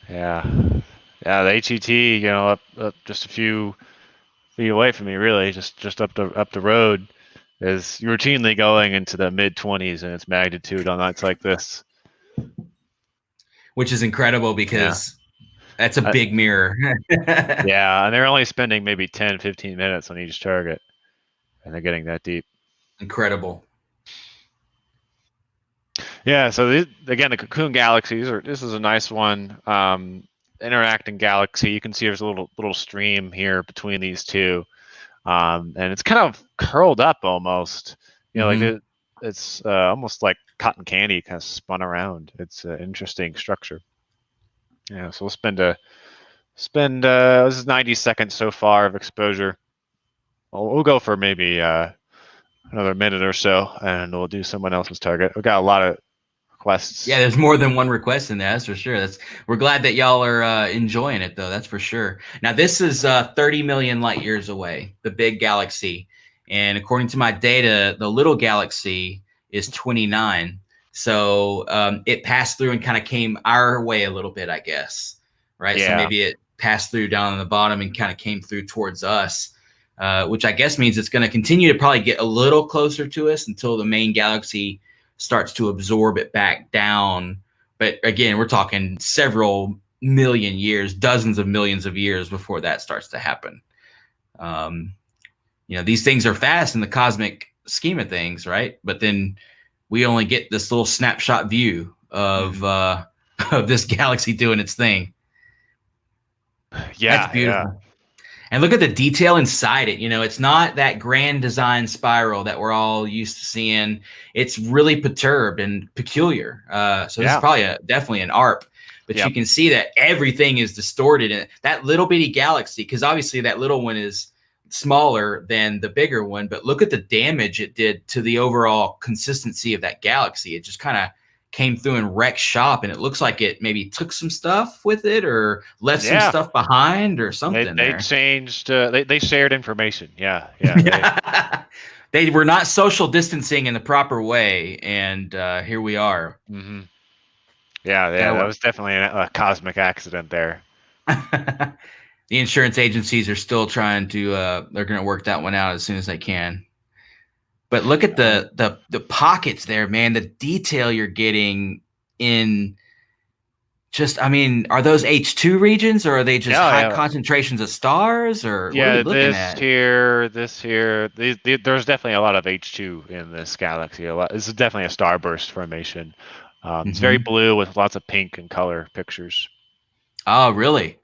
[SPEAKER 2] Yeah. Yeah, the HET, you know, up just a few feet away from me, really, just up the road, is routinely going into the mid-20s in its magnitude on nights like this.
[SPEAKER 1] Which is incredible because that's a big mirror.
[SPEAKER 2] Yeah, and they're only spending maybe 10, 15 minutes on each target, and they're getting that deep.
[SPEAKER 1] Incredible.
[SPEAKER 2] Yeah, so again, the Cocoon galaxies, this is a nice one. Interacting galaxy. You can see there's a little stream here between these two, and it's kind of curled up almost. You know, like it's almost like cotton candy, kind of spun around. It's an interesting structure. Yeah, so we'll spend this is 90 seconds so far of exposure. We'll go for maybe another minute or so, and we'll do someone else's target. We got a lot of requests.
[SPEAKER 1] Yeah, there's more than one request in there, that's for sure. We're glad that y'all are enjoying it, though. That's for sure. Now, this is 30 million light years away, the big galaxy. And according to my data, the little galaxy is 29. So it passed through and kind of came our way a little bit, I guess. Right?
[SPEAKER 2] Yeah.
[SPEAKER 1] So maybe it passed through down on the bottom and kind of came through towards us, which I guess means it's going to continue to probably get a little closer to us until the main galaxy starts to absorb it back down. But again, we're talking several million years, dozens of millions of years before that starts to happen. You know, these things are fast in the cosmic scheme of things, right? But then we only get this little snapshot view of this galaxy doing its thing.
[SPEAKER 2] Yeah,
[SPEAKER 1] that's beautiful.
[SPEAKER 2] Yeah.
[SPEAKER 1] And look at the detail inside it. You know, it's not that grand design spiral that we're all used to seeing. It's really perturbed and peculiar. So this is probably definitely an ARP. But you can see that everything is distorted. And that little bitty galaxy, because obviously that little one is smaller than the bigger one, but look at the damage it did to the overall consistency of that galaxy. It just kind of came through and wrecked shop, and it looks like it maybe took some stuff with it or left some stuff behind or something.
[SPEAKER 2] They
[SPEAKER 1] there.
[SPEAKER 2] changed. They shared information. Yeah.
[SPEAKER 1] They were not social distancing in the proper way, and here we are.
[SPEAKER 2] Mm-hmm. Yeah, that was definitely a cosmic accident there.
[SPEAKER 1] The insurance agencies are still trying to they're going to work that one out as soon as they can. But look at the pockets there, man. The detail you're getting in just, I mean, are those H2 regions, or are they just high concentrations of stars, or what are you looking at?
[SPEAKER 2] This here. There's definitely a lot of H2 in this galaxy. This is definitely a starburst formation. It's very blue with lots of pink and color pictures.
[SPEAKER 1] Oh, really?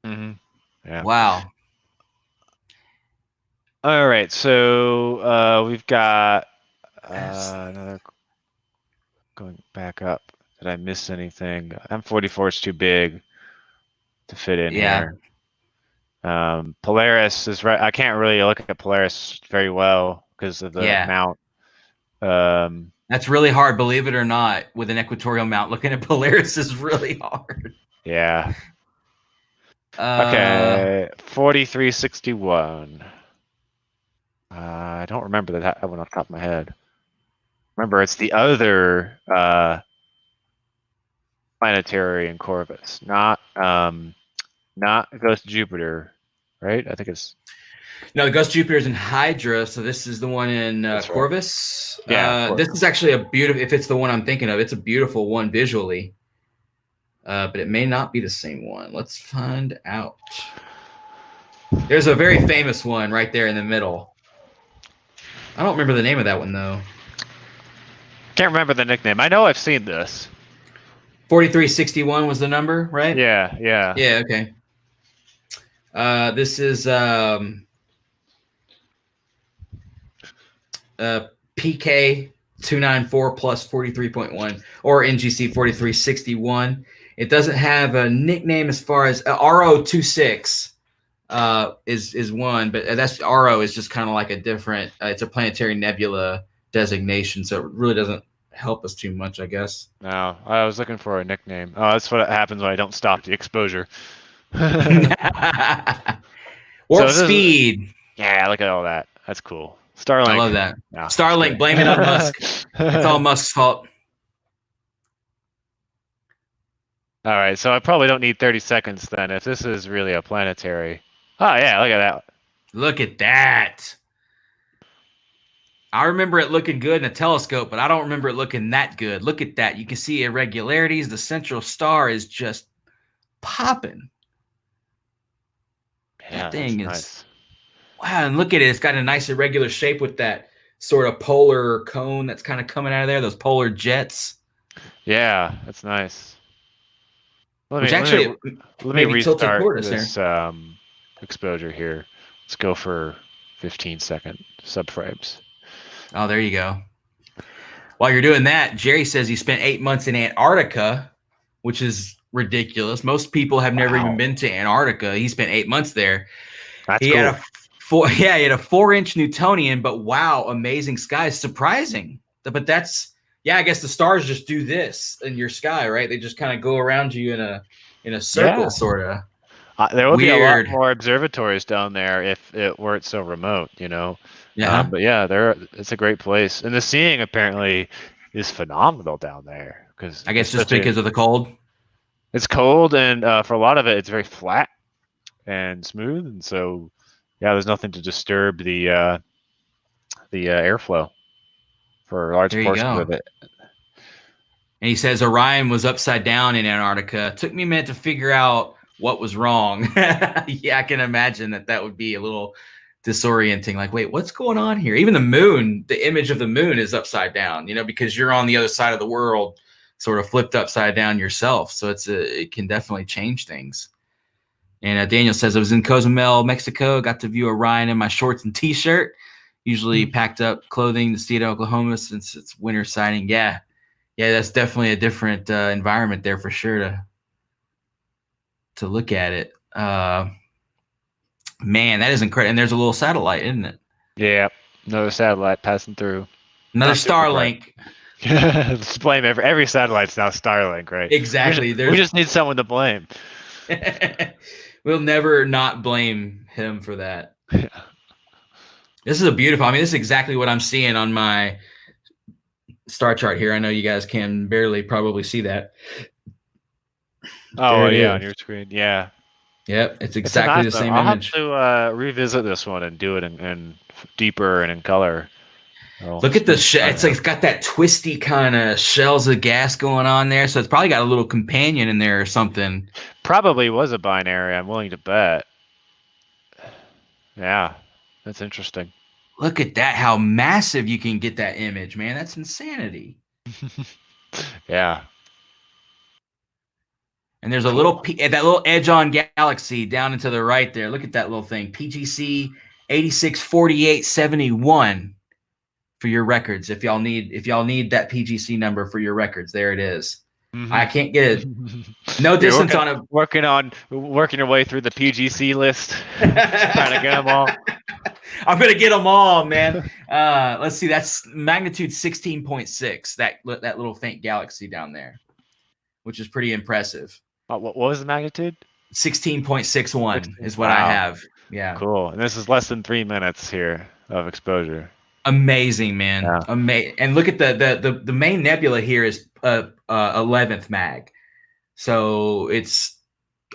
[SPEAKER 2] Mm-hmm. Yeah.
[SPEAKER 1] Wow.
[SPEAKER 2] All right, so we've got another. Going back up. Did I miss anything? M44 is too big to fit in here. Polaris is right. I can't really look at Polaris very well because of the mount.
[SPEAKER 1] That's really hard, believe it or not. With an equatorial mount, looking at Polaris is really hard.
[SPEAKER 2] Yeah. Okay, 4361. I don't remember that one off the top of my head. Remember, it's the other Planetary in Corvus, not Ghost Jupiter, right? I think it's
[SPEAKER 1] the Ghost Jupiter is in Hydra, so this is the one in Corvus.
[SPEAKER 2] Right. Yeah,
[SPEAKER 1] Corvus. This is actually a beautiful. If it's the one I'm thinking of, it's a beautiful one visually, but it may not be the same one. Let's find out. There's a very famous one right there in the middle. I don't remember the name of that one though.
[SPEAKER 2] Can't remember the nickname. I know I've seen this.
[SPEAKER 1] 4361 was the number, right?
[SPEAKER 2] Yeah.
[SPEAKER 1] Yeah, okay. This is PK 294 plus 43.1 or NGC 4361. It doesn't have a nickname as far as RO26 is one, but that's RO is just kind of like a different. It's a planetary nebula designation, so it really doesn't help us too much, I guess.
[SPEAKER 2] No, I was looking for a nickname. Oh, that's what happens when I don't stop the exposure.
[SPEAKER 1] Warp speed.
[SPEAKER 2] Yeah, look at all that. That's cool. Starlink.
[SPEAKER 1] I love that.
[SPEAKER 2] No,
[SPEAKER 1] Starlink, blame it on Musk. It's all Musk's fault.
[SPEAKER 2] All right, so I probably don't need 30 seconds then if this is really a planetary. Oh, yeah, look at that.
[SPEAKER 1] Look at that. I remember it looking good in a telescope, but I don't remember it looking that good. Look at that. You can see irregularities. The central star is just popping.
[SPEAKER 2] Yeah,
[SPEAKER 1] that thing is
[SPEAKER 2] nice.
[SPEAKER 1] Wow, and look at it. It's got a nice irregular shape with that sort of polar cone that's kind of coming out of there, those polar jets.
[SPEAKER 2] Yeah, that's nice. Let me restart this exposure here. Let's go for 15-second subframes.
[SPEAKER 1] Oh, there you go. While you're doing that, Jerry says he spent 8 months in Antarctica, which is ridiculous. Most people have never even been to Antarctica. He spent 8 months there.
[SPEAKER 2] That's cool.
[SPEAKER 1] He had a 4-inch Newtonian, but wow, amazing skies. Surprising. But that's, I guess the stars just do this in your sky, right? They just kind of go around you in a circle, sort of.
[SPEAKER 2] There would be a lot more observatories down there if it weren't so remote, you know.
[SPEAKER 1] Yeah.
[SPEAKER 2] But yeah, it's a great place, and the seeing apparently is phenomenal down there. Because
[SPEAKER 1] I guess just because of the cold.
[SPEAKER 2] It's cold, and for a lot of it, it's very flat and smooth, and so yeah, there's nothing to disturb the airflow for large portions of it.
[SPEAKER 1] And he says Orion was upside down in Antarctica. It took me a minute to figure out what was wrong. Yeah, I can imagine that would be a little disorienting. Like, wait, what's going on here? Even the moon, the image of the moon is upside down, because you're on the other side of the world, sort of flipped upside down yourself. So it can definitely change things. And Daniel says, I was in Cozumel, Mexico, got to view Orion in my shorts and t-shirt, usually packed up clothing to see it in Oklahoma since it's winter sighting. Yeah, that's definitely a different environment there for sure to look at it. Man, that is incredible. And there's a little satellite, isn't it?
[SPEAKER 2] Yeah, another satellite passing through.
[SPEAKER 1] Another
[SPEAKER 2] Not super bright.
[SPEAKER 1] Starlink.
[SPEAKER 2] Let's blame every satellite's now Starlink, right?
[SPEAKER 1] Exactly.
[SPEAKER 2] We just need someone to blame.
[SPEAKER 1] We'll never not blame him for that. This is a beautiful. I mean, this is exactly what I'm seeing on my star chart here. I know you guys can barely probably see that.
[SPEAKER 2] Oh,
[SPEAKER 1] There it
[SPEAKER 2] yeah,
[SPEAKER 1] is.
[SPEAKER 2] on your screen. Yeah.
[SPEAKER 1] Yep, it's exactly the same
[SPEAKER 2] I'll
[SPEAKER 1] image.
[SPEAKER 2] have to revisit this one and do it in deeper and in color.
[SPEAKER 1] Look at the shell. It's got that twisty kind of shells of gas going on there. So it's probably got a little companion in there or something.
[SPEAKER 2] Probably was a binary, I'm willing to bet. Yeah, that's interesting.
[SPEAKER 1] Look at that, how massive you can get that image, man. That's insanity.
[SPEAKER 2] Yeah.
[SPEAKER 1] And there's a little that little edge on galaxy down and to the right there. Look at that little thing. PGC 864871 for your records. If y'all need that PGC number for your records, there it is.
[SPEAKER 2] Mm-hmm.
[SPEAKER 1] I can't get it. No distance on it.
[SPEAKER 2] Working your way through the PGC list. Trying to get them all.
[SPEAKER 1] I'm gonna get them all, man. Let's see. That's magnitude 16.6. That little faint galaxy down there, which is pretty impressive.
[SPEAKER 2] What was the magnitude?
[SPEAKER 1] 16.61 is what I have. Yeah.
[SPEAKER 2] Cool. And this is less than 3 minutes here of exposure.
[SPEAKER 1] Amazing, man.
[SPEAKER 2] Yeah.
[SPEAKER 1] Amazing. And look at the main nebula here is 11th mag, so it's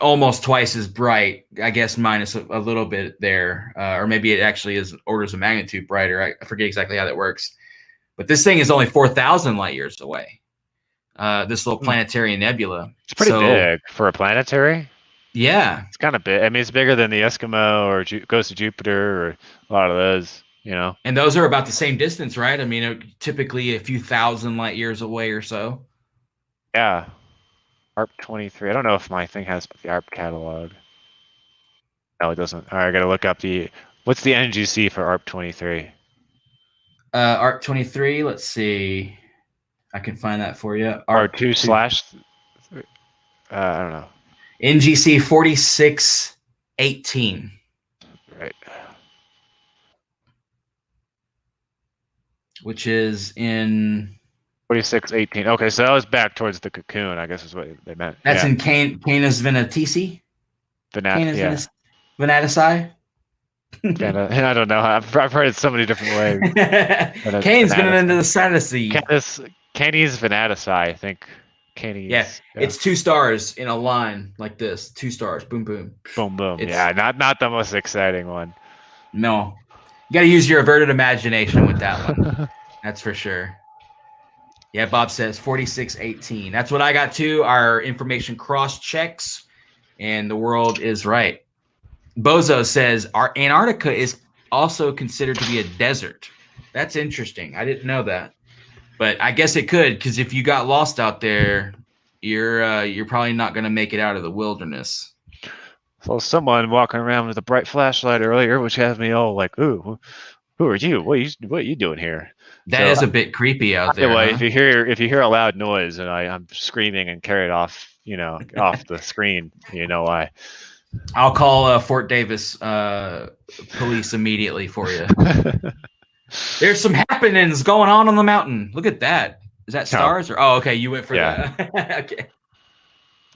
[SPEAKER 1] almost twice as bright, I guess, minus a little bit there, or maybe it actually is orders of magnitude brighter. I forget exactly how that works, but this thing is only 4,000 light years away. This little planetary nebula.
[SPEAKER 2] It's pretty big for a planetary.
[SPEAKER 1] Yeah,
[SPEAKER 2] it's kind of big. I mean, it's bigger than the Eskimo or Ghost of Jupiter or a lot of those.
[SPEAKER 1] And those are about the same distance, right? I mean, typically a few thousand light years away or so.
[SPEAKER 2] Yeah. ARP 23. I don't know if my thing has the ARP catalog. No, it doesn't. All right, I got to look up what's the NGC for ARP 23?
[SPEAKER 1] ARP 23, let's see. I can find that for you.
[SPEAKER 2] R2/. I don't know.
[SPEAKER 1] NGC 4618.
[SPEAKER 2] Right.
[SPEAKER 1] Which is in
[SPEAKER 2] 4618. Okay, so that was back towards the cocoon, I guess is what they meant.
[SPEAKER 1] That's in Canis Venatici?
[SPEAKER 2] Venatici?
[SPEAKER 1] I
[SPEAKER 2] don't know. I've heard it so many different ways.
[SPEAKER 1] Canis Venatici.
[SPEAKER 2] Canis Venatici, I think. Canis.
[SPEAKER 1] Yeah, it's 2 stars in a line like this. 2 stars. Boom, boom.
[SPEAKER 2] Boom, boom. Yeah, not the most exciting one.
[SPEAKER 1] No. You got to use your averted imagination with that one. That's for sure. Yeah, Bob says 4618. That's what I got too. Our information cross checks, and the world is right. Bozo says our Antarctica is also considered to be a desert. That's interesting. I didn't know that, but I guess it could, because if you got lost out there, you're probably not going to make it out of the wilderness.
[SPEAKER 2] So someone walking around with a bright flashlight earlier, which has me all like, "Ooh, who are you? What are you doing here?"
[SPEAKER 1] That is a bit creepy out there.
[SPEAKER 2] Anyway, if you hear a loud noise and I'm screaming and carried off, off the screen, you know why.
[SPEAKER 1] I'll call Fort Davis police immediately for you. There's some happenings going on the mountain. Look at that. Is that stars or? Oh, okay. You went for that. Okay.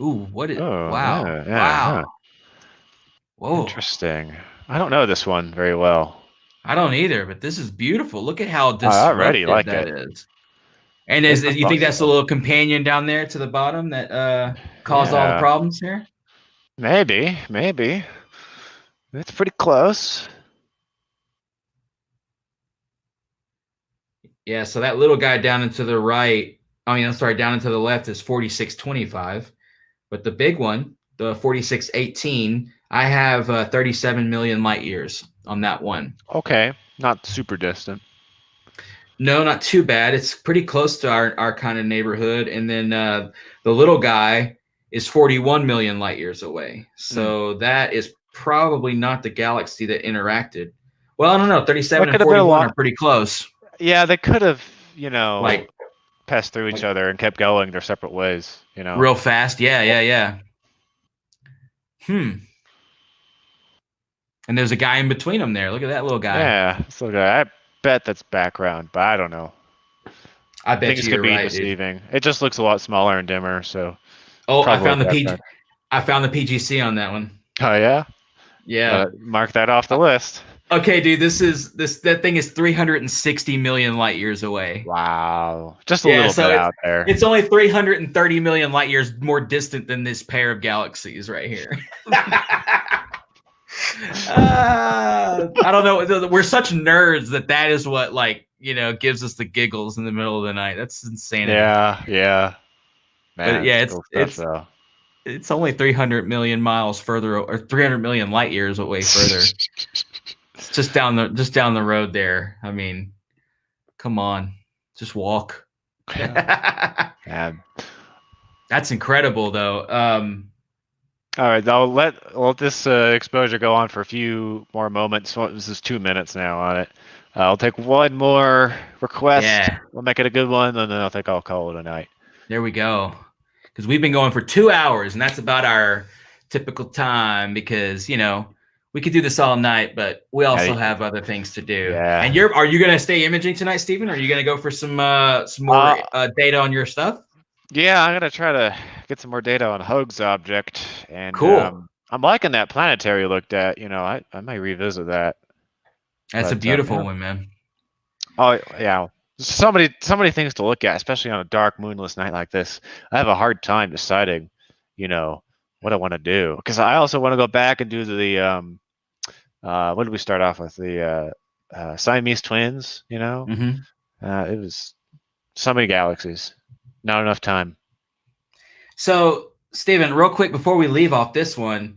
[SPEAKER 1] Ooh, what is? Wow. Wow.
[SPEAKER 2] Yeah.
[SPEAKER 1] Whoa.
[SPEAKER 2] Interesting. I don't know this one very well.
[SPEAKER 1] I don't either, but this is beautiful. Look at how
[SPEAKER 2] I already like
[SPEAKER 1] that
[SPEAKER 2] it.
[SPEAKER 1] is. And you think that's a little companion down there to the bottom that caused all the problems here?
[SPEAKER 2] Maybe. It's pretty close.
[SPEAKER 1] Yeah, so that little guy down and to the right, down and to the left is 4625. But the big one, the 4618, I have 37 million light years on that one.
[SPEAKER 2] Okay, not super distant.
[SPEAKER 1] No, not too bad. It's pretty close to our kind of neighborhood. And then the little guy is 41 million light years away. So that is probably not the galaxy that interacted. Well, I don't know. 37 and 41 are pretty close.
[SPEAKER 2] Yeah, they could have, passed through each other and kept going their separate ways,
[SPEAKER 1] Real fast. Yeah. And there's a guy in between them there. Look at that little guy.
[SPEAKER 2] Yeah, so I bet that's background, but I don't know.
[SPEAKER 1] I bet
[SPEAKER 2] Things
[SPEAKER 1] you
[SPEAKER 2] could
[SPEAKER 1] you're
[SPEAKER 2] be
[SPEAKER 1] right, dude.
[SPEAKER 2] deceiving. It just looks a lot smaller and dimmer, so
[SPEAKER 1] Oh,
[SPEAKER 2] probably background.
[SPEAKER 1] I found the PGC on that one.
[SPEAKER 2] Oh yeah,
[SPEAKER 1] Yeah.
[SPEAKER 2] mark that off the list.
[SPEAKER 1] Okay, dude. That thing is 360 million light years away.
[SPEAKER 2] Wow, just a
[SPEAKER 1] Yeah,
[SPEAKER 2] little
[SPEAKER 1] so
[SPEAKER 2] bit out there.
[SPEAKER 1] it's only 330 million light years more distant than this pair of galaxies right here. I don't know. We're such nerds that is what gives us the giggles in the middle of the night. That's insanity.
[SPEAKER 2] Yeah. Man,
[SPEAKER 1] But yeah,
[SPEAKER 2] cool stuff, though.
[SPEAKER 1] It's only 300 million miles further, or 300 million light years away further. It's just down the road there. I mean, come on, just walk.
[SPEAKER 2] Man.
[SPEAKER 1] That's incredible, though.
[SPEAKER 2] All right, I'll let this exposure go on for a few more moments. Well, this is 2 minutes now on it. I'll take one more request.
[SPEAKER 1] Yeah.
[SPEAKER 2] We'll make it a good one, and then I think I'll call it a night.
[SPEAKER 1] There we go. Because we've been going for 2 hours, and that's about our typical time. Because we could do this all night, but we also have other things to do.
[SPEAKER 2] Yeah.
[SPEAKER 1] And are you gonna stay imaging tonight, Stephen? Or are you gonna go for some more data on your stuff?
[SPEAKER 2] Yeah, I'm gonna try to get some more data on Hugg's object. And
[SPEAKER 1] cool.
[SPEAKER 2] I'm liking that Planetary looked at. I might revisit that.
[SPEAKER 1] That's a beautiful one, man.
[SPEAKER 2] Oh yeah. So many things to look at, especially on a dark, moonless night like this. I have a hard time deciding, what I want to do, because I also want to go back and do the what did we start off with? The Siamese twins.
[SPEAKER 1] Mm-hmm.
[SPEAKER 2] It was so many galaxies, not enough time.
[SPEAKER 1] So, Stephen, real quick before we leave off this one,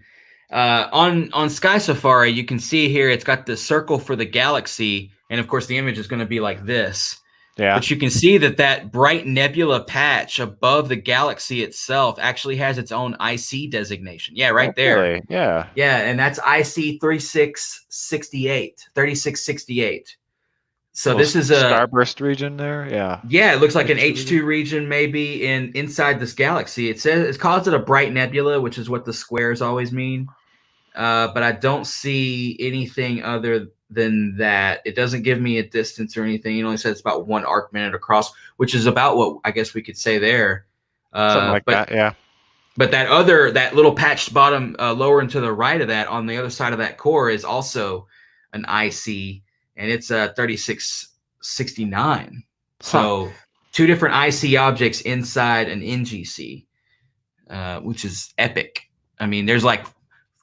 [SPEAKER 1] on Sky Safari, you can see here it's got the circle for the galaxy, and of course the image is going to be like this.
[SPEAKER 2] Yeah.
[SPEAKER 1] But you can see that bright nebula patch above the galaxy itself actually has its own IC designation. Yeah, right there.
[SPEAKER 2] Really? Yeah.
[SPEAKER 1] Yeah, and that's IC 3668. So this is a
[SPEAKER 2] starburst region there. Yeah.
[SPEAKER 1] Yeah, it looks like an H2 region maybe inside this galaxy. It calls it a bright nebula, which is what the squares always mean. But I don't see anything other than that. It doesn't give me a distance or anything. It only says it's about 1 arc minute across, which is about what I guess we could say there.
[SPEAKER 2] Something like that, yeah.
[SPEAKER 1] But that little patched bottom lower and to the right of that, on the other side of that core, is also an IC, and it's 3669. So 2 different IC objects inside an NGC, which is epic. I mean, there's like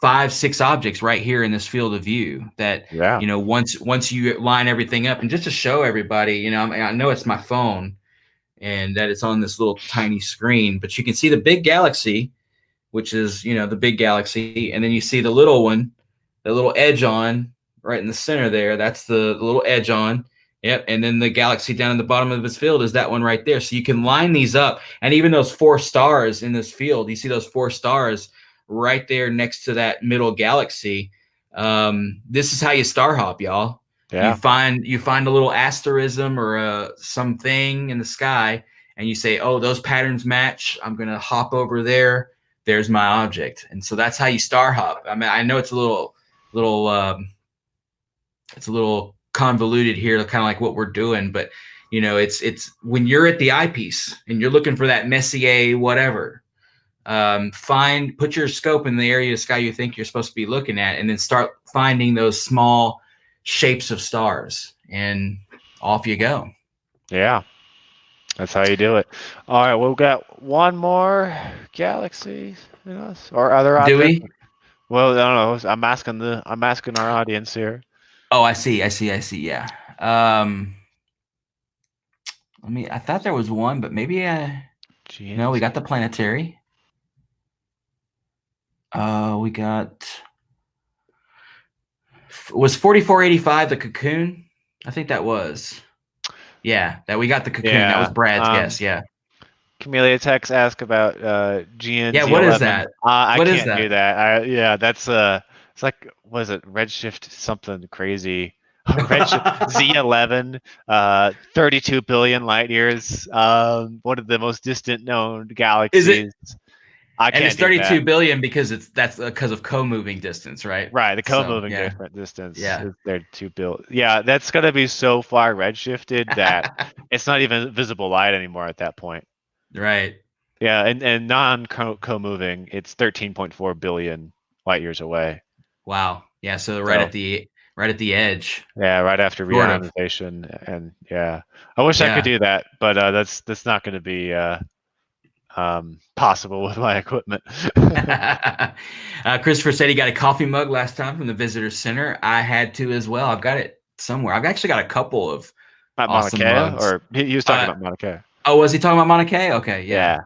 [SPEAKER 1] 5-6 objects right here in this field of view that, once you line everything up, and just to show everybody, I know it's my phone and that it's on this little tiny screen, but you can see the big galaxy, which is, the big galaxy. And then you see the little one, the little edge on right in the center there. That's the little edge on. Yep. And then the galaxy down in the bottom of its field is that one right there. So you can line these up. And even those 4 stars in this field, you see those 4 stars right there next to that middle galaxy. This is how you star hop, y'all. Yeah. You find a little asterism or something in the sky, and you say, "Oh, those patterns match. I'm gonna hop over there. There's my object." And so that's how you star hop. I mean, I know it's a little convoluted here, kind of like what we're doing, but it's when you're at the eyepiece and you're looking for that Messier whatever. Put your scope in the area of the sky you think you're supposed to be looking at, and then start finding those small shapes of stars, and off you go.
[SPEAKER 2] Yeah, that's how you do it. All right, we've got one more galaxy or other object.
[SPEAKER 1] Do we?
[SPEAKER 2] Well, I don't know. I'm asking our audience here.
[SPEAKER 1] Oh, I see. Yeah. I thought there was one, but maybe no, we got the Planetary. We got, was 4485 the Cocoon? I think that was. Yeah, that we got the Cocoon. Yeah, that was Brad's guess. Yeah.
[SPEAKER 2] Camellia Tex asked about GN.
[SPEAKER 1] Yeah, what is that?
[SPEAKER 2] I can't do that. That's it's like, was it Redshift something crazy? Redshift Z11, 32 billion light years. One of the most distant known galaxies. I
[SPEAKER 1] And
[SPEAKER 2] can't
[SPEAKER 1] it's
[SPEAKER 2] do
[SPEAKER 1] 32
[SPEAKER 2] that.
[SPEAKER 1] billion because that's because of co-moving distance, right?
[SPEAKER 2] Right, the
[SPEAKER 1] So,
[SPEAKER 2] co-moving
[SPEAKER 1] yeah.
[SPEAKER 2] distance
[SPEAKER 1] Yeah.
[SPEAKER 2] is there to build. Yeah, that's gonna be so far redshifted that it's not even visible light anymore at that point.
[SPEAKER 1] Right.
[SPEAKER 2] Yeah, and non co-moving, it's 13.4 billion light years away.
[SPEAKER 1] Wow. Yeah. So
[SPEAKER 2] So
[SPEAKER 1] right at the edge,
[SPEAKER 2] yeah, right after
[SPEAKER 1] sort of.
[SPEAKER 2] reionization, and yeah, I wish I could
[SPEAKER 1] Yeah.
[SPEAKER 2] do that, but that's not going to be possible with my equipment.
[SPEAKER 1] Christopher said he got a coffee mug last time from the visitor center. I had to as well. I've got it somewhere. I've actually got a couple of
[SPEAKER 2] Not Mauna
[SPEAKER 1] awesome
[SPEAKER 2] Kea,
[SPEAKER 1] mugs.
[SPEAKER 2] or he was talking about Mauna Kea.
[SPEAKER 1] Oh, was he talking about Mauna Kea? Okay, yeah.
[SPEAKER 2] Yeah.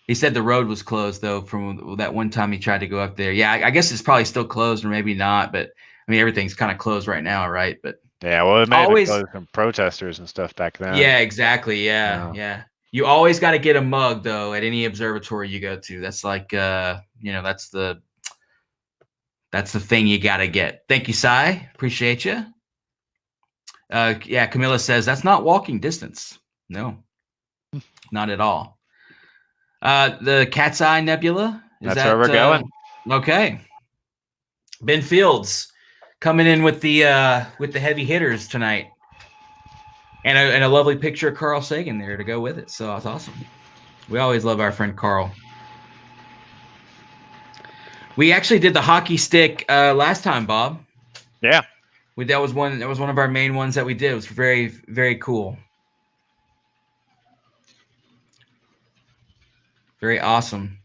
[SPEAKER 1] He said the road was closed though from that one time he tried to go up there. Yeah, I guess it's probably still closed or maybe not, but I mean everything's kind of closed right now, right? But
[SPEAKER 2] Yeah, well, it may have been
[SPEAKER 1] always,
[SPEAKER 2] closed from protesters and stuff back then.
[SPEAKER 1] yeah, exactly, yeah,
[SPEAKER 2] Yeah.
[SPEAKER 1] yeah. You always got to get a mug though at any observatory you go to. That's like, that's the thing you got to get. Thank you, Sai. Appreciate you. Yeah, Camilla says that's not walking distance. No, not at all. The Cat's Eye Nebula.
[SPEAKER 2] That's where we're going.
[SPEAKER 1] Okay. Ben Fields coming in with the heavy hitters tonight, and a lovely picture of Carl Sagan there to go with it. So that's awesome. We always love our friend Carl. We actually did the hockey stick last time, Bob.
[SPEAKER 2] Yeah.
[SPEAKER 1] That was one of our main ones that we did. It was very, very cool. Very awesome.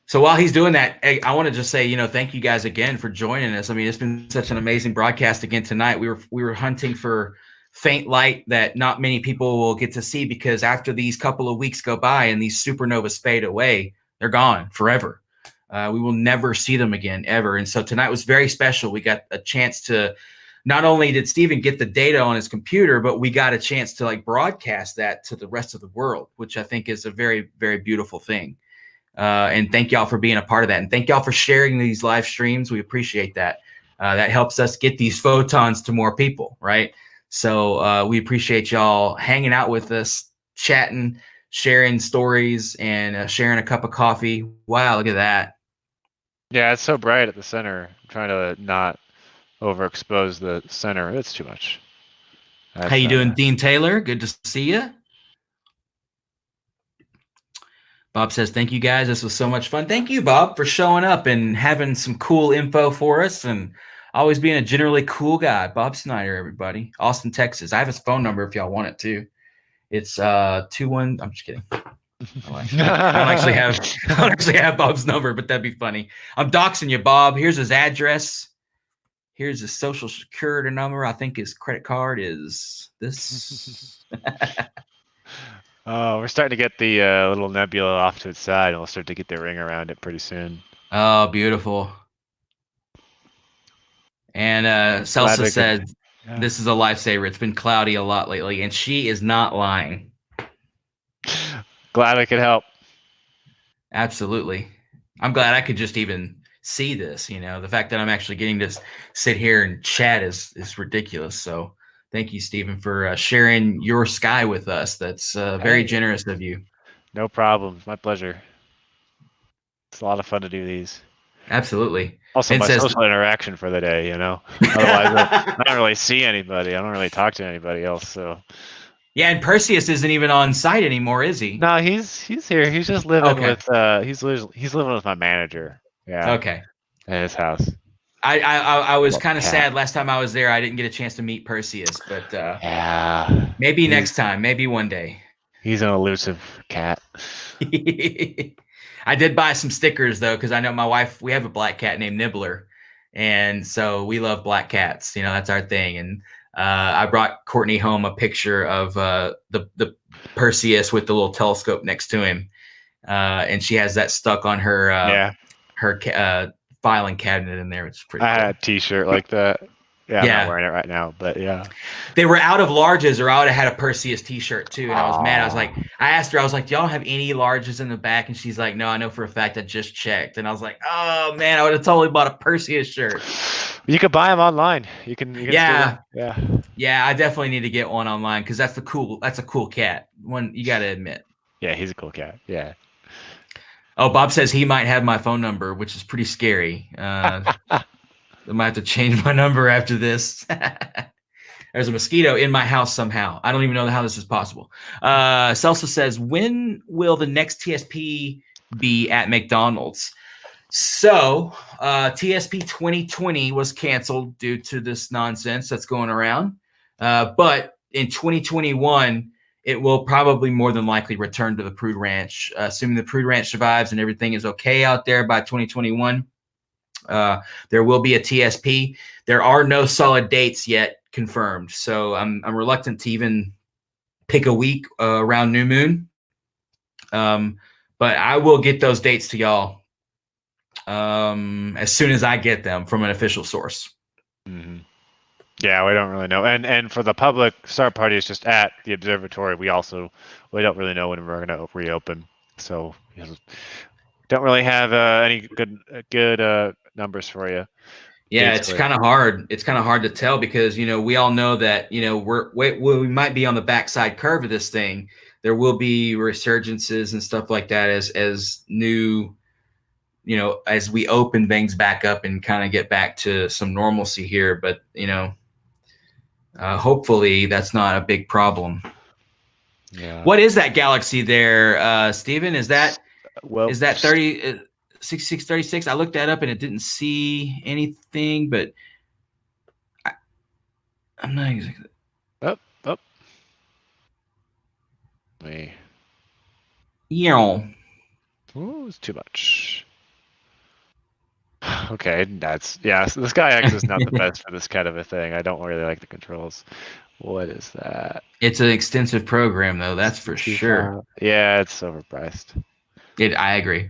[SPEAKER 1] So while he's doing that, I want to just say, thank you guys again for joining us. I mean, it's been such an amazing broadcast again tonight. We were hunting for faint light that not many people will get to see, because after these couple of weeks go by and these supernovas fade away, they're gone forever. We will never see them again, ever. And so tonight was very special. We got a chance to, not only did Stephen get the data on his computer, but we got a chance to broadcast that to the rest of the world, which I think is a very, very beautiful thing. And thank y'all for being a part of that. And thank y'all for sharing these live streams. We appreciate that. That helps us get these photons to more people, right? So we appreciate y'all hanging out with us, chatting, sharing stories, and sharing a cup of coffee. Wow, look at that.
[SPEAKER 2] Yeah, it's so bright at the center. I'm trying to not overexpose the center. It's too much.
[SPEAKER 1] How you doing, Dean Taylor? Good to see you. Bob says, thank you guys. This was so much fun. Thank you, Bob, for showing up and having some cool info for us and always being a generally cool guy. Bob Snyder, everybody. Austin, Texas. I have his phone number if y'all want it too. It's 21. I'm just kidding. I don't actually have Bob's number, but that'd be funny. I'm doxing you, Bob. Here's his address. Here's his social security number. I think his credit card is this.
[SPEAKER 2] Oh, we're starting to get the little nebula off to its side, and we'll start to get the ring around it pretty soon.
[SPEAKER 1] Oh, beautiful. And Celsa said, this is a lifesaver. It's been cloudy a lot lately, and she is not lying.
[SPEAKER 2] Glad I could help.
[SPEAKER 1] Absolutely. I'm glad I could just even see this. The fact that I'm actually getting to sit here and chat is ridiculous. So thank you, Stephen, for sharing your sky with us. That's very generous of you.
[SPEAKER 2] No problem. My pleasure. It's a lot of fun to do these.
[SPEAKER 1] Absolutely.
[SPEAKER 2] Also, my social interaction for the day, Otherwise, I don't really see anybody. I don't really talk to anybody else. So.
[SPEAKER 1] Yeah, and Perseus isn't even on site anymore, is he?
[SPEAKER 2] No, he's here. He's just living with he's living with my manager. Yeah.
[SPEAKER 1] Okay.
[SPEAKER 2] At his house.
[SPEAKER 1] I was kind of sad last time I was there. I didn't get a chance to meet Perseus, but
[SPEAKER 2] yeah,
[SPEAKER 1] maybe next time, maybe one day.
[SPEAKER 2] He's an elusive cat.
[SPEAKER 1] I did buy some stickers though, because I know my wife. We have a black cat named Nibbler, and so we love black cats. That's our thing. And I brought Courtney home a picture of the Perseus with the little telescope next to him, and she has that stuck on her filing cabinet in there. It's pretty.
[SPEAKER 2] I had a T-shirt like that. Yeah, I'm
[SPEAKER 1] Yeah.
[SPEAKER 2] not wearing it right now, but yeah.
[SPEAKER 1] They were out of larges, or I would have had a Perseus T-shirt too. And I was mad. I asked her, I was like, do y'all have any larges in the back? And she's like, no, I know for a fact I just checked. And I was like, oh man, I would have totally bought a Perseus shirt.
[SPEAKER 2] You could buy them online. You can
[SPEAKER 1] Yeah.
[SPEAKER 2] Yeah,
[SPEAKER 1] I definitely need to get one online because that's a cool cat. One you got to admit.
[SPEAKER 2] Yeah, he's a cool cat. Yeah.
[SPEAKER 1] Oh, Bob says he might have my phone number, which is pretty scary. I might have to change my number after this. There's a mosquito in my house somehow. I don't even know how this is possible. Celso says, when will the next TSP be at McDonald's? So TSP 2020 was canceled due to this nonsense that's going around. But in 2021, it will probably more than likely return to the Prude Ranch, assuming the Prude Ranch survives and everything is okay out there by 2021. There will be a TSP. There are no solid dates yet confirmed, so I'm reluctant to even pick a week around new moon. But I will get those dates to y'all as soon as I get them from an official source.
[SPEAKER 2] Mm-hmm. Yeah, we don't really know. And for the public, start party is just at the observatory. We don't really know when we're going to reopen. So don't really have any good numbers for you.
[SPEAKER 1] Yeah,
[SPEAKER 2] Basically.
[SPEAKER 1] it's kind of hard. It's kind of hard to tell because, we all know that, we might be on the backside curve of this thing. There will be resurgences and stuff like that as new, as we open things back up and kind of get back to some normalcy here. But, hopefully that's not a big problem.
[SPEAKER 2] Yeah.
[SPEAKER 1] What is that galaxy there, Stephen? Is that 6636? I looked that up and it didn't see anything, but I'm not exactly.
[SPEAKER 2] Up. Me.
[SPEAKER 1] Yeah.
[SPEAKER 2] Ooh, it's too much. Okay, so the Sky X is not the best for this kind of a thing. I don't really like the controls. What is that?
[SPEAKER 1] It's an extensive program, though. That's for sure.
[SPEAKER 2] Yeah, it's overpriced.
[SPEAKER 1] I agree.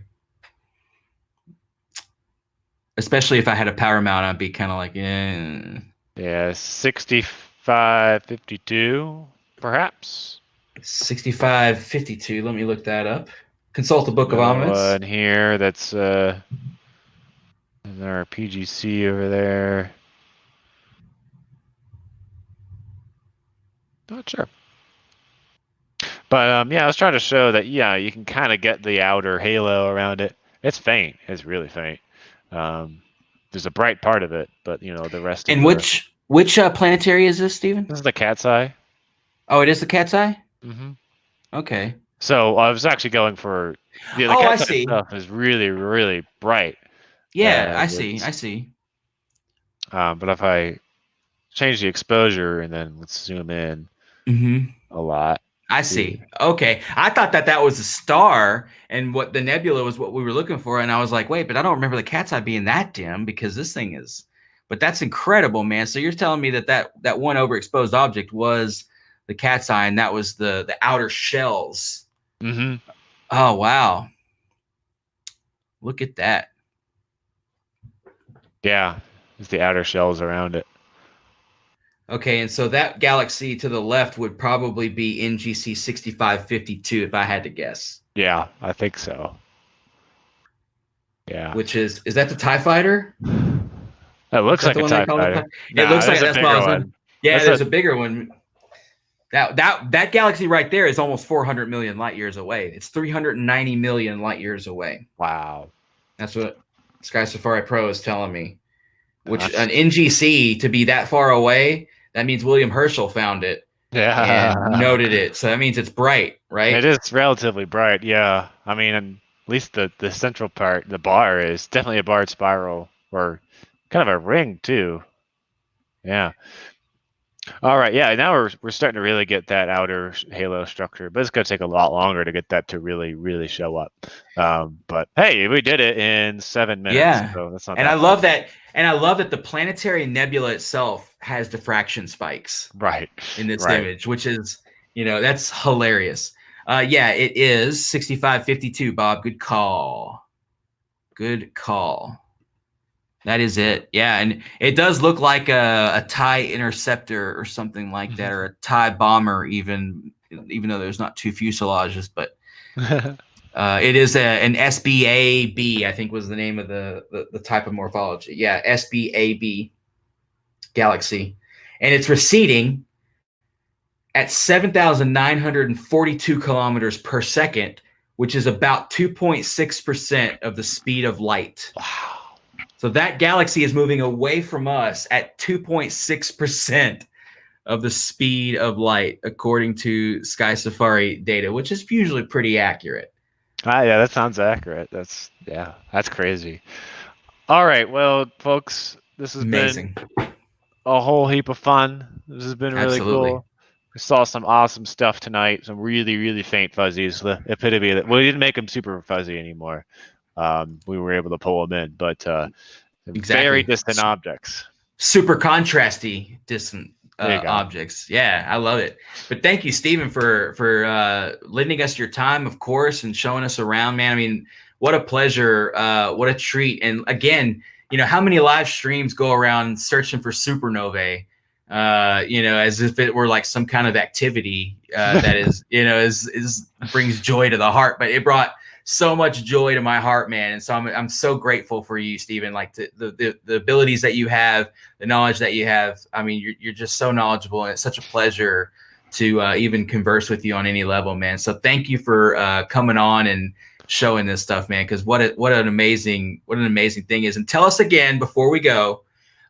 [SPEAKER 1] Especially if I had a power mount, I'd be kind of like,
[SPEAKER 2] Yeah, 6552, perhaps.
[SPEAKER 1] 6552. Let me look that up. Consult the Book of Omens.
[SPEAKER 2] One here that's our PGC over there. Not sure. But I was trying to show that you can kind of get the outer halo around it. It's faint. It's really faint. There's a bright part of it, but the rest.
[SPEAKER 1] And which planetary is this, Stephen?
[SPEAKER 2] This is the Cat's Eye.
[SPEAKER 1] Oh, it is the Cat's Eye?
[SPEAKER 2] Mm-hmm.
[SPEAKER 1] Okay.
[SPEAKER 2] So I was actually going for the Cat's Eye stuff is really, really bright.
[SPEAKER 1] Yeah, I see.
[SPEAKER 2] But if I change the exposure and then let's zoom in a lot.
[SPEAKER 1] I see. Okay. I thought that was a star and what the nebula was what we were looking for. And I was like, wait, but I don't remember the Cat's Eye being that dim because this thing is, but that's incredible, man. So you're telling me that one overexposed object was the Cat's Eye and that was the outer shells.
[SPEAKER 2] Mm-hmm.
[SPEAKER 1] Oh, wow. Look at that.
[SPEAKER 2] Yeah. It's the outer shells around it.
[SPEAKER 1] Okay, and so that galaxy to the left would probably be NGC 6552 if I had to guess.
[SPEAKER 2] Yeah, I think so. Yeah.
[SPEAKER 1] Which is that the TIE fighter?
[SPEAKER 2] It looks like a TIE fighter.
[SPEAKER 1] It looks like that's one. Yeah, there's a bigger one. That galaxy right there is almost 400 million light years away. It's 390 million light years away.
[SPEAKER 2] Wow.
[SPEAKER 1] That's what Sky Safari Pro is telling me. Which an NGC to be that far away, that means William Herschel found it.
[SPEAKER 2] Yeah.
[SPEAKER 1] And noted it. So that means it's bright, right?
[SPEAKER 2] It is relatively bright, yeah. I mean, at least the central part, the bar is definitely a barred spiral or kind of a ring too. Yeah. All right, yeah. Now we're starting to really get that outer halo structure, but it's going to take a lot longer to get that to really, really show up. But hey, we did it in 7 minutes.
[SPEAKER 1] Yeah,
[SPEAKER 2] so that's not.
[SPEAKER 1] And I love that. And I love that the planetary nebula itself has diffraction spikes.
[SPEAKER 2] Right.
[SPEAKER 1] In this image, which is, that's hilarious. Yeah, it is 6552. Bob, good call. Good call. That is it. Yeah, and it does look like a TIE interceptor or something like that, or a TIE bomber, even though there's not two fuselages, but it is an SBAB, I think was the name of the type of morphology. Yeah, SBAB galaxy, and it's receding at 7,942 kilometers per second which is about 2.6% of the speed of light.
[SPEAKER 2] Wow.
[SPEAKER 1] So that galaxy is moving away from us at 2.6% of the speed of light, according to Sky Safari data, which is usually pretty accurate.
[SPEAKER 2] Yeah, that sounds accurate. That's crazy. All right, well, folks, this has
[SPEAKER 1] Amazing.
[SPEAKER 2] been a whole heap of fun. This has been really
[SPEAKER 1] Absolutely.
[SPEAKER 2] cool. We saw some awesome stuff tonight. Some really, really faint fuzzies. The epitome of that. Well, we didn't make them super fuzzy anymore. We were able to pull them in, but very distant objects.
[SPEAKER 1] Super contrasty distant
[SPEAKER 2] There you go.
[SPEAKER 1] objects. Yeah, I love it. But thank you, Stephen, for lending us your time, of course, and showing us around, man. I mean, what a pleasure. What a treat. And again, how many live streams go around searching for supernovae, as if it were like some kind of activity that is, is brings joy to the heart. But it brought so much joy to my heart, man. And so I'm so grateful for you, Stephen, like the abilities that you have, the knowledge that you have. I mean, you're just so knowledgeable, and it's such a pleasure to even converse with you on any level, man. So thank you for coming on and showing this stuff, man, because what an amazing thing is. And tell us again before we go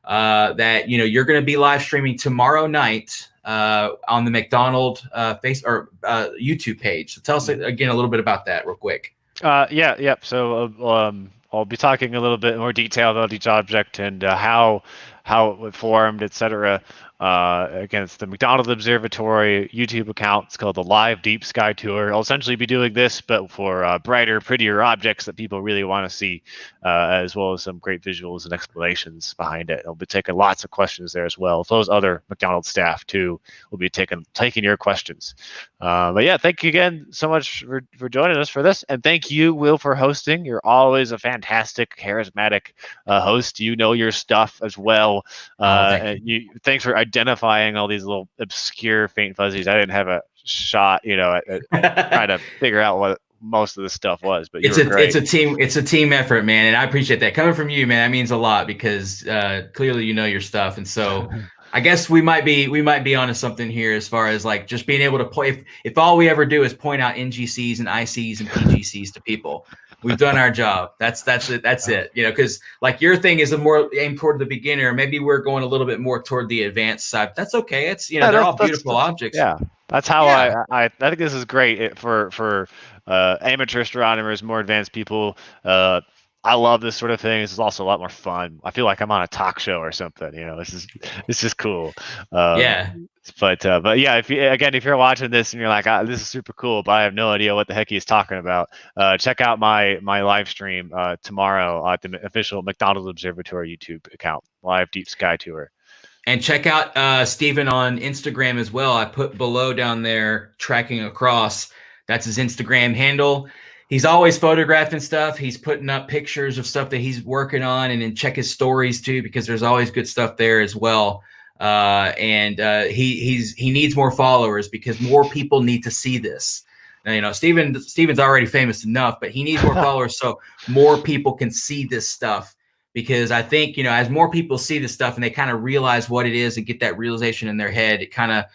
[SPEAKER 1] that you're going to be live streaming tomorrow night on the McDonald YouTube page. So tell us again a little bit about that real quick.
[SPEAKER 2] So I'll be talking a little bit more detail about each object and how it formed, etc. Against the McDonald Observatory YouTube account. It's called the Live Deep Sky Tour. I'll essentially be doing this, but for brighter, prettier objects that people really want to see, as well as some great visuals and explanations behind it. I'll be taking lots of questions there as well. Those other McDonald staff too will be taking your questions. But yeah, thank you again so much for joining us for this, and thank you, Will, for hosting. You're always a fantastic, charismatic host. You know your stuff as well. Thanks for identifying all these little obscure faint fuzzies. I didn't have a shot, at trying to figure out what most of the stuff was, but it's
[SPEAKER 1] a team effort, man, and I appreciate that coming from you, man. That means a lot because clearly you know your stuff, and so I guess we might be onto something here as far as like just being able to play. If all we ever do is point out NGCs and ICs and PGCs to people, we've done our job. That's it. Because like your thing is a more aimed toward the beginner. Maybe we're going a little bit more toward the advanced side. That's okay. It's they're all beautiful objects.
[SPEAKER 2] Yeah, that's how I think this is great for amateur astronomers, more advanced people. I love this sort of thing. This is also a lot more fun. I feel like I'm on a talk show or something. This is cool. But yeah, if you're watching this and you're like, this is super cool, but I have no idea what the heck he's talking about, check out my live stream tomorrow at the official McDonald Observatory YouTube account, Live Deep Sky Tour.
[SPEAKER 1] And check out Stephen on Instagram as well. I put below down there, tracking across. That's his Instagram handle. He's always photographing stuff. He's putting up pictures of stuff that he's working on, and then check his stories too, because there's always good stuff there as well. He needs more followers because more people need to see this. Now, Stephen's already famous enough, but he needs more followers so more people can see this stuff. Because I think, as more people see this stuff and they kind of realize what it is and get that realization in their head, it kind of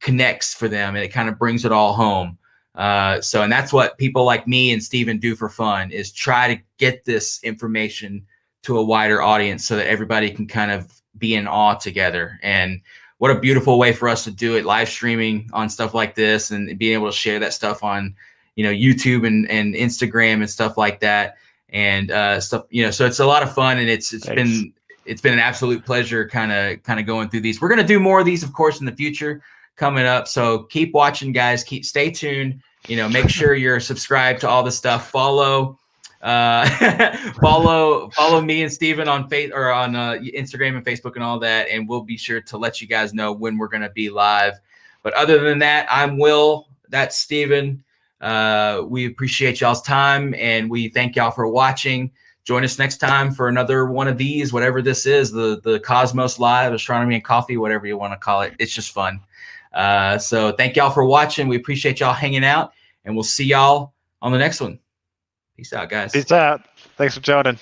[SPEAKER 1] connects for them and it kind of brings it all home. And that's what people like me and Stephen do for fun, is try to get this information to a wider audience so that everybody can kind of be in awe together. And what a beautiful way for us to do it, live streaming on stuff like this and being able to share that stuff on, YouTube and Instagram and stuff like that. And stuff, so it's a lot of fun, and it's been an absolute pleasure kind of going through these. We're going to do more of these, of course, in the future coming up. So keep watching, guys. Stay tuned. Make sure you're subscribed to all the stuff. Follow me and Stephen on Instagram and Facebook and all that, and we'll be sure to let you guys know when we're going to be live. But other than that, I'm Will. That's Stephen. We appreciate y'all's time, and we thank y'all for watching. Join us next time for another one of these, whatever this is, the Cosmos Live, Astronomy and Coffee, whatever you want to call it. It's just fun. So thank y'all for watching. We appreciate y'all hanging out, and we'll see y'all on the next one. Peace out, guys.
[SPEAKER 2] Peace out. Thanks for joining.